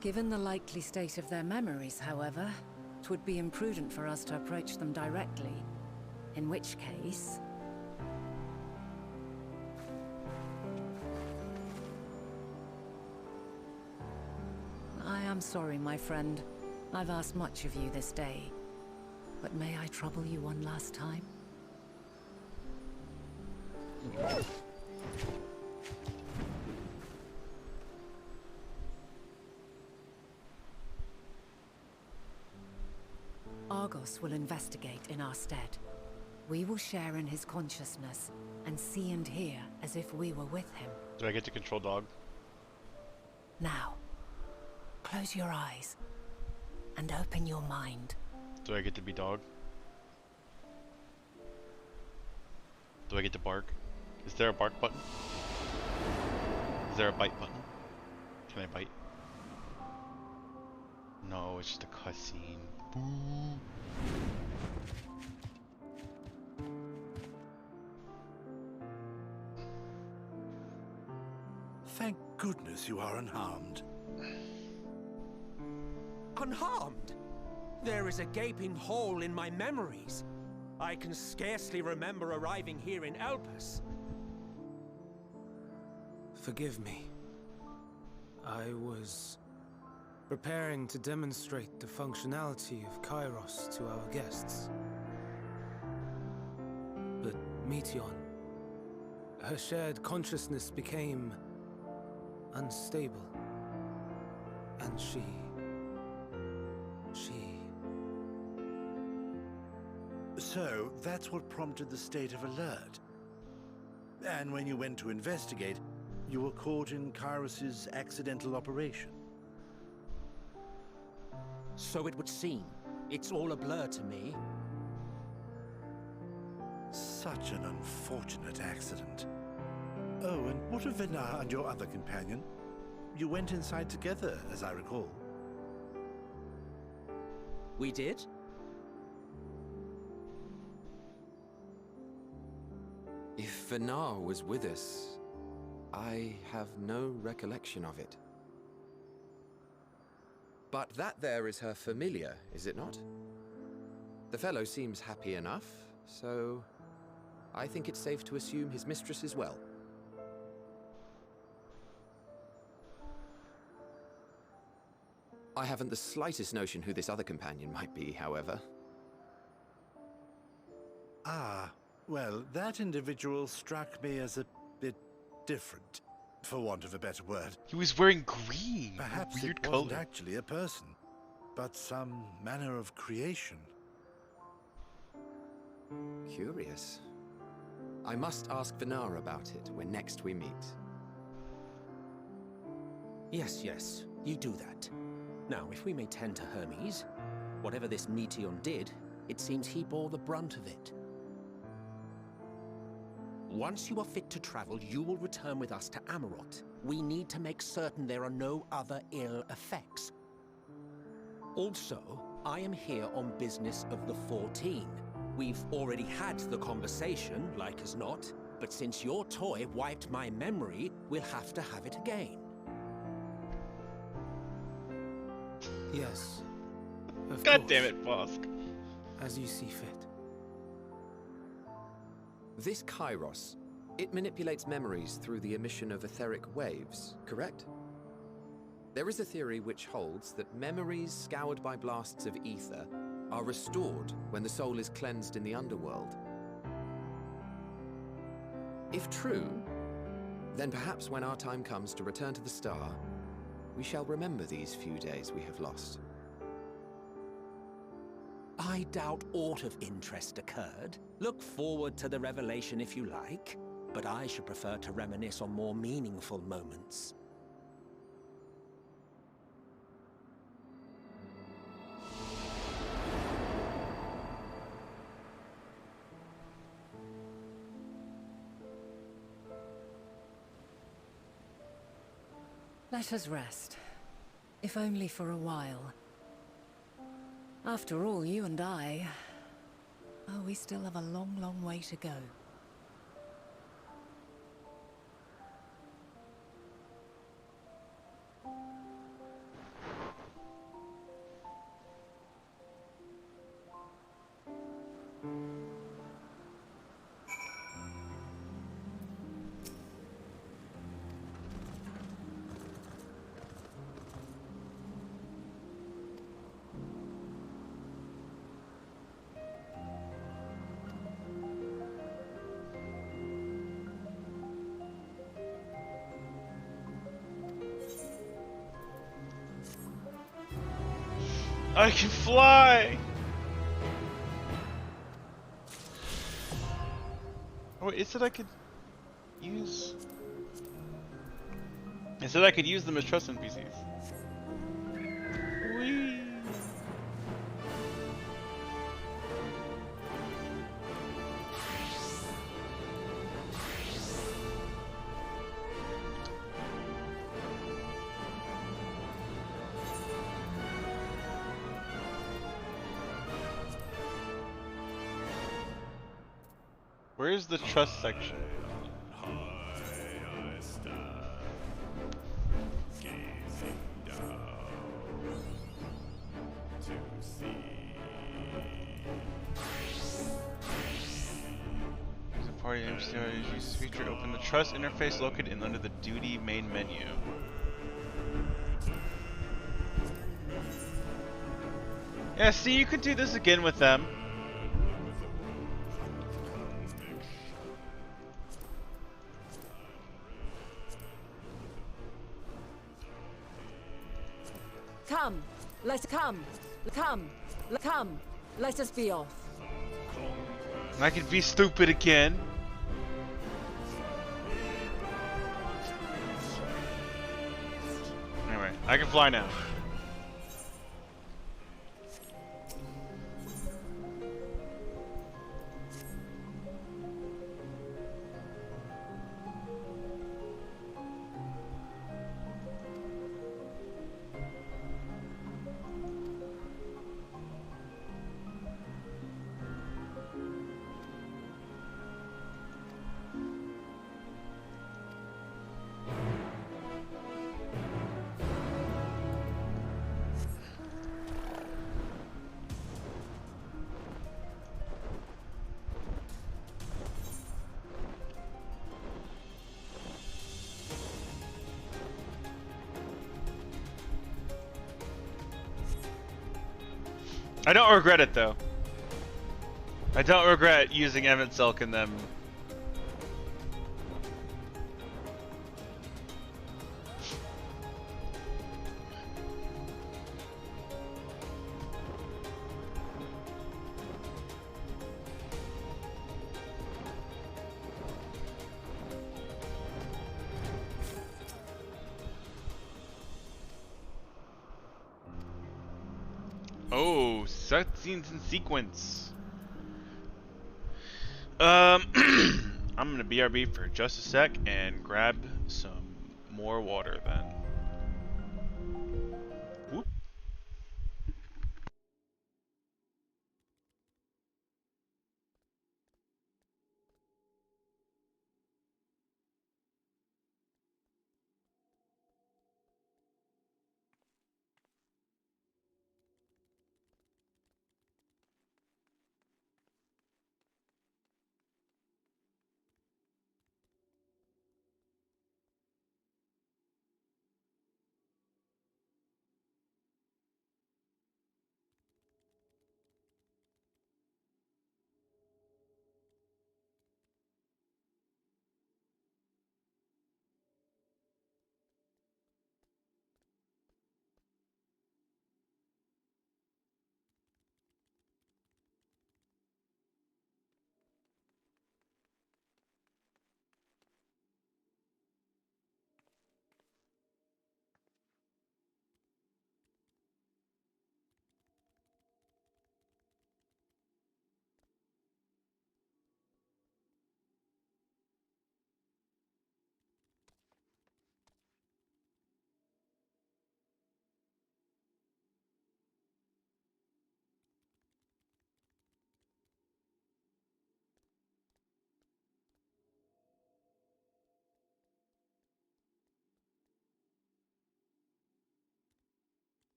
Given the likely state of their memories, however, it would be imprudent for us to approach them directly, in which case... I'm sorry, my friend. I've asked much of you this day. But may I trouble you one last time? Argos will investigate in our stead. We will share in his consciousness and see and hear as if we were with him. Do I get to control dog? Now. Close your eyes and open your mind. Do I get to be dog? Do I get to bark? Is there a bark button? Is there a bite button? Can I bite? No, it's just a cutscene. Boo. Thank goodness you are unharmed. Unharmed? There is a gaping hole in my memories. I can scarcely remember arriving here in Elpis. Forgive me. I was preparing to demonstrate the functionality of Kairos to our guests. But Meteon, her shared consciousness became unstable. And she... So, that's what prompted the state of alert. And when you went to investigate, you were caught in Kyros's accidental operation. So it would seem. It's all a blur to me. Such an unfortunate accident. Oh, and what of Venar and your other companion? You went inside together, as I recall. We did? If Venar was with us, I have no recollection of it. But that there is her familiar, is it not? The fellow seems happy enough, so I think it's safe to assume his mistress is well. I haven't the slightest notion who this other companion might be, however. Ah, well, that individual struck me as a bit different, for want of a better word. He was wearing green. Perhaps Weird it wasn't color. actually a person, but some manner of creation. Curious. I must ask Venar about it when next we meet. Yes, yes, you do that. Now, if we may tend to Hermes, whatever this Meteon did, it seems he bore the brunt of it. Once you are fit to travel, you will return with us to Amarot. We need to make certain there are no other ill effects. Also, I am here on business of the 14. We've already had the conversation, like as not, but since your toy wiped my memory, we'll have to have it again. Yes. Of God course. damn it, Bosk. As you see fit. This Kairos, it manipulates memories through the emission of etheric waves, correct? There is a theory which holds that memories scoured by blasts of ether are restored when the soul is cleansed in the underworld. If true, then perhaps when our time comes to return to the star, we shall remember these few days we have lost. I doubt aught of interest occurred. Look forward to the revelation if you like, but I should prefer to reminisce on more meaningful moments. Let us rest, if only for a while. After all, you and I... Oh, we still have a long, long way to go. I can fly! Oh, it said I could use... It said I could use them as trust NPCs. Whee! Where's the trust section? There's a party NPC use this feature. Open the trust interface located under the duty main menu. Yeah, see, you could do this again with them. Come, let us be off. I could be stupid again. I can fly now. I don't regret it though. I don't regret using Emmett Silk in them. Oh, cutscenes in sequence. I'm gonna BRB for just a sec and grab some more water then. Whoop.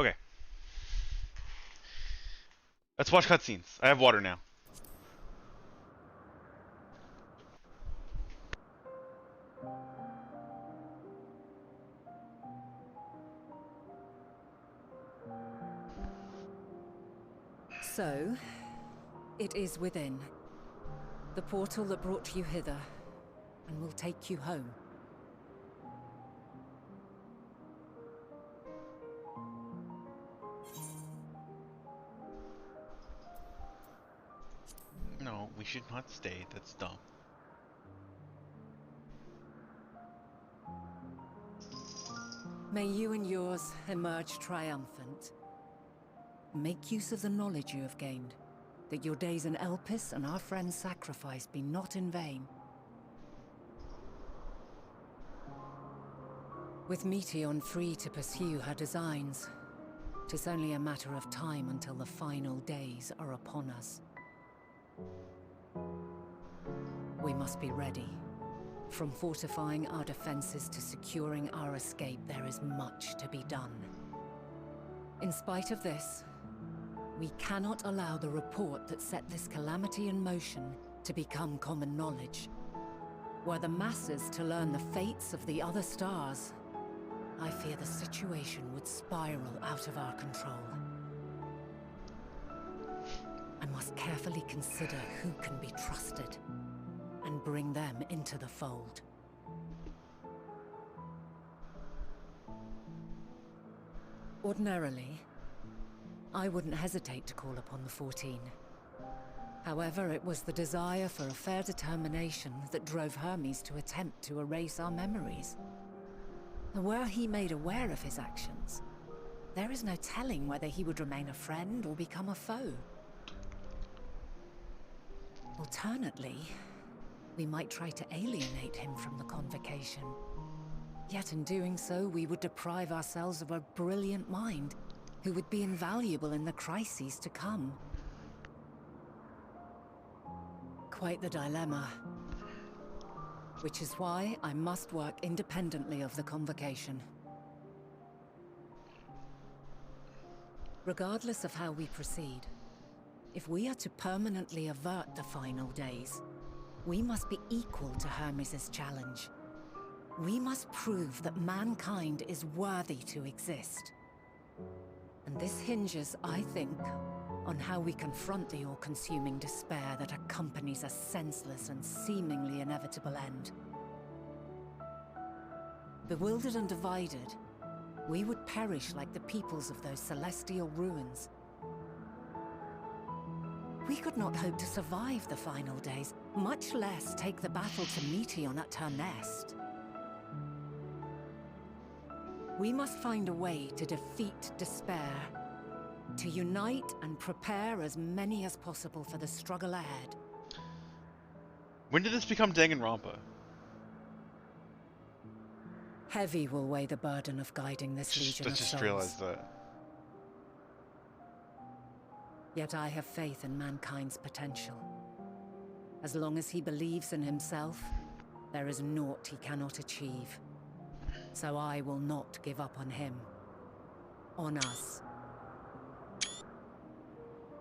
Okay. Let's watch cutscenes. I have water now. So, it is within. The portal that brought you hither, and will take you home. No, we should not stay. That's dumb. May you and yours emerge triumphant. Make use of the knowledge you have gained, that your days in Elpis and our friend's sacrifice be not in vain. With Meteion free to pursue her designs, 'tis only a matter of time until the final days are upon us. We must be ready, From fortifying our defenses to securing our escape, there is much to be done. In spite of this, we cannot allow the report that set this calamity in motion to become common knowledge. Were the masses to learn the fates of the other stars, I fear the situation would spiral out of our control. I must carefully consider who can be trusted and bring them into the fold. Ordinarily, I wouldn't hesitate to call upon the 14. However, it was the desire for a fair determination that drove Hermes to attempt to erase our memories. And were he made aware of his actions, there is no telling whether he would remain a friend or become a foe. Alternately, we might try to alienate him from the convocation. Yet in doing so, we would deprive ourselves of a brilliant mind who would be invaluable in the crises to come. Quite the dilemma. Which is why I must work independently of the convocation. Regardless of how we proceed, if we are to permanently avert the final days, we must be equal to Hermes' challenge. We must prove that mankind is worthy to exist. And this hinges, I think, on how we confront the all-consuming despair that accompanies a senseless and seemingly inevitable end. Bewildered and divided, we would perish like the peoples of those celestial ruins. We could not hope to survive the final days, much less take the battle to Meteon at her nest. We must find a way to defeat despair, to unite and prepare as many as possible for the struggle ahead. When did this become Danganronpa? Heavy will weigh the burden of guiding this legion of souls. I just realized that. Yet I have faith in mankind's potential. As long as he believes in himself, there is naught he cannot achieve. So I will not give up on him. On us.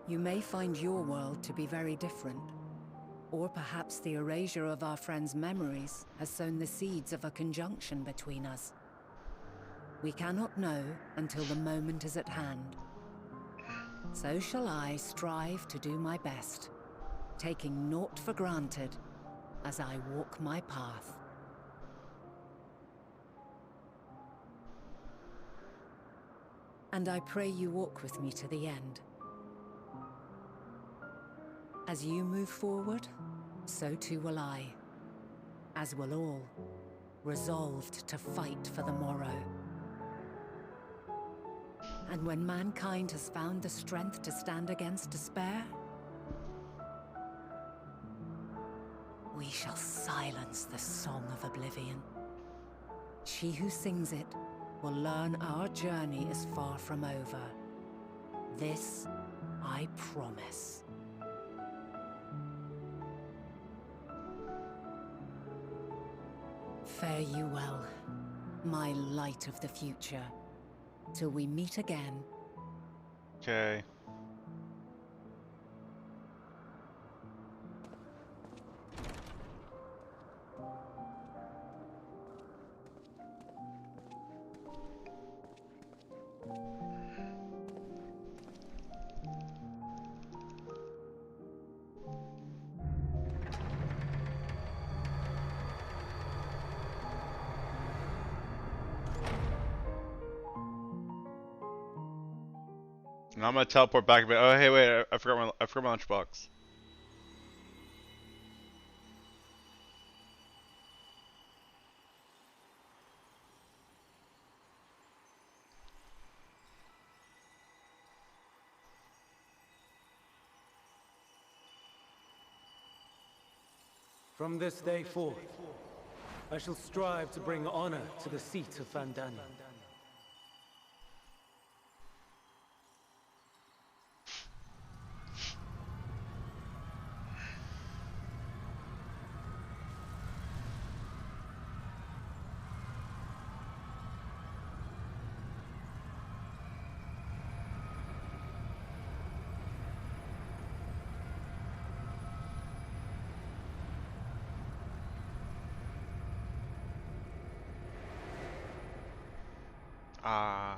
You may find your world to be very different. Or perhaps the erasure of our friends' memories has sown the seeds of a conjunction between us. We cannot know until the moment is at hand. So shall I strive to do my best, taking naught for granted as I walk my path. And I pray you walk with me to the end. As you move forward, so too will I, as will all, resolved to fight for the morrow. And when mankind has found the strength to stand against despair, we shall silence the song of oblivion. She who sings it will learn our journey is far from over. This I promise. Fare you well, my light of the future, till we meet again. Okay. And I'm gonna teleport back a bit. Oh, hey, wait! I forgot my lunchbox. From this day forth, I shall strive to bring honor to the seat of Vandani. Ah.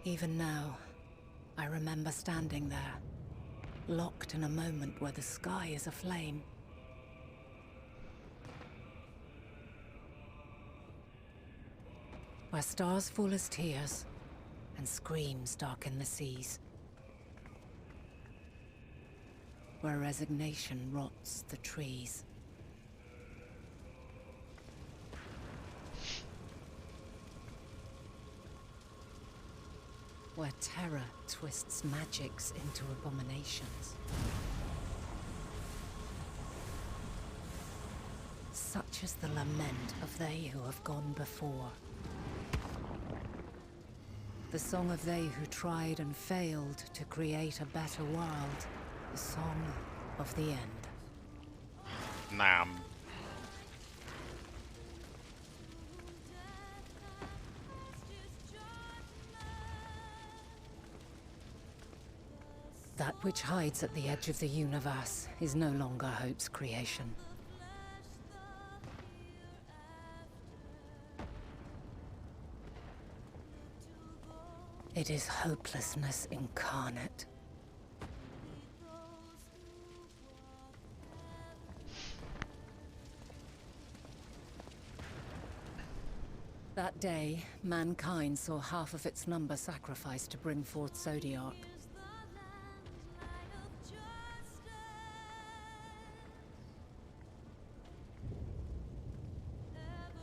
Even now, I remember standing there, locked in a moment where the sky is aflame. Where stars fall as tears, and screams darken the seas. Where resignation rots the trees. Where terror twists magics into abominations. Such is the lament of they who have gone before. The song of they who tried and failed to create a better world. The song of the end. Nam. That which hides at the edge of the universe is no longer Hope's creation. It is hopelessness incarnate. That day, mankind saw half of its number sacrificed to bring forth Zodiac.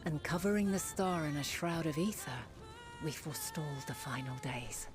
And covering the star in a shroud of ether, we forestalled the final days.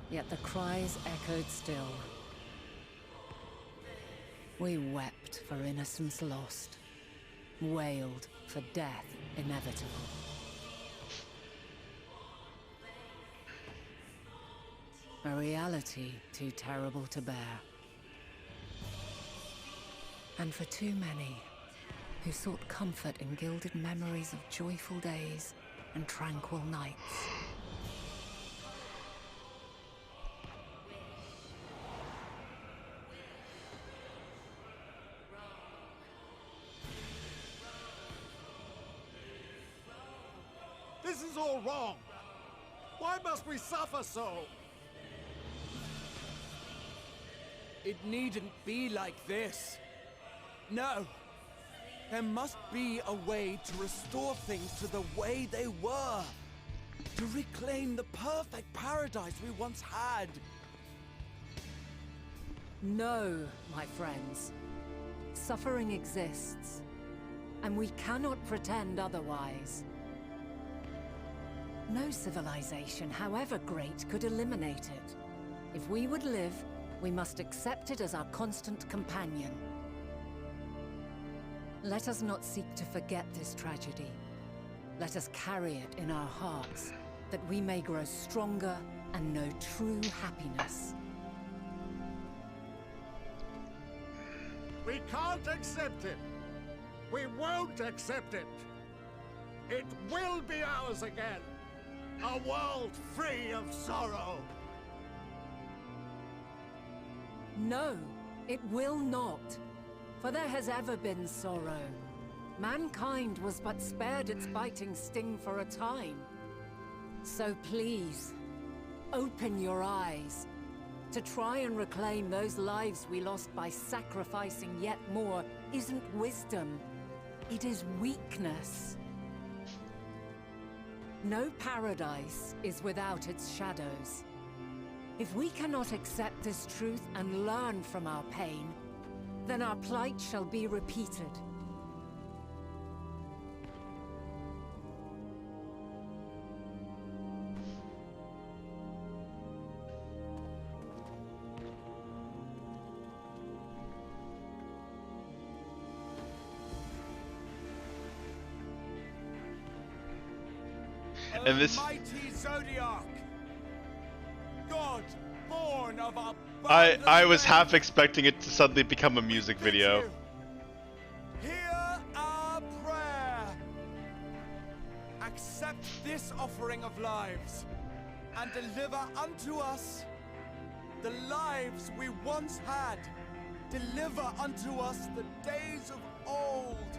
Yet the cries echoed still. We wept for innocence lost, wailed for death inevitable. A reality too terrible to bear. And for too many who sought comfort in gilded memories of joyful days and tranquil nights. This is all wrong! Why must we suffer so? It needn't be like this. No. There must be a way to restore things to the way they were. To reclaim the perfect paradise we once had. No, my friends. Suffering exists, and we cannot pretend otherwise. No civilization, however great, could eliminate it. If we would live, we must accept it as our constant companion. Let us not seek to forget this tragedy. Let us carry it in our hearts, that we may grow stronger and know true happiness. We can't accept it! We won't accept it! It will be ours again! A world free of sorrow! No, it will not. For there has ever been sorrow. Mankind was but spared its biting sting for a time. So please, open your eyes. To try and reclaim those lives we lost by sacrificing yet more isn't wisdom. It is weakness. No paradise is without its shadows. If we cannot accept this truth and learn from our pain, then our plight shall be repeated. And this, mighty Zodiac, God born of our I was half expecting it to suddenly become a music video. Hear our prayer. Accept this offering of lives, and deliver unto us the lives we once had. Deliver unto us the days of old,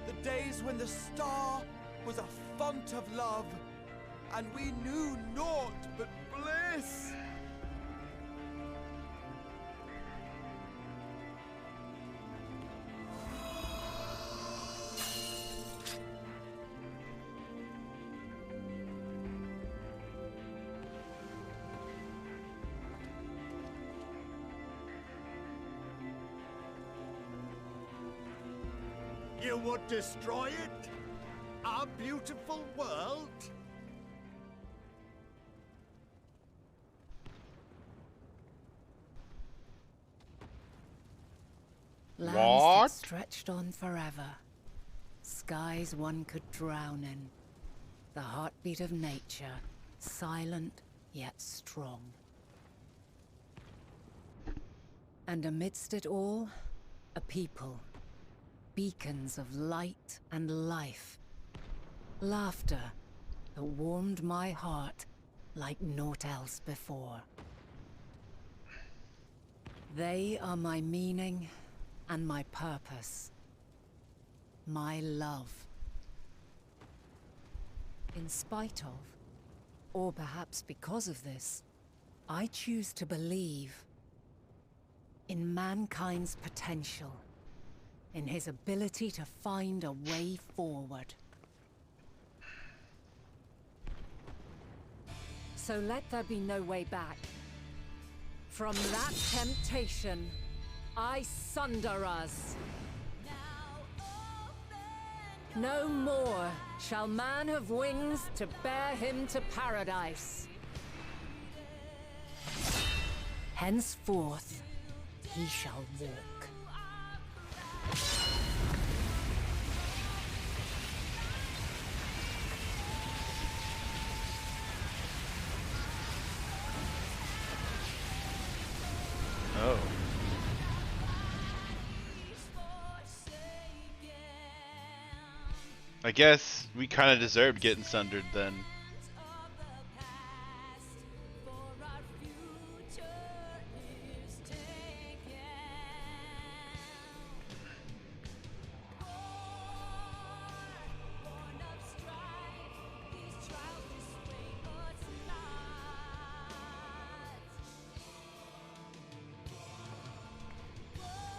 the days when the star was a font of love, and we knew naught but bliss. You would destroy it? Our beautiful world? Lands What? that stretched on forever. Skies one could drown in. The heartbeat of nature, silent yet strong. And amidst it all, a people. Beacons of light and life. Laughter that warmed my heart like naught else before. They are my meaning and my purpose. My love. In spite of, or perhaps because of this, I choose to believe in mankind's potential, in his ability to find a way forward. So let there be no way back. From that temptation, I sunder us. No more shall man have wings to bear him to paradise. Henceforth, he shall walk. Oh. I guess we kind of deserved getting sundered then.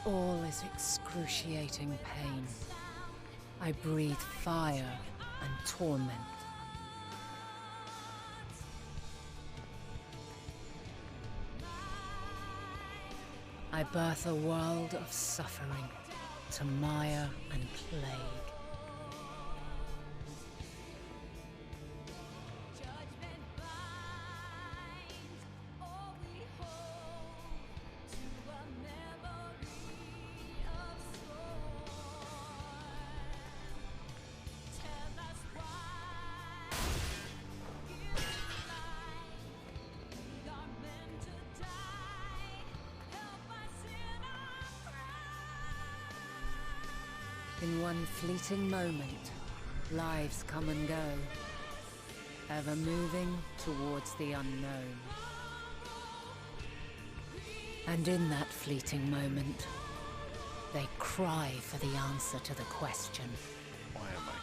All is excruciating pain. I breathe fire and torment. I birth a world of suffering to mire and plague. In one fleeting moment, lives come and go, ever moving towards the unknown. And in that fleeting moment, they cry for the answer to the question. Why am I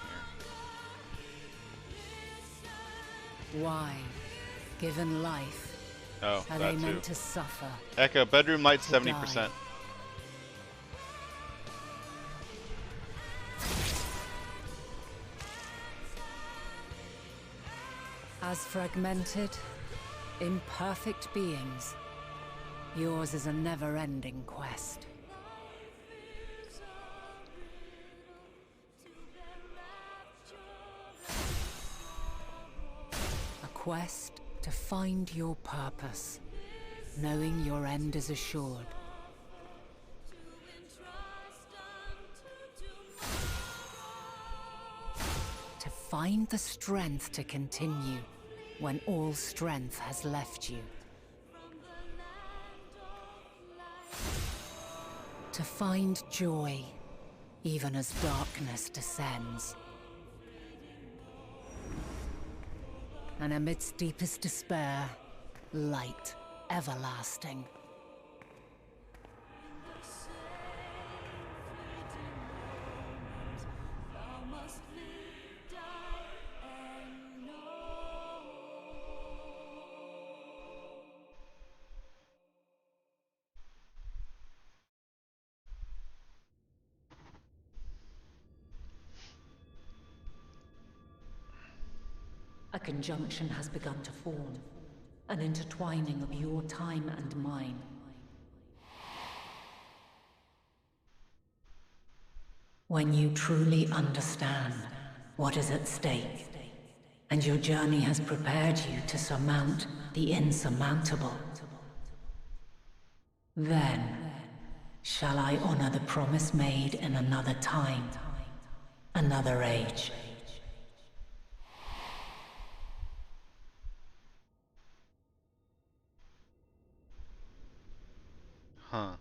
here? Why, given life, Oh, are that they too. meant to suffer? Echo, bedroom light To 70%. die. As fragmented, imperfect beings, yours is a never-ending quest. quest to find your purpose, knowing your end is assured. To find the strength to continue when all strength has left you. To find joy, even as darkness descends. And amidst deepest despair, light everlasting. A conjunction has begun to form, an intertwining of your time and mine. When you truly understand what is at stake, and your journey has prepared you to surmount the insurmountable, then shall I honor the promise made in another time, another age. Huh.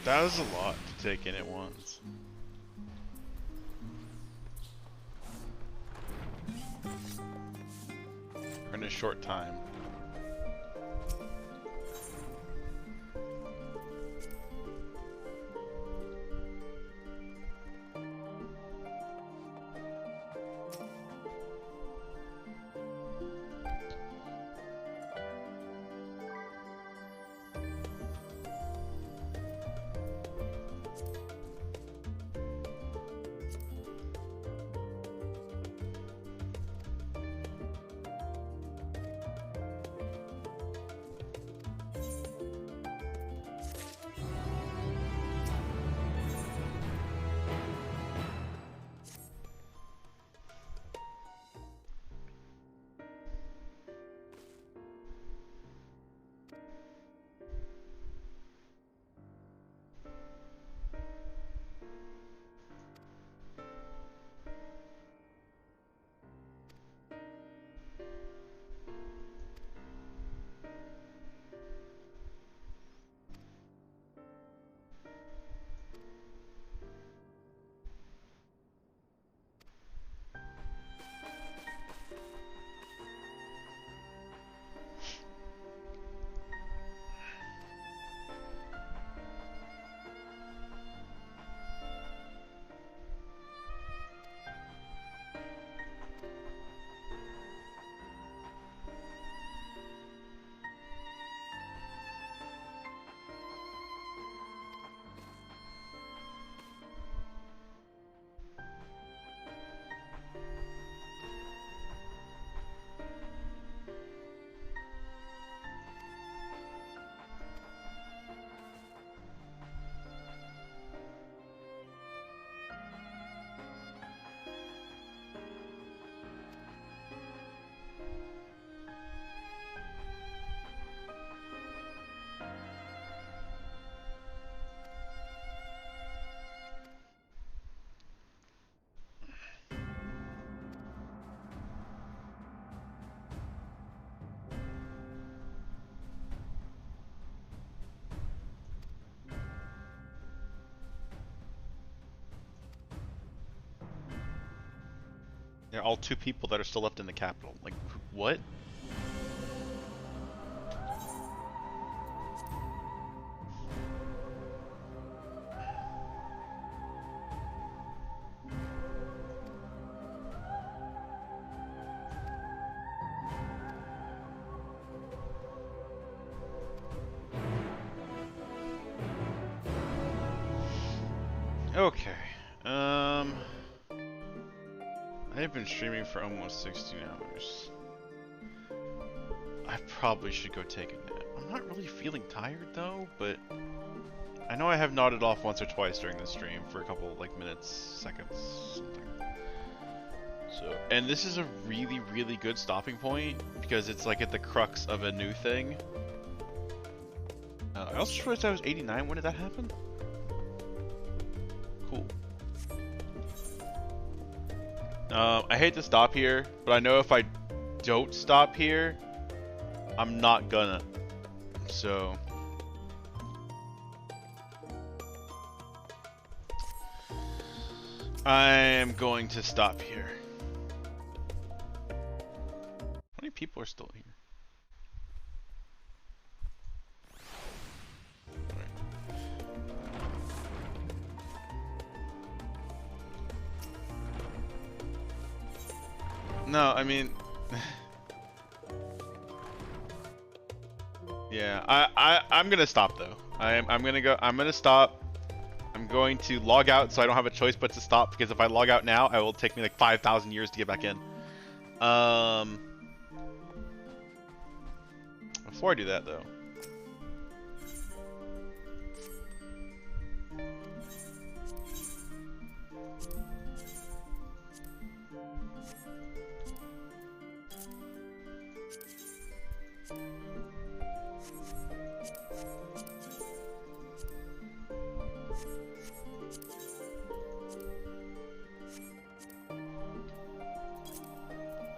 That was a lot to take in at once. Or in a short time. They're all 2 people that are still left in the capital. Like, what? Okay. I've been streaming for almost 16 hours. I probably should go take a nap. I'm not really feeling tired though, but I know I have nodded off once or twice during the stream for a couple like minutes, seconds, something. So, and this is a really, really good stopping point because it's like at the crux of a new thing. I also just realized I was 89. When did that happen? Cool. I hate to stop here, but I know if I don't stop here, I'm not gonna. So I am going to stop here. How many people are still here? No, I mean, yeah, I'm gonna stop though. I'm gonna stop. I'm going to log out so I don't have a choice but to stop, because if I log out now, it will take me like 5,000 years to get back in. Before I do that though.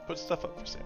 Put stuff up for sale.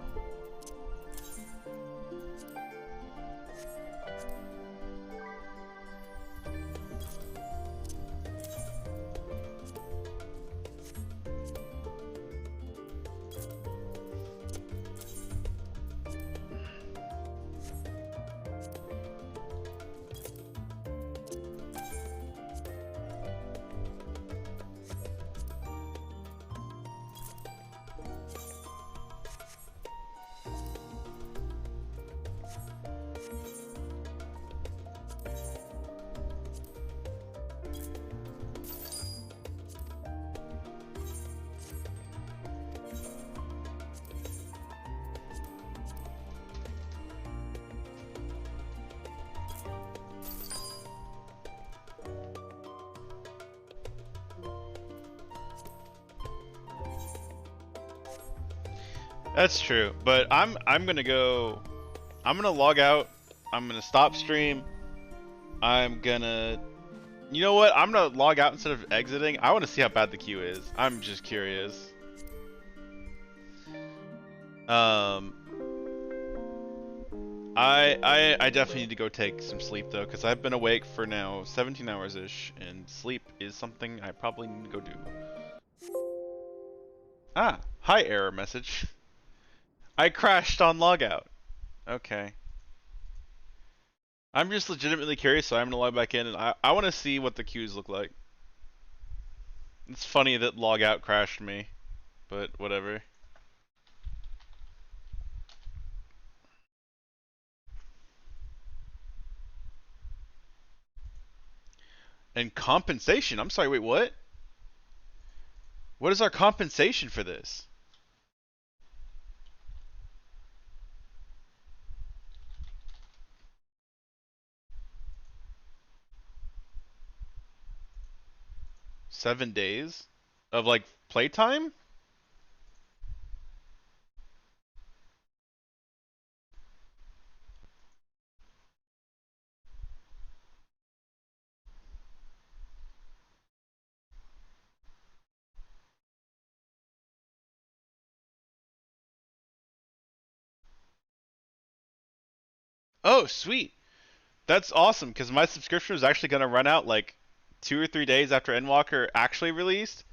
That's true, but I'm gonna log out. I'm gonna stop stream. You know what? I'm gonna log out instead of exiting. I want to see how bad the queue is. I'm just curious. I definitely need to go take some sleep though, because I've been awake for now 17 hours ish, and sleep is something I probably need to go do. Ah, hi error message. I crashed on logout. Okay. I'm just legitimately curious, so I'm gonna log back in, and I want to see what the queues look like. It's funny that logout crashed me, but whatever. And compensation? I'm sorry, wait, what? What is our compensation for this? $7 days of like playtime? Oh, sweet. That's awesome, because my subscription is actually going to run out like 2 or 3 days after Endwalker actually released.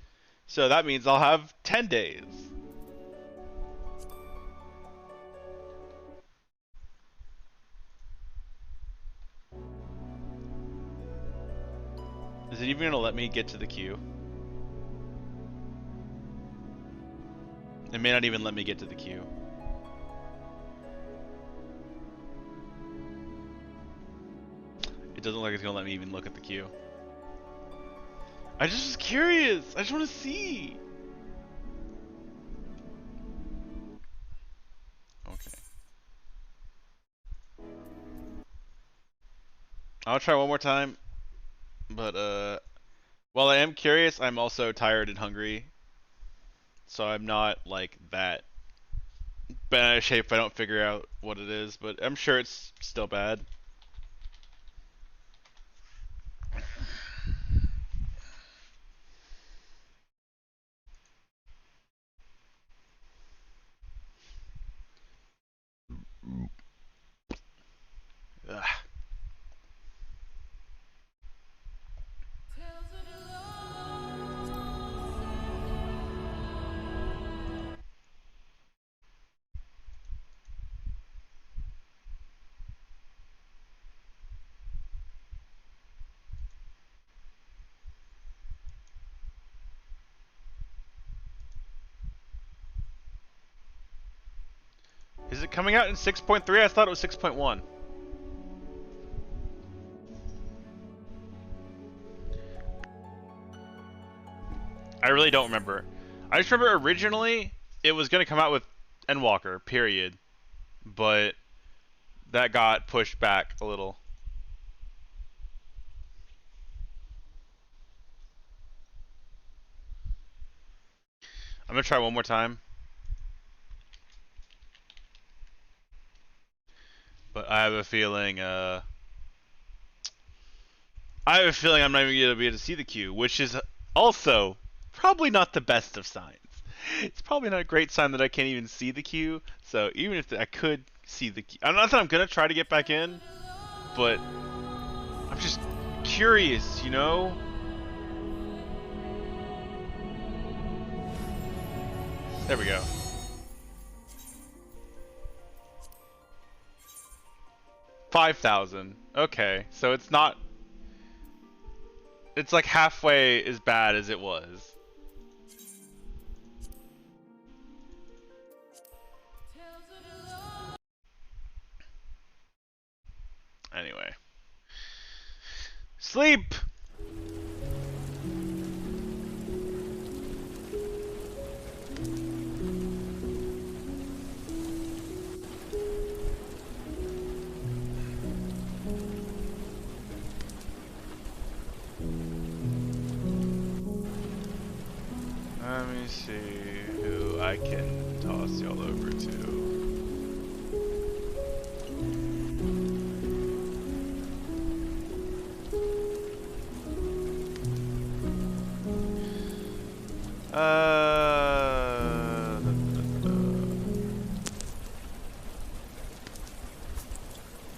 So that means I'll have 10 days. Is it even gonna let me get to the queue? It may not even let me get to the queue. It doesn't look like it's gonna let me even look at the queue. I just was curious. I just want to see. Okay. I'll try one more time. But while I am curious, I'm also tired and hungry. So I'm not like that bad of shape if I don't figure out what it is, but I'm sure it's still bad. Ugh. Is it coming out in 6.3? I thought it was 6.1. I really don't remember. I just remember originally it was going to come out with Endwalker, period. But that got pushed back a little. I'm going to try one more time. But I have a feeling I'm not even going to be able to see the queue, which is also probably not the best of signs. It's probably not a great sign that I can't even see the queue. So even if I could see the queue, I'm not that I'm going to try to get back in, but I'm just curious, you know? There we go. $5,000. Okay, so it's not. It's like halfway as bad as it was. Anyway. Sleep! Let me see who I can toss y'all over to.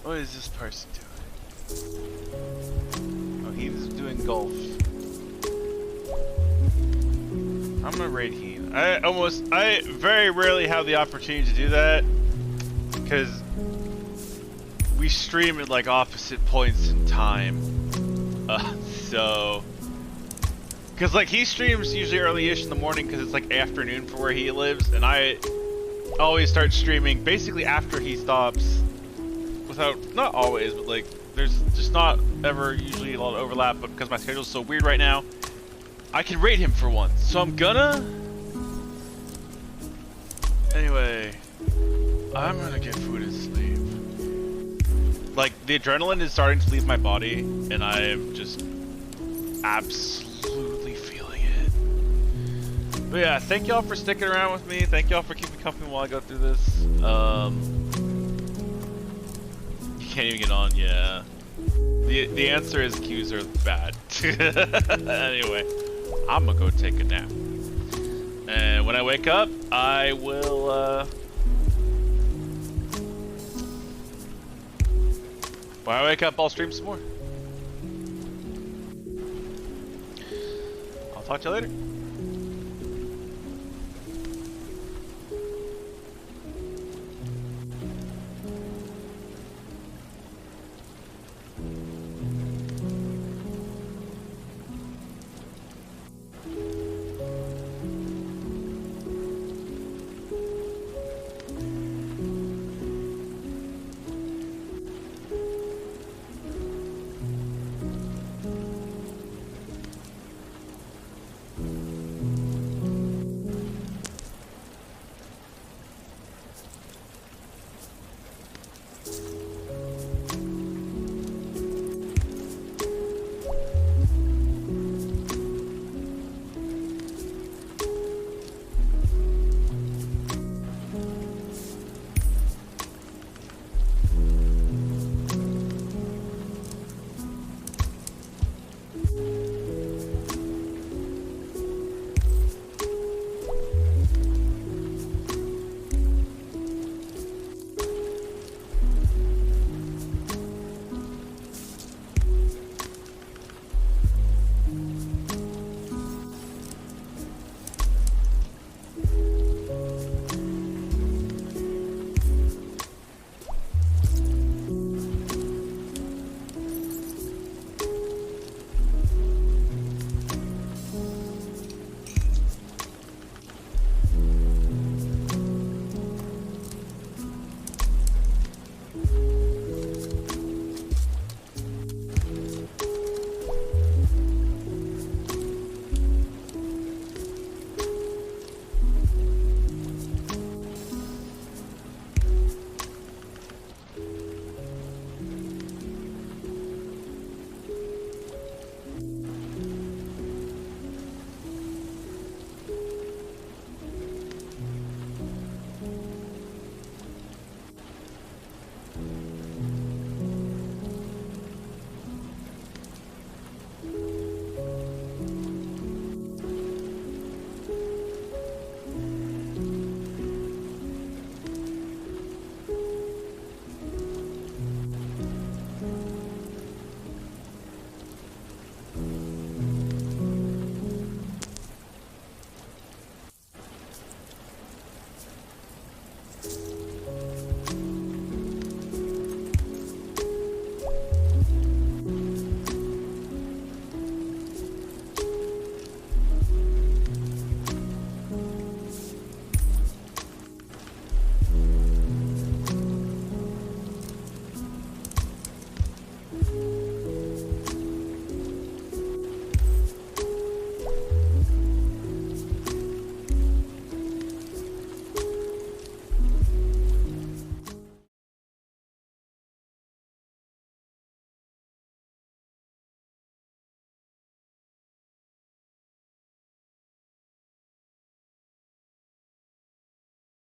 What is this person doing? Oh, he's doing golf. I'm gonna raid Heen. I very rarely have the opportunity to do that because we stream at like opposite points in time. So, because like he streams usually early-ish in the morning because it's like afternoon for where he lives, and I always start streaming basically after he stops. Without, not always, but like there's just not ever usually a lot of overlap, but because my schedule's so weird right now, I can raid him for once, so I'm gonna. Anyway, I'm gonna get food and sleep. Like, the adrenaline is starting to leave my body, and I am just absolutely feeling it. But yeah, thank y'all for sticking around with me. Thank y'all for keeping company while I go through this. You can't even get on, yeah. The answer is queues are bad. Anyway. I'm gonna go take a nap. And when I wake up, I will, when I wake up, I'll stream some more. I'll talk to you later.